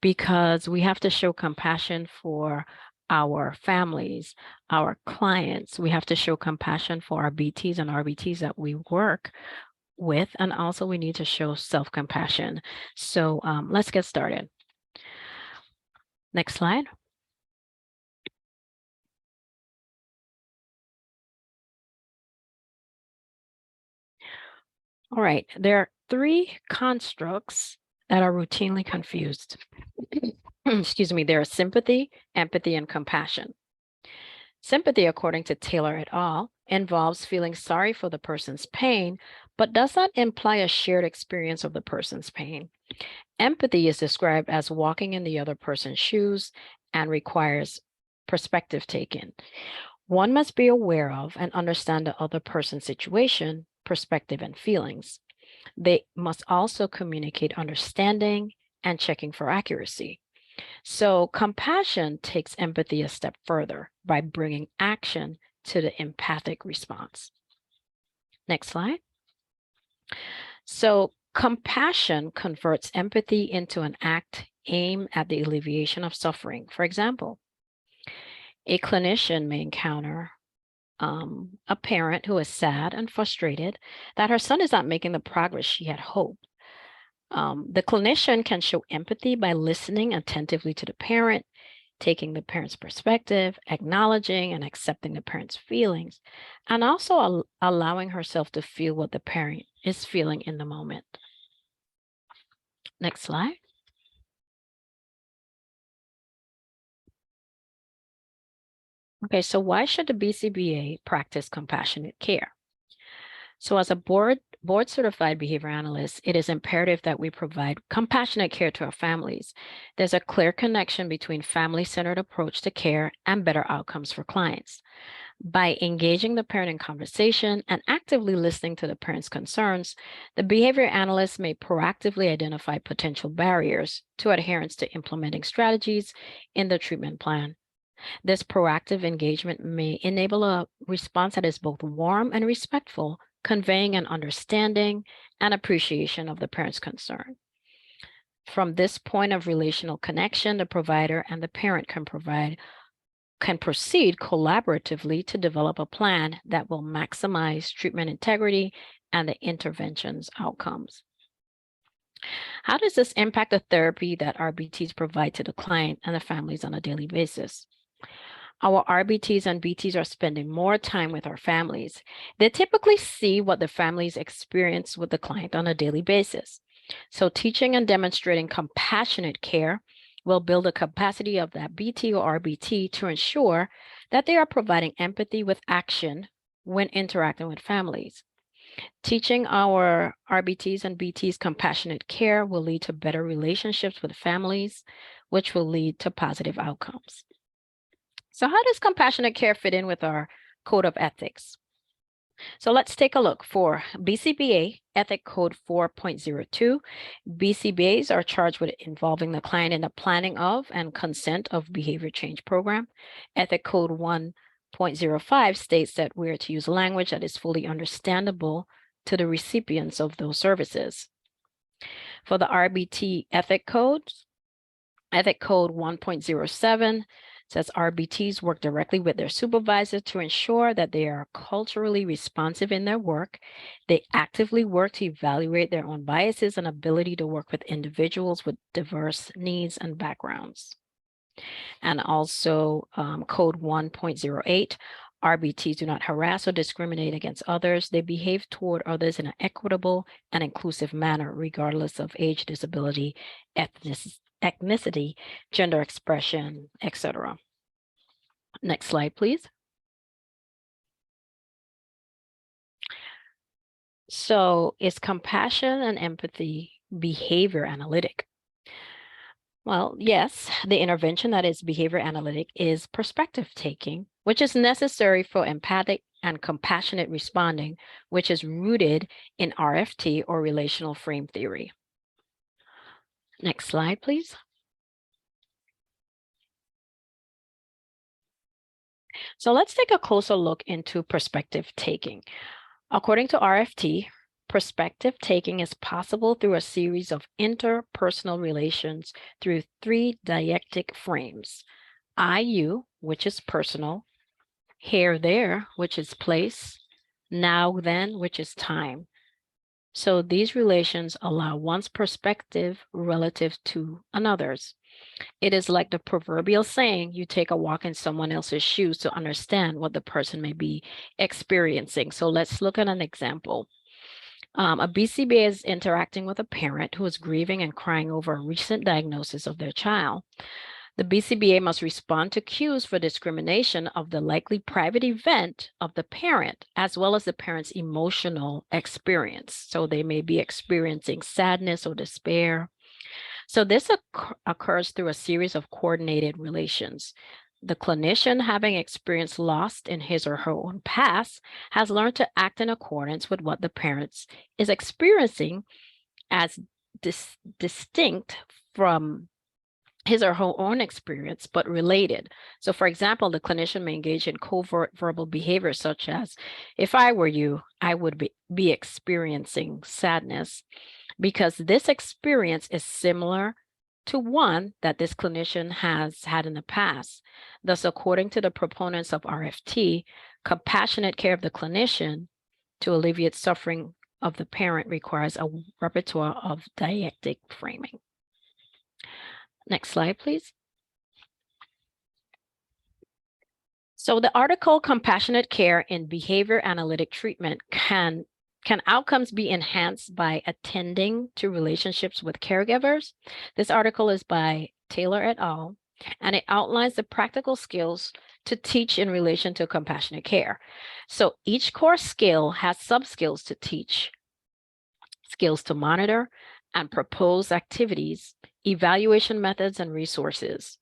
because we have to show compassion for our families, our clients. We have to show compassion for our BTs and RBTs that we work with, and also we need to show self-compassion. So let's get started. Next slide. All right, there are three constructs that are routinely confused. Excuse me, there are sympathy, empathy, and compassion. Sympathy, according to Taylor et al., involves feeling sorry for the person's pain, but does not imply a shared experience of the person's pain. Empathy is described as walking in the other person's shoes and requires perspective taken. One must be aware of and understand the other person's situation, perspective, and feelings. They must also communicate understanding and checking for accuracy. So compassion takes empathy a step further by bringing action to the empathic response. Next slide. So compassion converts empathy into an act aimed at the alleviation of suffering. For example, a clinician may encounter a parent who is sad and frustrated that her son is not making the progress she had hoped. The clinician can show empathy by listening attentively to the parent, taking the parent's perspective, acknowledging and accepting the parent's feelings, and also allowing herself to feel what the parent is feeling in the moment. Next slide. Okay, so why should the BCBA practice compassionate care? So as a board certified behavior analyst, it is imperative that we provide compassionate care to our families. There's a clear connection between family-centered approach to care and better outcomes for clients. By engaging the parent in conversation and actively listening to the parent's concerns, the behavior analyst may proactively identify potential barriers to adherence to implementing strategies in the treatment plan. This proactive engagement may enable a response that is both warm and respectful, conveying an understanding and appreciation of the parent's concern. From this point of relational connection, the provider and the parent can proceed collaboratively to develop a plan that will maximize treatment integrity and the intervention's outcomes. How does this impact the therapy that RBTs provide to the client and the families on a daily basis? Our RBTs and BTs are spending more time with our families. They typically see what the families experience with the client on a daily basis. So teaching and demonstrating compassionate care will build the capacity of that BT or RBT to ensure that they are providing empathy with action when interacting with families. Teaching our RBTs and BTs compassionate care will lead to better relationships with families, which will lead to positive outcomes. So how does compassionate care fit in with our code of ethics? So let's take a look. For BCBA Ethic Code 4.02, BCBAs are charged with involving the client in the planning of and consent of behavior change program. Ethic Code 1.05 states that we're to use language that is fully understandable to the recipients of those services. For the RBT Ethic Code 1.07 says RBTs work directly with their supervisor to ensure that they are culturally responsive in their work. They actively work to evaluate their own biases and ability to work with individuals with diverse needs and backgrounds. And also Code 1.08, RBTs do not harass or discriminate against others. They behave toward others in an equitable and inclusive manner, regardless of age, disability, ethnicity, gender expression, etc. Next slide, please. So is compassion and empathy behavior analytic? Well, yes, the intervention that is behavior analytic is perspective taking, which is necessary for empathic and compassionate responding, which is rooted in RFT or relational frame theory. Next slide, please. So let's take a closer look into perspective taking. According to RFT, perspective taking is possible through a series of interpersonal relations through 3 dyadic frames. I-you, which is personal, here, there, which is place, now, then, which is time. So these relations allow one's perspective relative to another's. It is like the proverbial saying, you take a walk in someone else's shoes to understand what the person may be experiencing. So let's look at an example. A BCBA is interacting with a parent who is grieving and crying over a recent diagnosis of their child. The BCBA must respond to cues for discrimination of the likely private event of the parent, as well as the parent's emotional experience. So they may be experiencing sadness or despair. So this occurs through a series of coordinated relations. The clinician, having experienced loss in his or her own past, has learned to act in accordance with what the parent is experiencing as distinct from his or her own experience, but related. So for example, the clinician may engage in covert verbal behavior such as, if I were you, I would be experiencing sadness, because this experience is similar to one that this clinician has had in the past. Thus, according to the proponents of RFT, compassionate care of the clinician to alleviate suffering of the parent requires a repertoire of dyadic framing. Next slide, please. So the article Compassionate Care in Behavior Analytic Treatment, can outcomes be enhanced by attending to relationships with caregivers? This article is by Taylor et al., and it outlines the practical skills to teach in relation to compassionate care. So each core skill has sub-skills to teach, skills to monitor and propose activities, evaluation methods, and resources.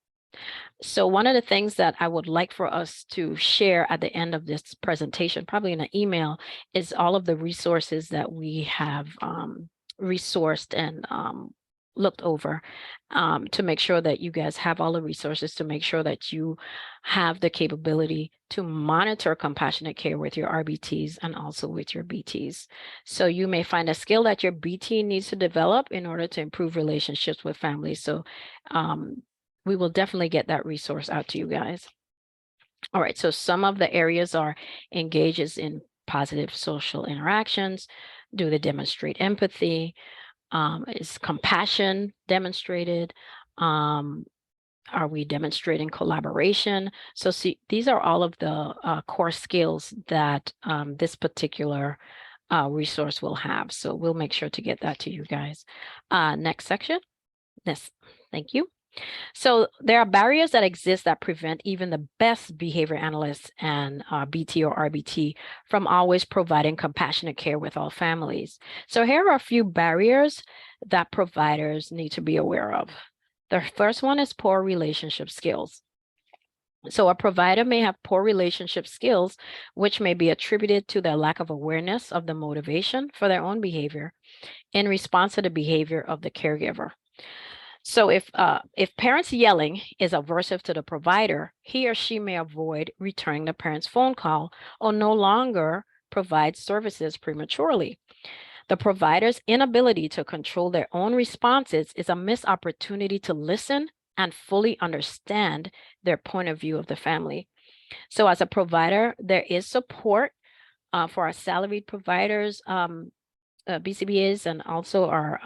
So one of the things that I would like for us to share at the end of this presentation, probably in an email, is all of the resources that we have resourced and looked over to make sure that you guys have all the resources to make sure that you have the capability to monitor compassionate care with your RBTs and also with your BTs. So you may find a skill that your BT needs to develop in order to improve relationships with families. So we will definitely get that resource out to you guys. All right, so some of the areas are engages in positive social interactions. Do they demonstrate empathy? Is compassion demonstrated? Are we demonstrating collaboration? So see, these are all of the core skills that this particular resource will have. So we'll make sure to get that to you guys. Next section. Yes, thank you. So there are barriers that exist that prevent even the best behavior analysts and BT or RBT from always providing compassionate care with all families. So here are a few barriers that providers need to be aware of. The first one is poor relationship skills. So a provider may have poor relationship skills, which may be attributed to their lack of awareness of the motivation for their own behavior in response to the behavior of the caregiver. So if parents yelling is aversive to the provider, he or she may avoid returning the parent's phone call or no longer provide services prematurely. The provider's inability to control their own responses is a missed opportunity to listen and fully understand their point of view of the family. So as a provider, there is support for our salaried providers, BCBAs, and also our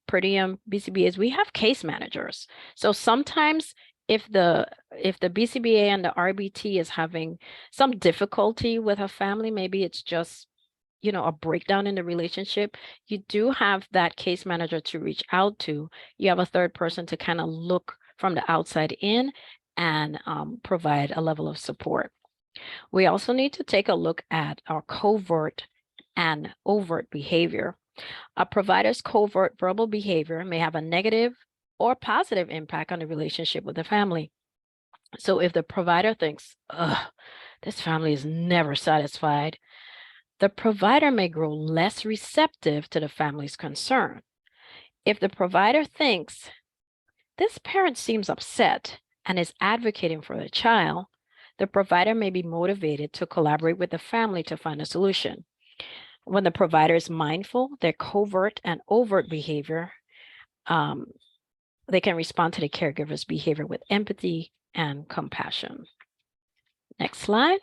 per diem BCBAs. We have case managers. So sometimes if the BCBA and the RBT is having some difficulty with a family, maybe it's just, you know, a breakdown in the relationship, you do have that case manager to reach out to. You have a third person to kind of look from the outside in and provide a level of support. We also need to take a look at our covert and overt behavior. A provider's covert verbal behavior may have a negative or positive impact on the relationship with the family. So if the provider thinks, ugh, this family is never satisfied, the provider may grow less receptive to the family's concern. If the provider thinks, this parent seems upset and is advocating for the child, the provider may be motivated to collaborate with the family to find a solution. When the provider is mindful, their covert and overt behavior, they can respond to the caregiver's behavior with empathy and compassion. Next slide.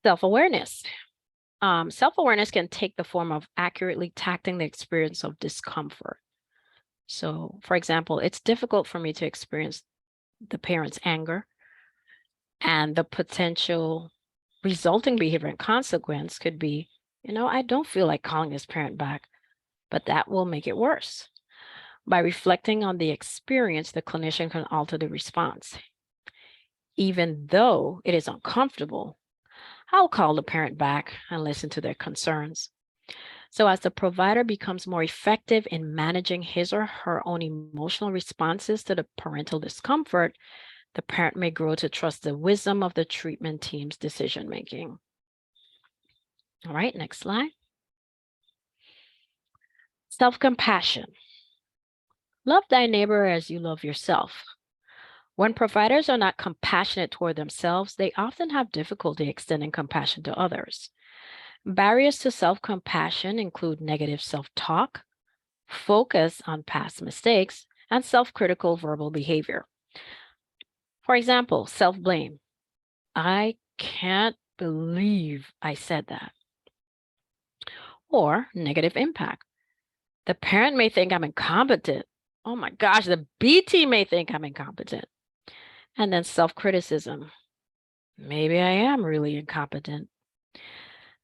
Self-awareness. Self-awareness can take the form of accurately tacting the experience of discomfort. So, for example, it's difficult for me to experience the parent's anger, and the potential resulting behavior and consequence could be, you know, I don't feel like calling this parent back, but that will make it worse. By reflecting on the experience, the clinician can alter the response. Even though it is uncomfortable, I'll call the parent back and listen to their concerns. So as the provider becomes more effective in managing his or her own emotional responses to the parental discomfort, the parent may grow to trust the wisdom of the treatment team's decision-making. All right, next slide. Self-compassion. Love thy neighbor as you love yourself. When providers are not compassionate toward themselves, they often have difficulty extending compassion to others. Barriers to self-compassion include negative self-talk, focus on past mistakes, and self-critical verbal behavior. For example, self-blame. I can't believe I said that. Or negative impact. The parent may think I'm incompetent. Oh my gosh, the BT may think I'm incompetent. And then self-criticism. Maybe I am really incompetent.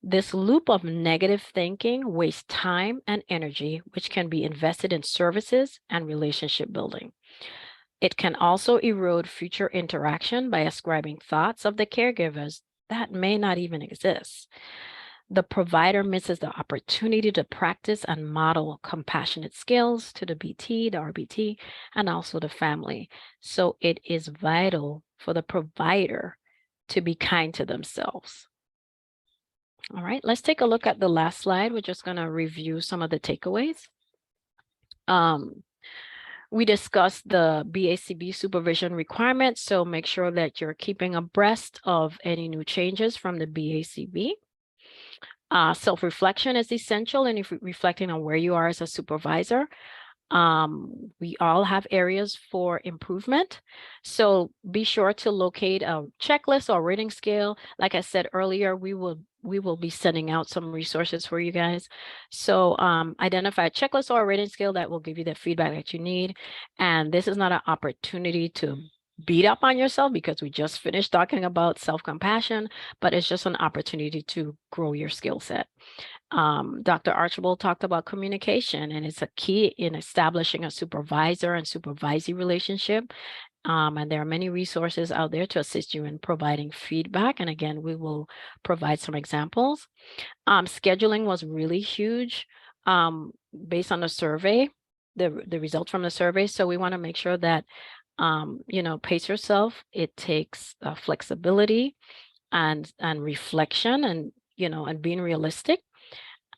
This loop of negative thinking wastes time and energy, which can be invested in services and relationship building. It can also erode future interaction by ascribing thoughts of the caregivers that may not even exist. The provider misses the opportunity to practice and model compassionate skills to the BT, the RBT, and also the family. So it is vital for the provider to be kind to themselves. All right, let's take a look at the last slide. We're just going to review some of the takeaways. We discussed the BACB supervision requirements, so make sure that you're keeping abreast of any new changes from the BACB. Self-reflection is essential, and if reflecting on where you are as a supervisor. We all have areas for improvement, so be sure to locate a checklist or rating scale. Like I said earlier, we will be sending out some resources for you guys. So identify a checklist or a rating scale that will give you the feedback that you need. And this is not an opportunity to beat up on yourself because we just finished talking about self-compassion, but it's just an opportunity to grow your skill set. Dr. Archibald talked about communication, and it's a key in establishing a supervisor and supervisee relationship. And there are many resources out there to assist you in providing feedback. And again, we will provide some examples. Scheduling was really huge based on the survey, the results from the survey. So we want to make sure that, pace yourself. It takes flexibility and reflection and, and being realistic.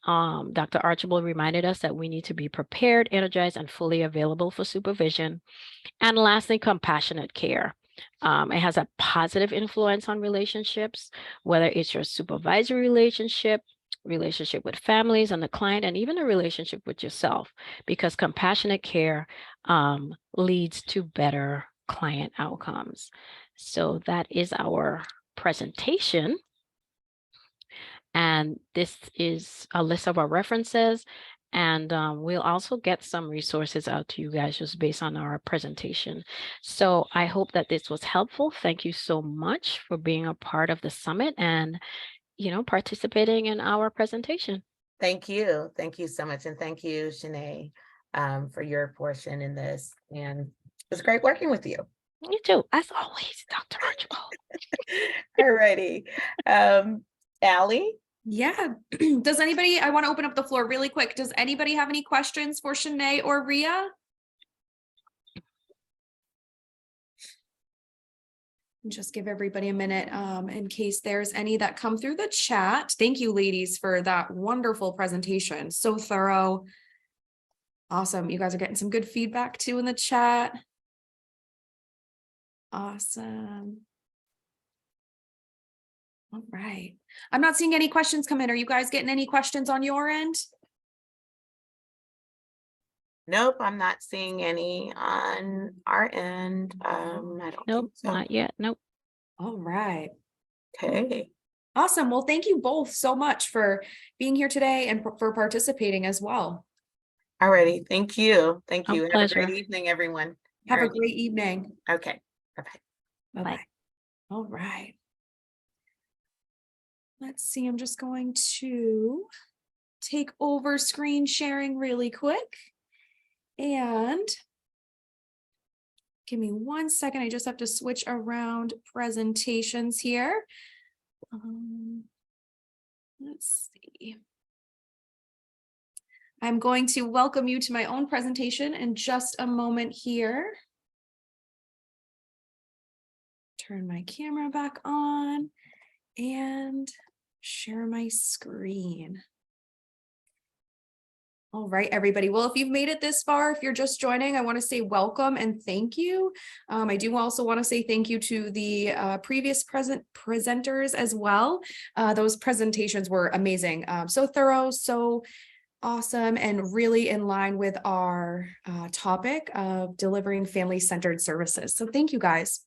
Dr. Archibald reminded us that we need to be prepared, energized, and fully available for supervision. And lastly, compassionate care. It has a positive influence on relationships, whether it's your supervisory relationship with families and the client, and even a relationship with yourself, because compassionate care leads to better client outcomes. So that is our presentation. And this is a list of our references. And we'll also get some resources out to you guys just based on our presentation. So I hope that this was helpful. Thank you so much for being a part of the summit and, participating in our presentation. Thank you. Thank you so much. And thank you, Shanee, for your portion in this. And it was great working with you. You too, as always, Dr. Archibald. All righty. Allie? Yeah. Does anybody, I want to open up the floor really quick. Does anybody have any questions for Shanee or Ria? Just give everybody a minute in case there's any that come through the chat. Thank you, ladies, for that wonderful presentation. So thorough. Awesome. You guys are getting some good feedback too in the chat. Awesome. All right. I'm not seeing any questions come in. Are you guys getting any questions on your end? Nope, I'm not seeing any on our end. I don't Nope, think so. not yet. Nope. All right. Okay. Awesome. Well, thank you both so much for being here today and for participating as well. All righty. Thank you. Thank Our you. Have a pleasure. great evening, everyone. Have All a right. great evening. Okay. Bye-bye. Bye-bye. All right. Let's see. I'm just going to take over screen sharing really quick. And give me 1 second. I just have to switch around presentations here. Let's see. I'm going to welcome you to my own presentation in just a moment here. Turn my camera back on and share my screen. All right, everybody. Well, if you've made it this far, if you're just joining, I want to say welcome and thank you. I do also want to say thank you to the previous presenters as well. Those presentations were amazing. So thorough, so awesome, and really in line with our topic of delivering family-centered services. So thank you, guys.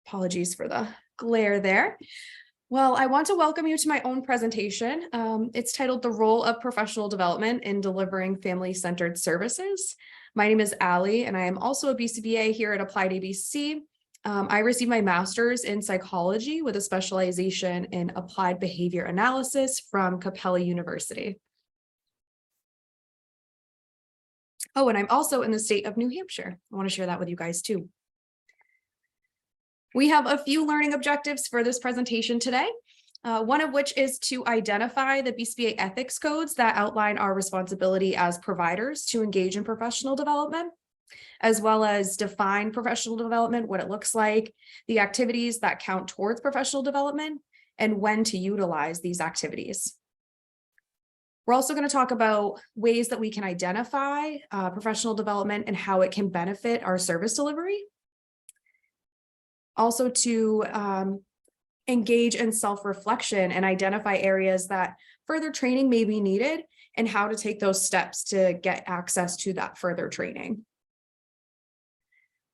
Apologies for the glare there. Well, I want to welcome you to my own presentation. It's titled The Role of Professional Development in Delivering Family-Centered Services. My name is Allie, and I am also a BCBA here at Applied ABC. I received my master's in psychology with a specialization in applied behavior analysis from Capella University. Oh, and I'm also in the state of New Hampshire. I want to share that with you guys too. We have a few learning objectives for this presentation today, one of which is to identify the BCBA ethics codes that outline our responsibility as providers to engage in professional development, as well as define professional development, what it looks like, the activities that count towards professional development, and when to utilize these activities. We're also going to talk about ways that we can identify professional development and how it can benefit our service delivery. Also to engage in self-reflection and identify areas that further training may be needed and how to take those steps to get access to that further training.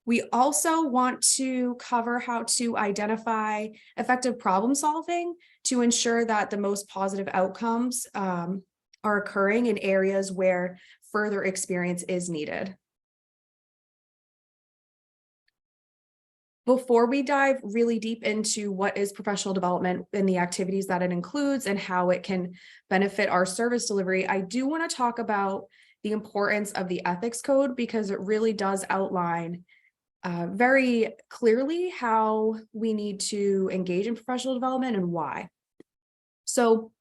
We also want to cover how to identify effective problem solving to ensure that the most positive outcomes are occurring in areas where further experience is needed. Before we dive really deep into what is professional development and the activities that it includes and how it can benefit our service delivery, I do want to talk about the importance of the ethics code, because it really does outline very clearly how we need to engage in professional development and why. So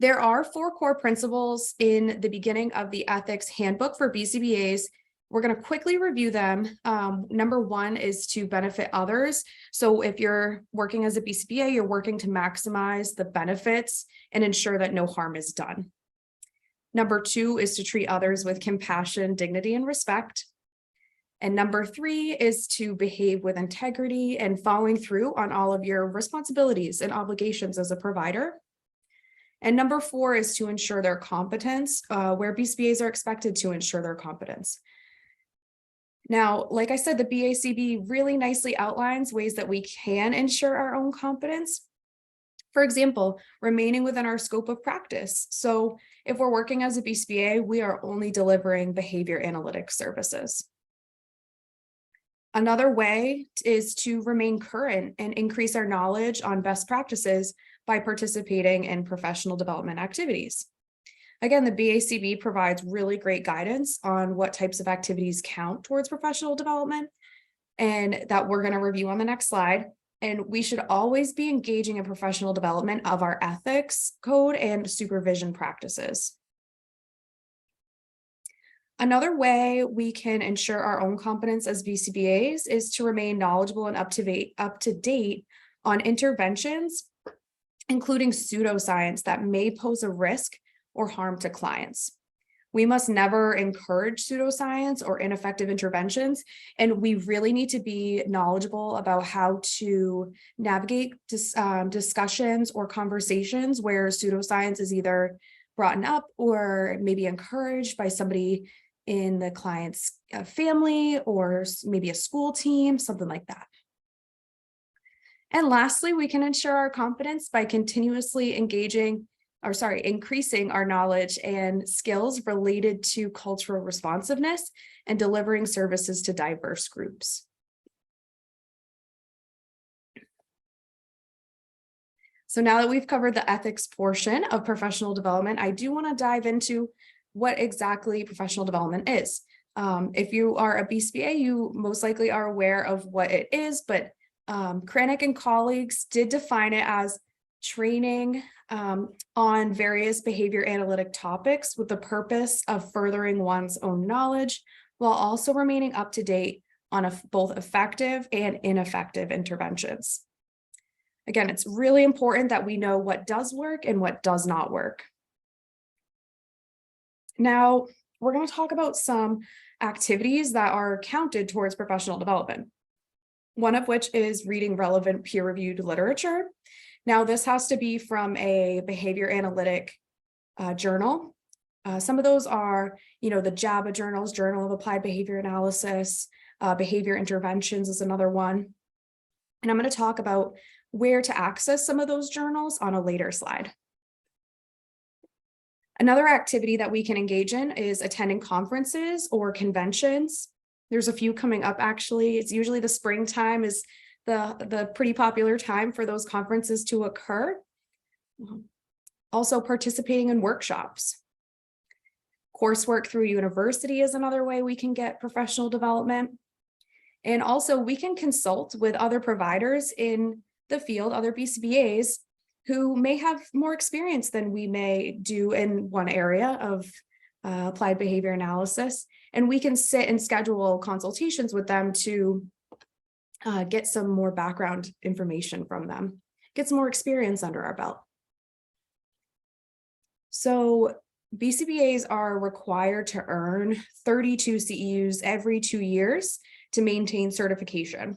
there are 4 core principles in the beginning of the ethics handbook for BCBAs. We're going to quickly review them. Number 1 is to benefit others. So if you're working as a BCBA, you're working to maximize the benefits and ensure that no harm is done. Number 2 is to treat others with compassion, dignity, and respect. And number 3 is to behave with integrity and following through on all of your responsibilities and obligations as a provider. And number 4 is to ensure their competence, where BCBAs are expected to ensure their competence. Now, like I said, the BACB really nicely outlines ways that we can ensure our own competence. For example, remaining within our scope of practice. So if we're working as a BCBA, we are only delivering behavior analytics services. Another way is to remain current and increase our knowledge on best practices by participating in professional development activities. Again, the BACB provides really great guidance on what types of activities count towards professional development, and that we're going to review on the next slide. And we should always be engaging in professional development of our ethics code and supervision practices. Another way we can ensure our own competence as BCBAs is to remain knowledgeable and up to date on interventions, including pseudoscience that may pose a risk or harm to clients. We must never encourage pseudoscience or ineffective interventions, and we really need to be knowledgeable about how to navigate discussions or conversations where pseudoscience is either brought up or maybe encouraged by somebody in the client's family or maybe a school team, something like that. And lastly, we can ensure our competence by continuously increasing our knowledge and skills related to cultural responsiveness and delivering services to diverse groups. So now that we've covered the ethics portion of professional development, I do want to dive into what exactly professional development is. If you are a BCBA, you most likely are aware of what it is, but Kranick and colleagues did define it as training on various behavior analytic topics with the purpose of furthering one's own knowledge while also remaining up to date on both effective and ineffective interventions. Again, it's really important that we know what does work and what does not work. Now, we're going to talk about some activities that are counted towards professional development, one of which is reading relevant peer-reviewed literature. Now, this has to be from a behavior analytic journal. Some of those are, the JABA journals, Journal of Applied Behavior Analysis, Behavior Interventions is another one. And I'm going to talk about where to access some of those journals on a later slide. Another activity that we can engage in is attending conferences or conventions. There's a few coming up, actually. It's usually the springtime is the pretty popular time for those conferences to occur. Also participating in workshops. Coursework through university is another way we can get professional development. And also we can consult with other providers in the field, other BCBAs, who may have more experience than we may do in one area of applied behavior analysis. And we can sit and schedule consultations with them to get some more background information from them, get some more experience under our belt. So BCBAs are required to earn 32 CEUs every 2 years to maintain certification.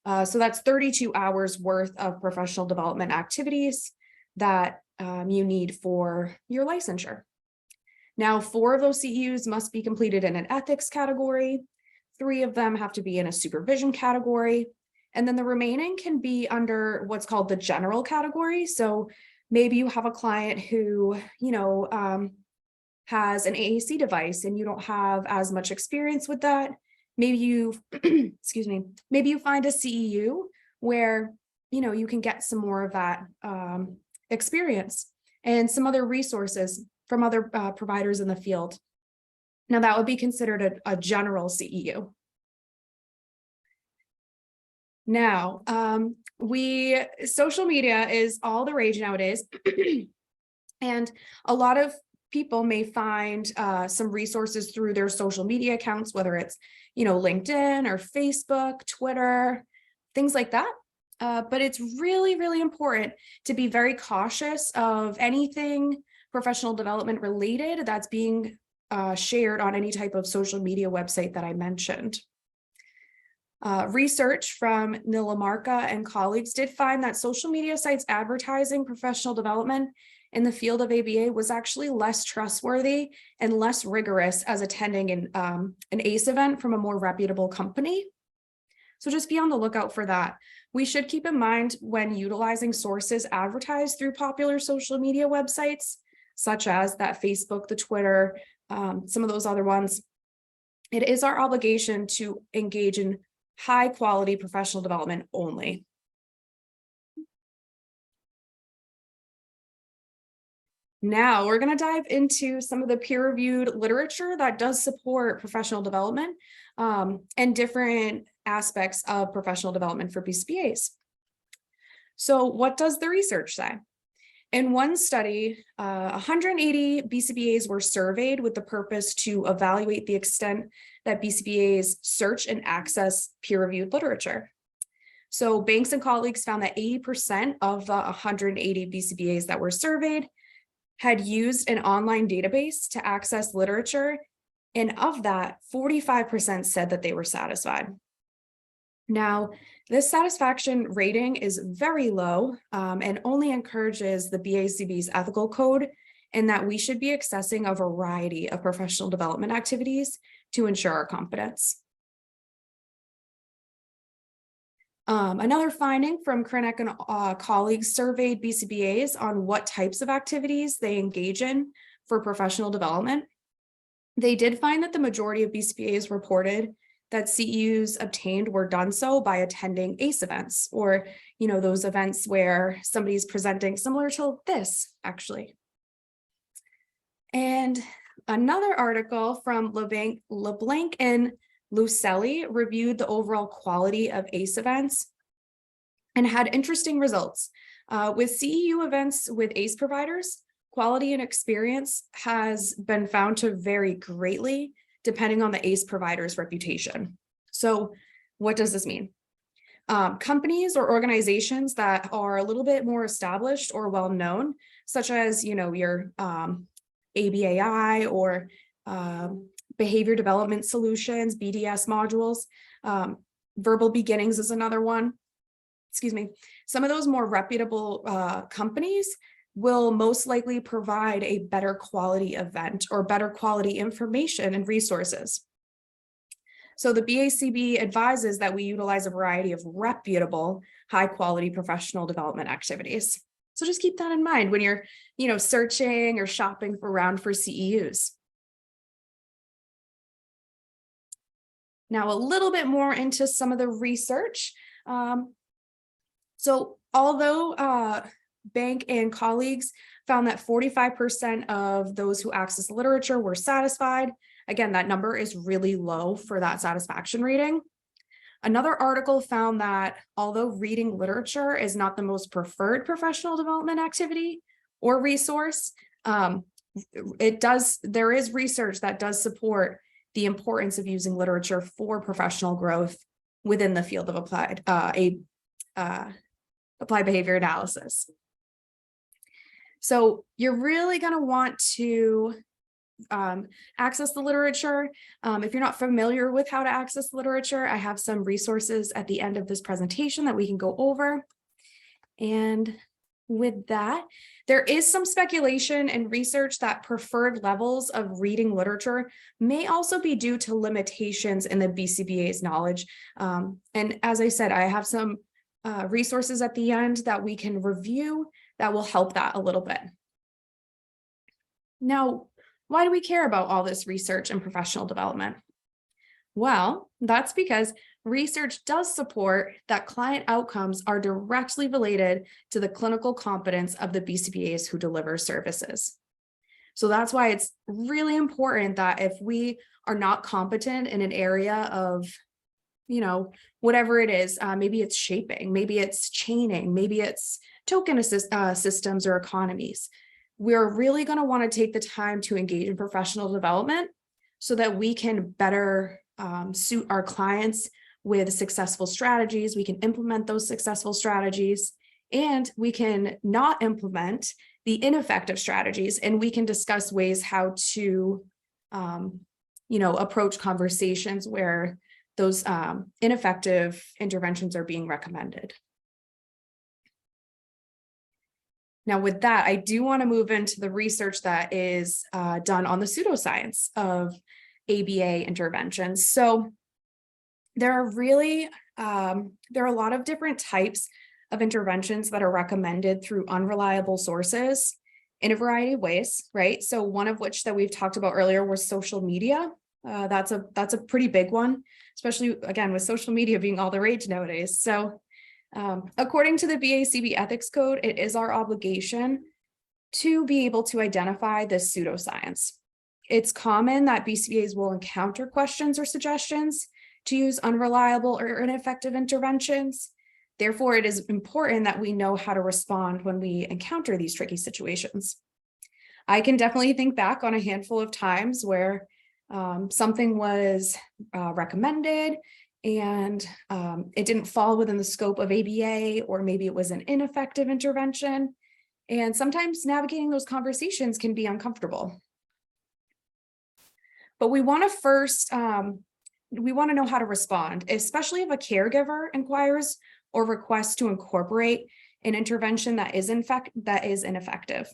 So that's 32 hours worth of professional development activities that you need for your licensure. Now, 4 of those CEUs must be completed in an ethics category. 3 of them have to be in a supervision category. And then the remaining can be under what's called the general category. So maybe you have a client who, has an AAC device and you don't have as much experience with that. maybe you, excuse me, maybe you find a CEU where, you can get some more of that experience and some other resources from other providers in the field. Now that would be considered a general CEU. Now, social media is all the rage nowadays. And a lot of people may find some resources through their social media accounts, whether it's, LinkedIn or Facebook, Twitter, things like that. But it's really, really important to be very cautious of anything professional development related that's being shared on any type of social media website that I mentioned. Research from Nilamarka and colleagues did find that social media sites advertising professional development in the field of ABA was actually less trustworthy and less rigorous as attending an ACE event from a more reputable company. So just be on the lookout for that. We should keep in mind when utilizing sources advertised through popular social media websites, such as that Facebook, the Twitter, some of those other ones. It is our obligation to engage in high quality professional development only. Now we're going to dive into some of the peer-reviewed literature that does support professional development and different aspects of professional development for BCBAs. So what does the research say? In one study, 180 BCBAs were surveyed with the purpose to evaluate the extent that BCBAs search and access peer-reviewed literature. So Banks and colleagues found that 80% of the 180 BCBAs that were surveyed had used an online database to access literature, and of that, 45% said that they were satisfied. Now, this satisfaction rating is very low and only encourages the BACB's ethical code, and that we should be accessing a variety of professional development activities to ensure our competence. Another finding from Krenek and colleagues surveyed BCBAs on what types of activities they engage in for professional development. They did find that the majority of BCBAs reported that CEUs obtained were done so by attending ACE events, or those events where somebody's presenting similar to this, actually. And another article from LeBlanc and Lucelli reviewed the overall quality of ACE events and had interesting results. With CEU events with ACE providers, quality and experience has been found to vary greatly depending on the ACE provider's reputation. So what does this mean? Companies or organizations that are a little bit more established or well-known, such as, your ABAI or Behavior Development Solutions, BDS modules, Verbal Beginnings is another one. Excuse me. Some of those more reputable companies will most likely provide a better quality event or better quality information and resources. So the BACB advises that we utilize a variety of reputable, high quality professional development activities. So just keep that in mind when you're, searching or shopping around for CEUs. Now a little bit more into some of the research. So although Bank and colleagues found that 45% of those who accessed literature were satisfied. Again, that number is really low for that satisfaction rating. Another article found that although reading literature is not the most preferred professional development activity or resource, there is research that does support the importance of using literature for professional growth within the field of applied behavior analysis. So you're really going to want to access the literature. If you're not familiar with how to access literature, I have some resources at the end of this presentation that we can go over. And with that, there is some speculation and research that preferred levels of reading literature may also be due to limitations in the BCBA's knowledge. And as I said, I have some resources at the end that we can review that will help that a little bit. Now, why do we care about all this research and professional development? Well, that's because research does support that client outcomes are directly related to the clinical competence of the BCBAs who deliver services. So that's why it's really important that if we are not competent in an area of, whatever it is, maybe it's shaping, maybe it's chaining, maybe it's token systems or economies, we're really going to want to take the time to engage in professional development so that we can better suit our clients with successful strategies. We can implement those successful strategies, and we can not implement the ineffective strategies, and we can discuss ways how to, approach conversations where those ineffective interventions are being recommended. Now, with that, I do want to move into the research that is done on the pseudoscience of ABA interventions. So there are a lot of different types of interventions that are recommended through unreliable sources in a variety of ways, right? So one of which that we've talked about earlier was social media. That's a pretty big one, especially again with social media being all the rage nowadays. So according to the BCBA ethics code, it is our obligation to be able to identify this pseudoscience. It's common that BCBAs will encounter questions or suggestions to use unreliable or ineffective interventions. Therefore, it is important that we know how to respond when we encounter these tricky situations. I can definitely think back on a handful of times where something was recommended and it didn't fall within the scope of ABA, or maybe it was an ineffective intervention. And sometimes navigating those conversations can be uncomfortable. But we want to know how to respond, especially if a caregiver inquires or requests to incorporate an intervention that is ineffective.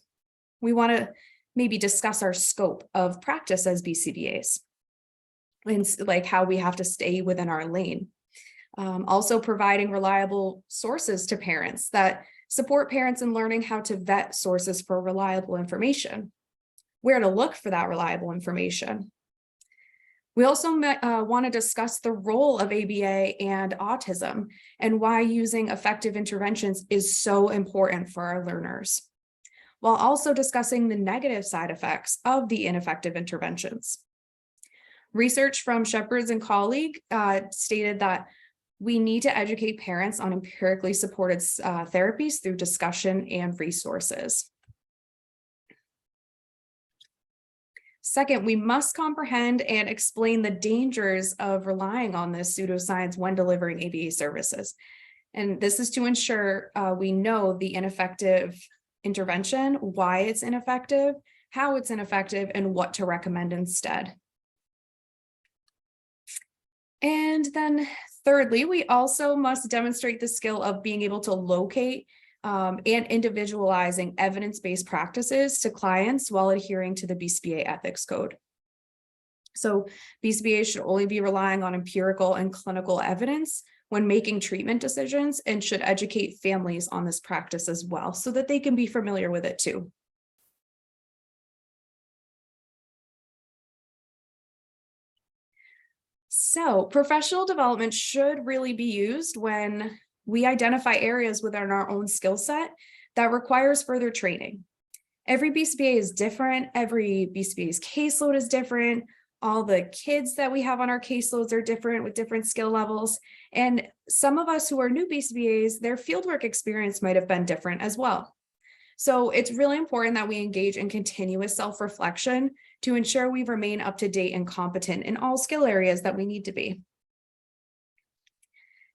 We want to maybe discuss our scope of practice as BCBAs and like how we have to stay within our lane. Also providing reliable sources to parents that support parents in learning how to vet sources for reliable information, where to look for that reliable information. We also want to discuss the role of ABA and autism and why using effective interventions is so important for our learners, while also discussing the negative side effects of the ineffective interventions. Research from Shepard's and colleague stated that we need to educate parents on empirically supported therapies through discussion and resources. Second, we must comprehend and explain the dangers of relying on this pseudoscience when delivering ABA services. And this is to ensure we know the ineffective intervention, why it's ineffective, how it's ineffective, and what to recommend instead. And then thirdly, we also must demonstrate the skill of being able to locate and individualizing evidence-based practices to clients while adhering to the BCBA ethics code. So BCBA should only be relying on empirical and clinical evidence when making treatment decisions, and should educate families on this practice as well so that they can be familiar with it too. So professional development should really be used when we identify areas within our own skill set that requires further training. Every BCBA is different. Every BCBA's caseload is different. All the kids that we have on our caseloads are different with different skill levels. And some of us who are new BCBAs, their fieldwork experience might have been different as well. So it's really important that we engage in continuous self-reflection to ensure we remain up to date and competent in all skill areas that we need to be.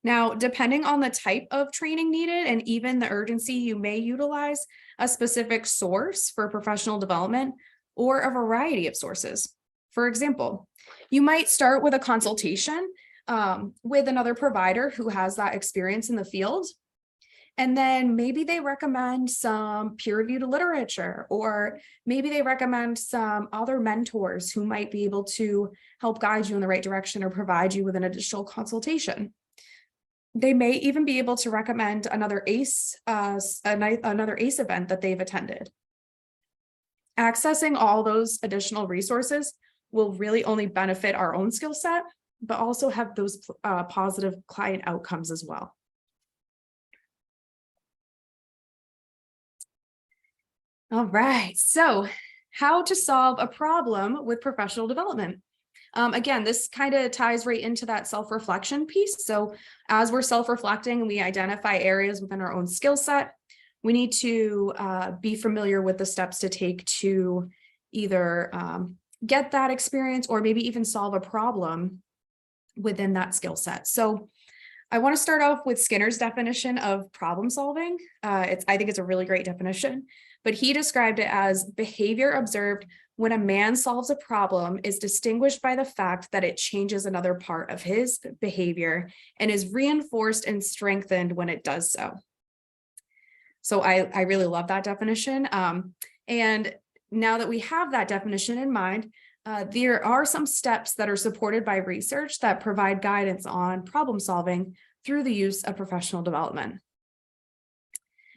Now, depending on the type of training needed and even the urgency, you may utilize a specific source for professional development or a variety of sources. For example, you might start with a consultation with another provider who has that experience in the field. And then maybe they recommend some peer-reviewed literature, or maybe they recommend some other mentors who might be able to help guide you in the right direction or provide you with an additional consultation. They may even be able to recommend another ACE event that they've attended. Accessing all those additional resources will really only benefit our own skill set, but also have those positive client outcomes as well. All right, so how to solve a problem with professional development. Again, this kind of ties right into that self-reflection piece. So as we're self-reflecting and we identify areas within our own skill set, we need to be familiar with the steps to take to either get that experience or maybe even solve a problem within that skill set. So I want to start off with Skinner's definition of problem solving. I think it's a really great definition, but he described it as behavior observed when a man solves a problem is distinguished by the fact that it changes another part of his behavior and is reinforced and strengthened when it does so. So I really love that definition. And now that we have that definition in mind, there are some steps that are supported by research that provide guidance on problem solving through the use of professional development.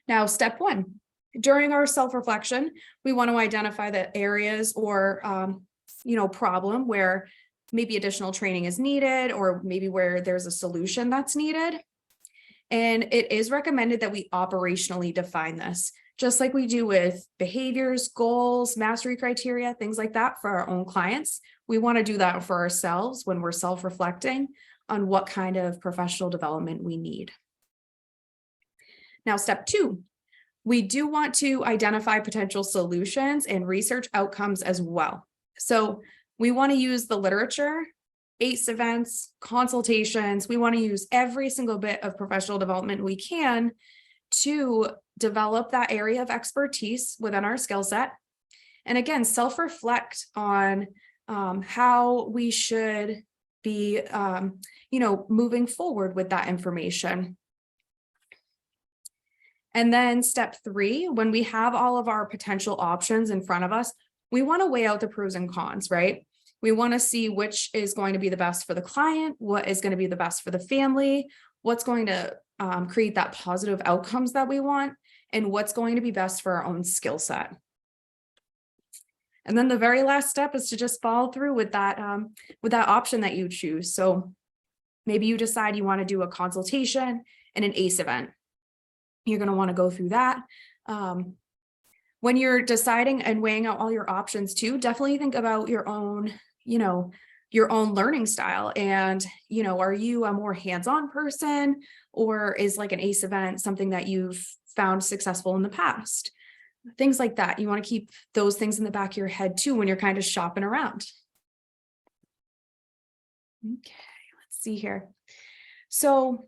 Now, step one, during our self-reflection, we want to identify the areas or, problem where maybe additional training is needed or maybe where there's a solution that's needed. And it is recommended that we operationally define this, just like we do with behaviors, goals, mastery criteria, things like that for our own clients. We want to do that for ourselves when we're self-reflecting on what kind of professional development we need. Now, step two, we do want to identify potential solutions and research outcomes as well. So we want to use the literature, ACE events, consultations. We want to use every single bit of professional development we can to develop that area of expertise within our skill set. And again, self-reflect on how we should be, moving forward with that information. And then step three, when we have all of our potential options in front of us, we want to weigh out the pros and cons, right? We want to see which is going to be the best for the client, what is going to be the best for the family, what's going to create that positive outcomes that we want, and what's going to be best for our own skill set. And then the very last step is to just follow through with that option that you choose. So maybe you decide you want to do a consultation and an ACE event. You're going to want to go through that. When you're deciding and weighing out all your options too, definitely think about your own learning style. And, are you a more hands-on person, or is like an ACE event something that you've found successful in the past? Things like that. You want to keep those things in the back of your head too when you're kind of shopping around. Okay, let's see here. So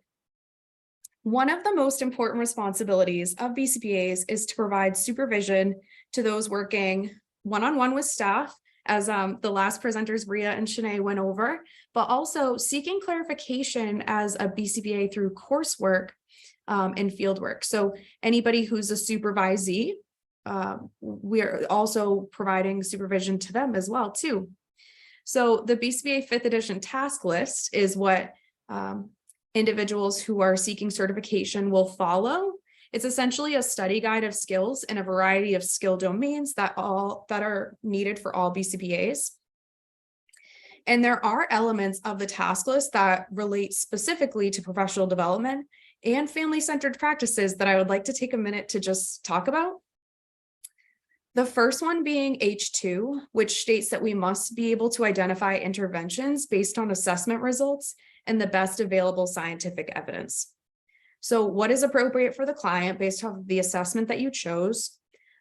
one of the most important responsibilities of BCBAs is to provide supervision to those working one-on-one with staff, as the last presenters, Rhea and Shanee, went over, but also seeking clarification as a BCBA through coursework and fieldwork. So anybody who's a supervisee, we're also providing supervision to them as well too. So the BCBA 5th edition task list is what individuals who are seeking certification will follow. It's essentially a study guide of skills in a variety of skill domains that are needed for all BCBAs. And there are elements of the task list that relate specifically to professional development and family-centered practices that I would like to take a minute to just talk about. The first one being H2, which states that we must be able to identify interventions based on assessment results and the best available scientific evidence. So what is appropriate for the client based off of the assessment that you chose,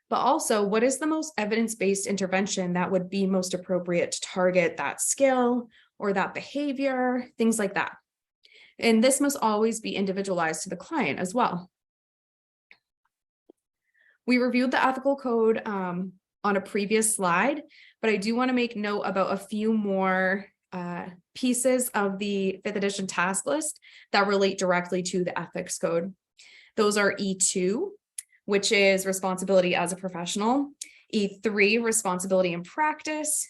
but also what is the most evidence-based intervention that would be most appropriate to target that skill or that behavior, things like that. And this must always be individualized to the client as well. We reviewed the ethical code on a previous slide, but I do want to make note about a few more pieces of the 5th edition task list that relate directly to the ethics code. Those are E2, which is responsibility as a professional, E3, responsibility in practice,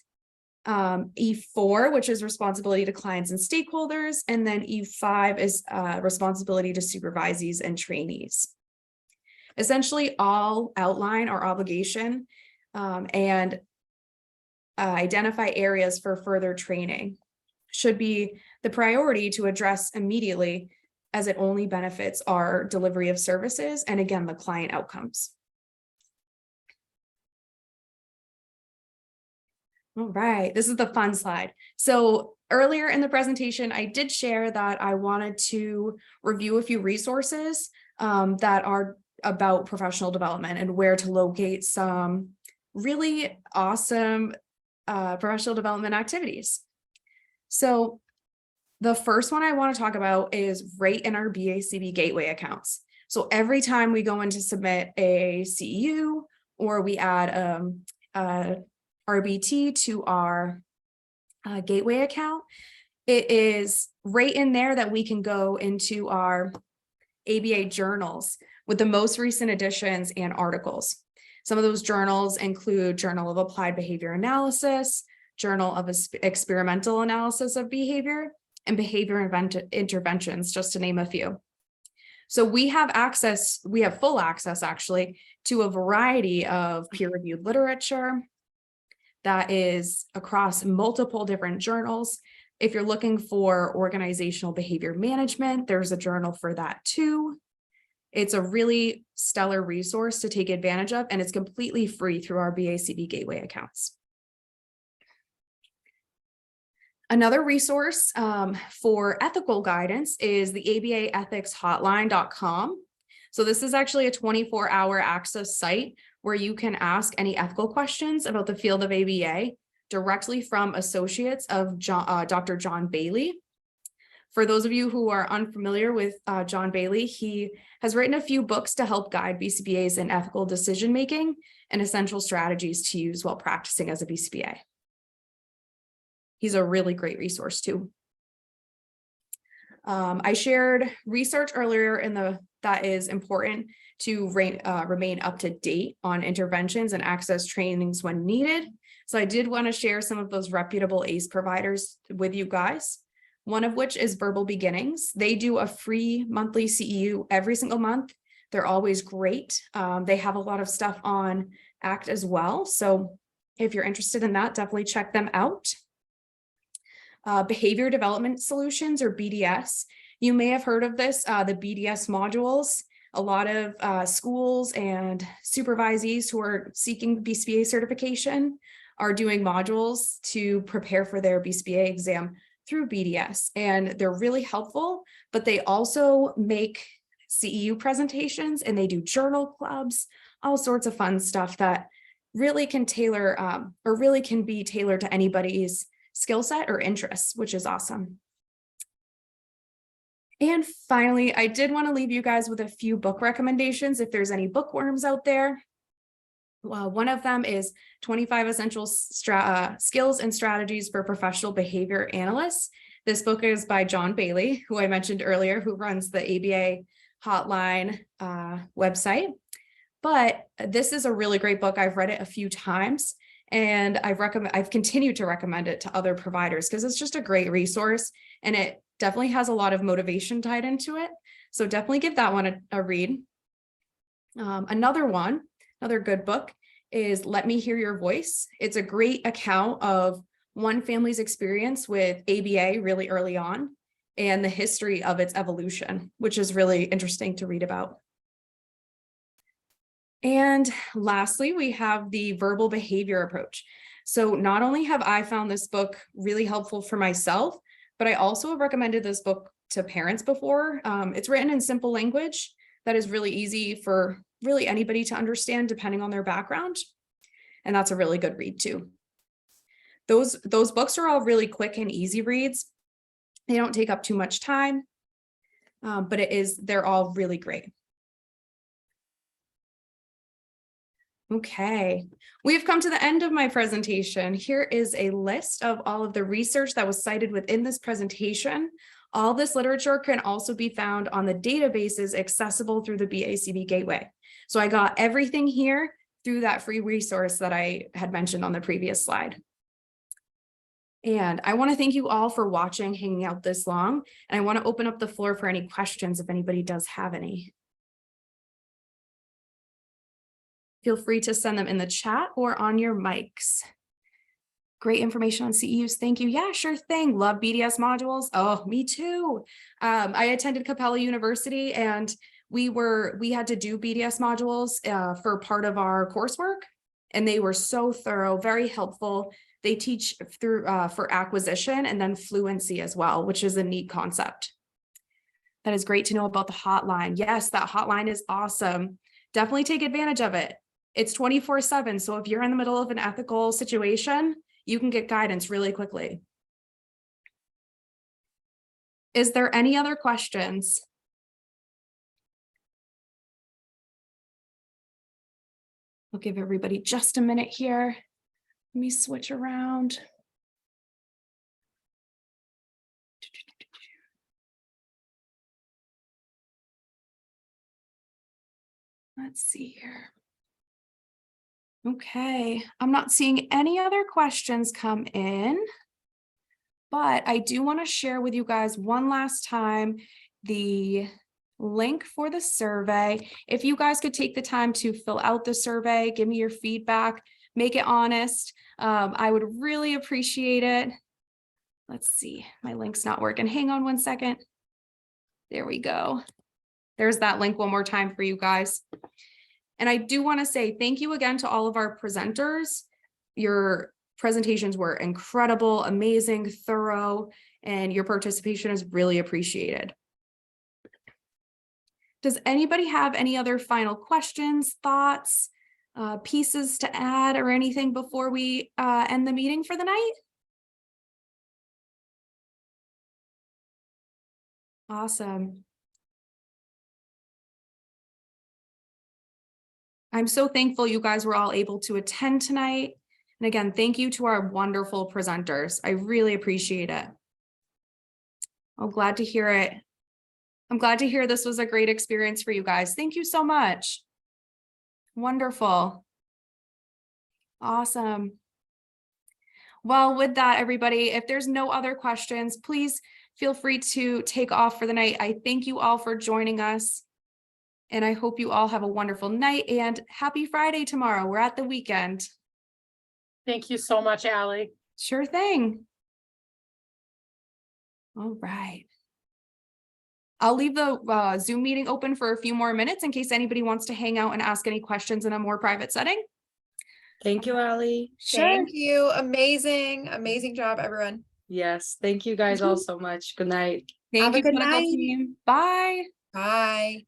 E4, which is responsibility to clients and stakeholders, and then E5 is responsibility to supervisees and trainees. Essentially, all outline our obligation and identify areas for further training. should be the priority to address immediately, as it only benefits our delivery of services and, again, the client outcomes. All right, this is the fun slide. So earlier in the presentation, I did share that I wanted to review a few resources that are about professional development and where to locate some really awesome professional development activities. So the first one I want to talk about is right in our BACB gateway accounts. So every time we go in to submit a CEU or we add a RBT to our gateway account, it is right in there that we can go into our ABA journals with the most recent editions and articles. Some of those journals include Journal of Applied Behavior Analysis, Journal of Experimental Analysis of Behavior, and Behavior Interventions, just to name a few. So we have full access actually to a variety of peer-reviewed literature that is across multiple different journals. If you're looking for organizational behavior management, there's a journal for that too. It's a really stellar resource to take advantage of, and it's completely free through our BACB gateway accounts. Another resource for ethical guidance is the abaethicshotline.com. So this is actually a 24-hour access site where you can ask any ethical questions about the field of ABA directly from associates of Dr. John Bailey. For those of you who are unfamiliar with John Bailey, he has written a few books to help guide BCBAs in ethical decision-making and essential strategies to use while practicing as a BCBA. He's a really great resource too. I shared research earlier that is important to remain up to date on interventions and access trainings when needed. So I did want to share some of those reputable ACE providers with you guys. One of which is Verbal Beginnings. They do a free monthly CEU every single month. They're always great. They have a lot of stuff on ACT as well. So if you're interested in that, definitely check them out. Behavior Development Solutions, or BDS. You may have heard of this, the BDS modules. A lot of schools and supervisees who are seeking BCBA certification are doing modules to prepare for their BCBA exam through BDS, and they're really helpful, but they also make CEU presentations and they do journal clubs, all sorts of fun stuff that really can tailor really can be tailored to anybody's skill set or interests, which is awesome. And finally, I did want to leave you guys with a few book recommendations if there's any bookworms out there. Well, one of them is 25 Essential Skills and Strategies for Professional Behavior Analysts. This book is by John Bailey, who I mentioned earlier, who runs the ABA hotline website. But this is a really great book. I've read it a few times, and I've continued to recommend it to other providers because it's just a great resource, and it definitely has a lot of motivation tied into it. So definitely give that one a read. Another good book is Let Me Hear Your Voice. It's a great account of one family's experience with ABA really early on and the history of its evolution, which is really interesting to read about. And lastly, we have the verbal behavior approach. So not only have I found this book really helpful for myself, but I also have recommended this book to parents before. It's written in simple language that is really easy for really anybody to understand depending on their background. And that's a really good read too. Those books are all really quick and easy reads. They don't take up too much time, but they're all really great. Okay, we've come to the end of my presentation. Here is a list of all of the research that was cited within this presentation. All this literature can also be found on the databases accessible through the BACB Gateway. So I got everything here through that free resource that I had mentioned on the previous slide. And I want to thank you all for watching, hanging out this long. And I want to open up the floor for any questions if anybody does have any. Feel free to send them in the chat or on your mics. Great information on CEUs. Thank you. Yeah, sure thing. Love BDS modules. Oh, me too. I attended Capella University and we had to do BDS modules for part of our coursework. And they were so thorough, very helpful. They teach through for acquisition and then fluency as well, which is a neat concept. That is great to know about the hotline. Yes, that hotline is awesome. Definitely take advantage of it. It's 24/7. So if you're in the middle of an ethical situation, you can get guidance really quickly. Is there any other questions? I'll give everybody just a minute here. Let me switch around. Let's see here. Okay, I'm not seeing any other questions come in, but I do want to share with you guys one last time the link for the survey. If you guys could take the time to fill out the survey, give me your feedback, make it honest. I would really appreciate it. Let's see, my link's not working. Hang on one second. There we go. There's that link one more time for you guys. And I do want to say thank you again to all of our presenters. Your presentations were incredible, amazing, thorough, and your participation is really appreciated. Does anybody have any other final questions, thoughts, pieces to add or anything before we end the meeting for the night? Awesome. I'm so thankful you guys were all able to attend tonight. And again, thank you to our wonderful presenters. I really appreciate it. I'm glad to hear it. I'm glad to hear this was a great experience for you guys. Thank you so much. Wonderful. Awesome. Well, with that, everybody, if there's no other questions, please feel free to take off for the night. I thank you all for joining us. And I hope you all have a wonderful night and happy Friday tomorrow. We're at the weekend. Thank you so much, Allie. Sure thing. All right. I'll leave the Zoom meeting open for a few more minutes in case anybody wants to hang out and ask any questions in a more private setting. Thank you, Allie. Sure. Thank you. Amazing job, everyone. Yes, thank you guys all so much. Good night. Thank Have a you, good political night. team. Bye. Bye.